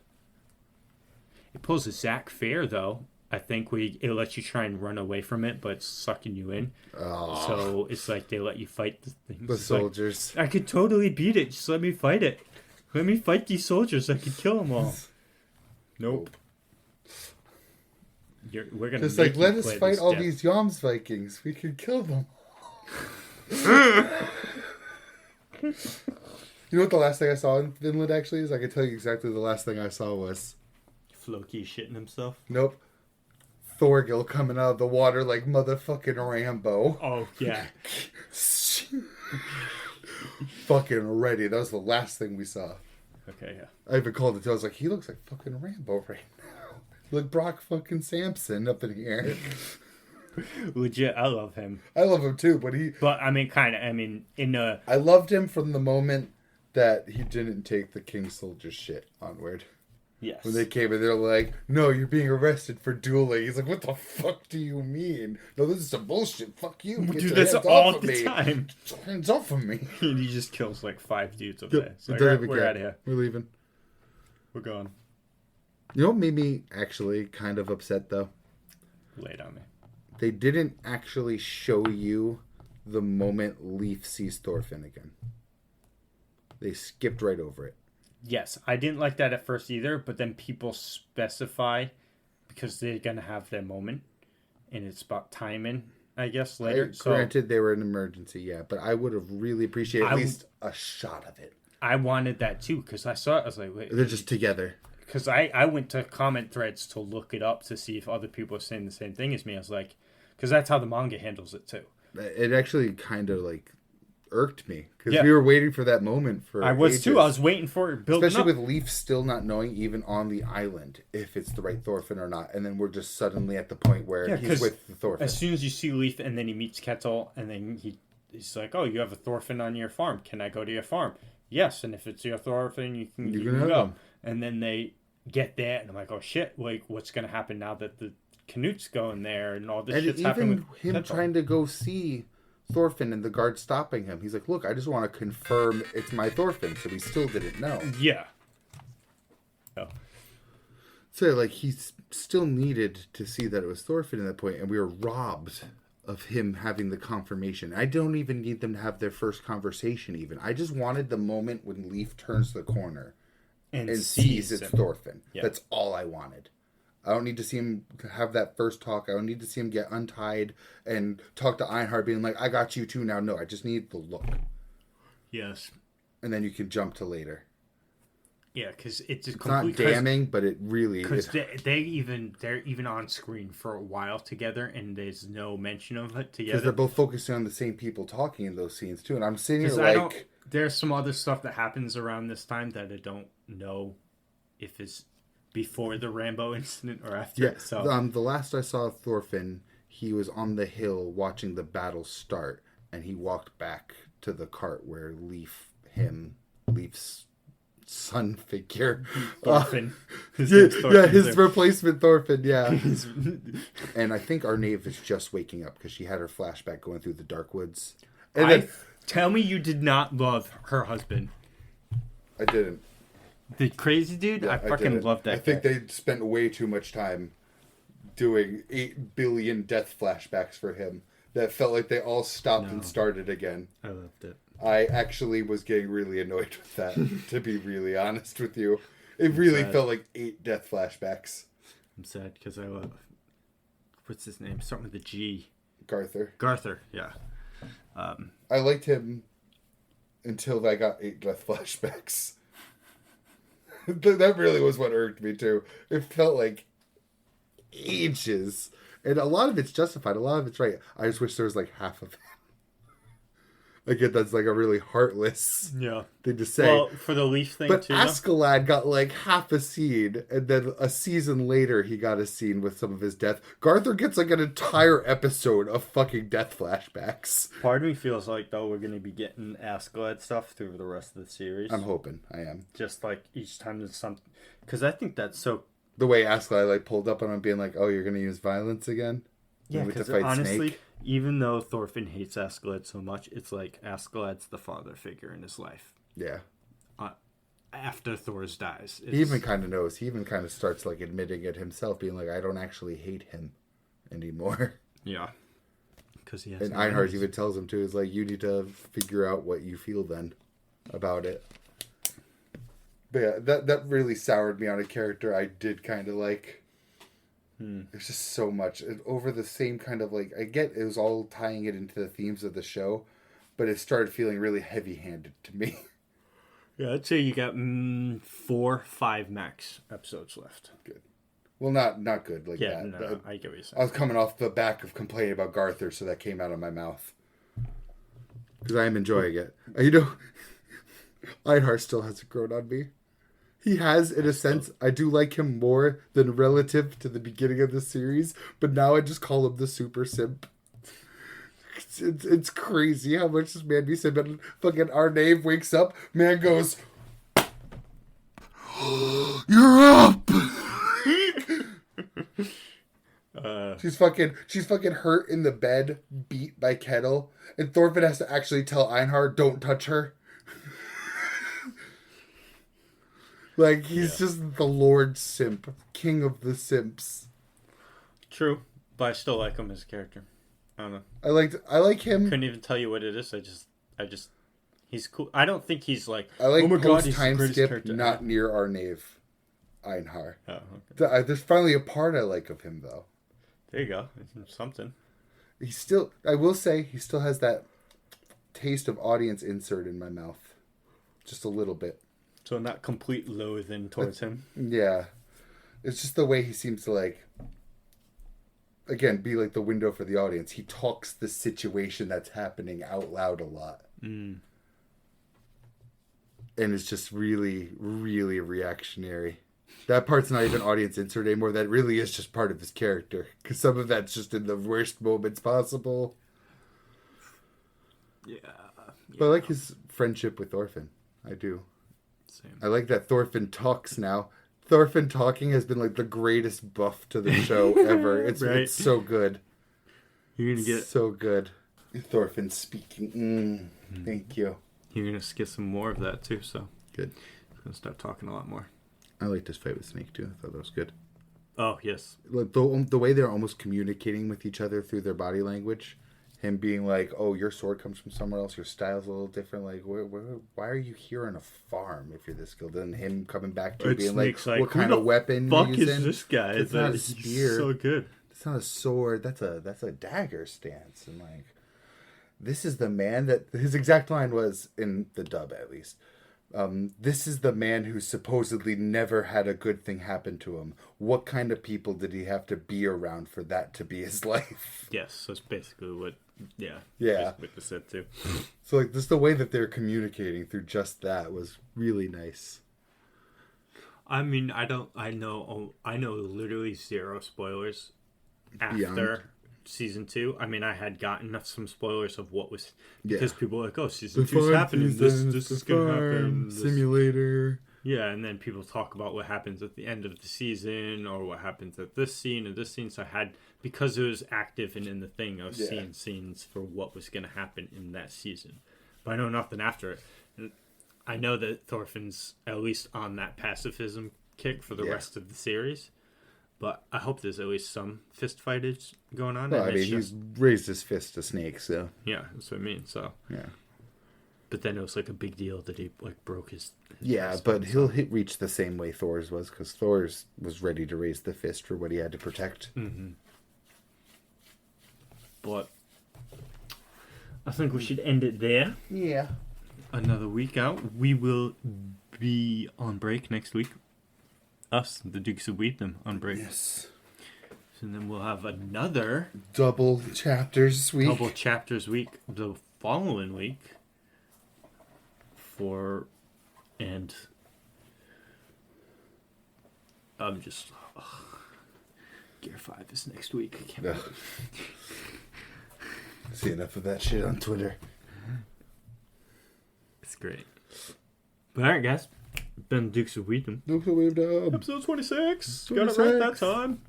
It pulls a Zack Fair, though. I think it lets you try and run away from it, but it's sucking you in. Oh. So it's like they let you fight the things. The soldiers. Like, I could totally beat it. Just let me fight it. Let me fight these soldiers. I could kill them all. Nope. We're gonna just like let us fight all these Yoms Vikings. We could kill them. You know what the last thing I saw in Vinland actually is? I can tell you exactly the last thing I saw was... Floki shitting himself? Nope. Thorgil coming out of the water like motherfucking Rambo. Oh, yeah. Fucking ready. That was the last thing we saw. Okay, yeah. I even called it. I was like, he looks like fucking Rambo right now. Like Brock fucking Sampson up in here. Legit, I love him. I love him too, but he... But, I mean, kind of, I mean, in a... I loved him from the moment that he didn't take the King Soldier shit onward. Yes. When they came and they're like, no, you're being arrested for dueling. He's like, what the fuck do you mean? No, this is some bullshit. Fuck you. Get do this all the time. Hands off of me. And he just kills like 5 dudes up there. So like, we're out of here. We're leaving. We're going. You know what made me actually kind of upset, though? Lay it on me. They didn't actually show you the moment Leaf sees Thorfinn again. They skipped right over it. Yes, I didn't like that at first either, but then people specify because they're going to have their moment, and it's about timing, I guess, later. Granted, they were an emergency, yeah, but I would have really appreciated at least a shot of it. I wanted that too, because I saw it, I was like, wait. They're just together. Because I went to comment threads to look it up to see if other people are saying the same thing as me. I was like, because that's how the manga handles it too. It actually kind of like irked me because we were waiting for that moment for I was ages. too. I was waiting for it building especially up. with Leaf still not knowing even on the island if it's the right Thorfinn or not, and then we're just suddenly at the point where he's with the Thorfinn. As soon as you see Leaf and then he meets Kettle and then he's like, oh, you have a Thorfinn on your farm, can I go to your farm? Yes, and if it's your Thorfinn you can go him. And then they get there and I'm like, oh shit, like what's gonna happen now that the Canute's going there and all this and shit's happening with him Kettle. Trying to go see Thorfinn and the guard stopping him. He's like, look, I just want to confirm it's my Thorfinn. So he still didn't know. Yeah. Oh. So, like, he still needed to see that it was Thorfinn at that point, and we were robbed of him having the confirmation. I don't even need them to have their first conversation even. I just wanted the moment when Leaf turns the corner and sees it's Thorfinn. Yep. That's all I wanted. I don't need to see him have that first talk. I don't need to see him get untied and talk to Einhard being like, I got you too now. No, I just need the look. Yes. And then you can jump to later. Yeah, because it's not damning, but it really... Because they're even on screen for a while together, and there's no mention of it together. Because they're both focusing on the same people talking in those scenes, too. And I'm sitting here like... There's some other stuff that happens around this time that I don't know if it's before the Rambo incident or after. Yeah, so the last I saw of Thorfinn, he was on the hill watching the battle start, and he walked back to the cart where Leaf's son figure. Thorfinn. His replacement Thorfinn, yeah. And I think Arnave is just waking up because she had her flashback going through the dark woods. And tell me you did not love her husband. I didn't. The crazy dude? Yeah, I fucking love that guy. I think they spent way too much time doing 8 billion death flashbacks for him. That felt like they all stopped and started again. I loved it. I actually was getting really annoyed with that, to be really honest with you. It really felt like 8 death flashbacks. I'm sad because I love... What's his name? Starting with a G. Garthur, yeah. I liked him until I got 8 death flashbacks. That really was what irked me, too. It felt like ages. And a lot of it's justified. A lot of it's right. I just wish there was like half of it. I get that's like a really heartless thing to say. Well, for the Leaf thing, but too. But Askeladd got like half a scene, and then a season later he got a scene with some of his death. Garthur gets like an entire episode of fucking death flashbacks. Part of me feels like, though, we're going to be getting Askeladd stuff through the rest of the series. I'm hoping. I am. Just like each time there's something. Because I think that's so... The way Askeladd like pulled up on him being like, oh, you're going to use violence again? Yeah, because honestly... Snake? Even though Thorfinn hates Askeladd so much, it's like Askeladd's the father figure in his life. Yeah. After Thor's dies. He even kind of knows. He even kind of starts like admitting it himself, being like, I don't actually hate him anymore. Yeah. Because he has... And Einhard even tells him, too, is like, you need to figure out what you feel then about it. But yeah, that really soured me on a character I did kind of like. There's just so much over the same kind of like, I get it was all tying it into the themes of the show, but it started feeling really heavy-handed to me. Yeah, I'd say you got 4, 5 max episodes left. Good. Well, not good like that. No, I get what you're saying. I was coming off the back of complaining about Garther, so that came out of my mouth. Because I am enjoying it. You know, Einhar still hasn't grown on me. He has, in a sense. I do like him more than relative to the beginning of the series, but now I just call him the super simp. It's crazy how much this man be simping. Fucking Arnave wakes up, man goes, "You're up!" She's fucking hurt in the bed, beat by Kettle, and Thorfinn has to actually tell Einhar, "Don't touch her." Like, he's just the Lord Simp, king of the simps. True, but I still like him as a character. I don't know. I like him. Couldn't even tell you what it is. I just, he's cool. I don't think he's like. I like oh my god, post time skip, not near Arnave, Einhar. Oh, okay. There's finally a part I like of him though. There you go. Something. He still, I will say, he still has that taste of audience insert in my mouth, just a little bit. So not complete loathing towards him. Yeah, it's just the way he seems to like. Again, be like the window for the audience. He talks the situation that's happening out loud a lot. And it's just really, really reactionary. That part's not even audience insert anymore. That really is just part of his character. Because some of that's just in the worst moments possible. Yeah. But I like his friendship with Thorfinn. I do. Same. I like that Thorfinn talks now. Thorfinn talking has been like the greatest buff to the show ever. It's right? It's so good. You're gonna get so good. Thorfinn speaking. Thank you. You're gonna get some more of that too. So good. I'm gonna start talking a lot more. I liked his fight with Snake too. I thought that was good. Oh yes. Like the way they're almost communicating with each other through their body language. Him being like, "Oh, your sword comes from somewhere else. Your style's a little different. Like, why are you here on a farm if you're this skilled?" And him coming back to being like, "What kind of weapon fuck you're using? is this guy? It's not a spear. So good. It's not a sword. That's a dagger stance." And like, this is the man that his exact line was in the dub, at least. This is the man who supposedly never had a good thing happen to him. What kind of people did he have to be around for that to be his life? Yes, that's basically what. Yeah. What they said too. So like, this the way that they're communicating through just that was really nice. I mean, I know literally zero spoilers after Beyond. season 2. I mean, I had gotten some spoilers of what was because people were like, "Oh, season the 2 is happening. This is gonna happen." Simulator. Yeah, and then people talk about what happens at the end of the season or what happens at this scene and this scene. So I had, because it was active and in the thing, I was seeing scenes for what was going to happen in that season. But I know nothing after it. And I know that Thorfinn's at least on that pacifism kick for the rest of the series. But I hope there's at least some fist fightage going on. Well, I mean, he's raised his fist to Snake, so. Yeah, that's what I mean. So. Yeah. But then it was like a big deal that he like broke his yeah, but he'll reach the same way Thor's was, because Thor's was ready to raise the fist for what he had to protect. Mm-hmm. But I think we should end it there. Yeah. Another week out. We will be on break next week. Us, the Dukes of Weetham, on break. Yes. And then we'll have another double chapters week. Double chapters week the following week. And I'm just Gear 5 is next week. I can't believe it. See enough of that shit on Twitter. It's great. But alright, guys. Been Dukes of Weetham. Dukes of Weetham. Episode 26. Got it right that time.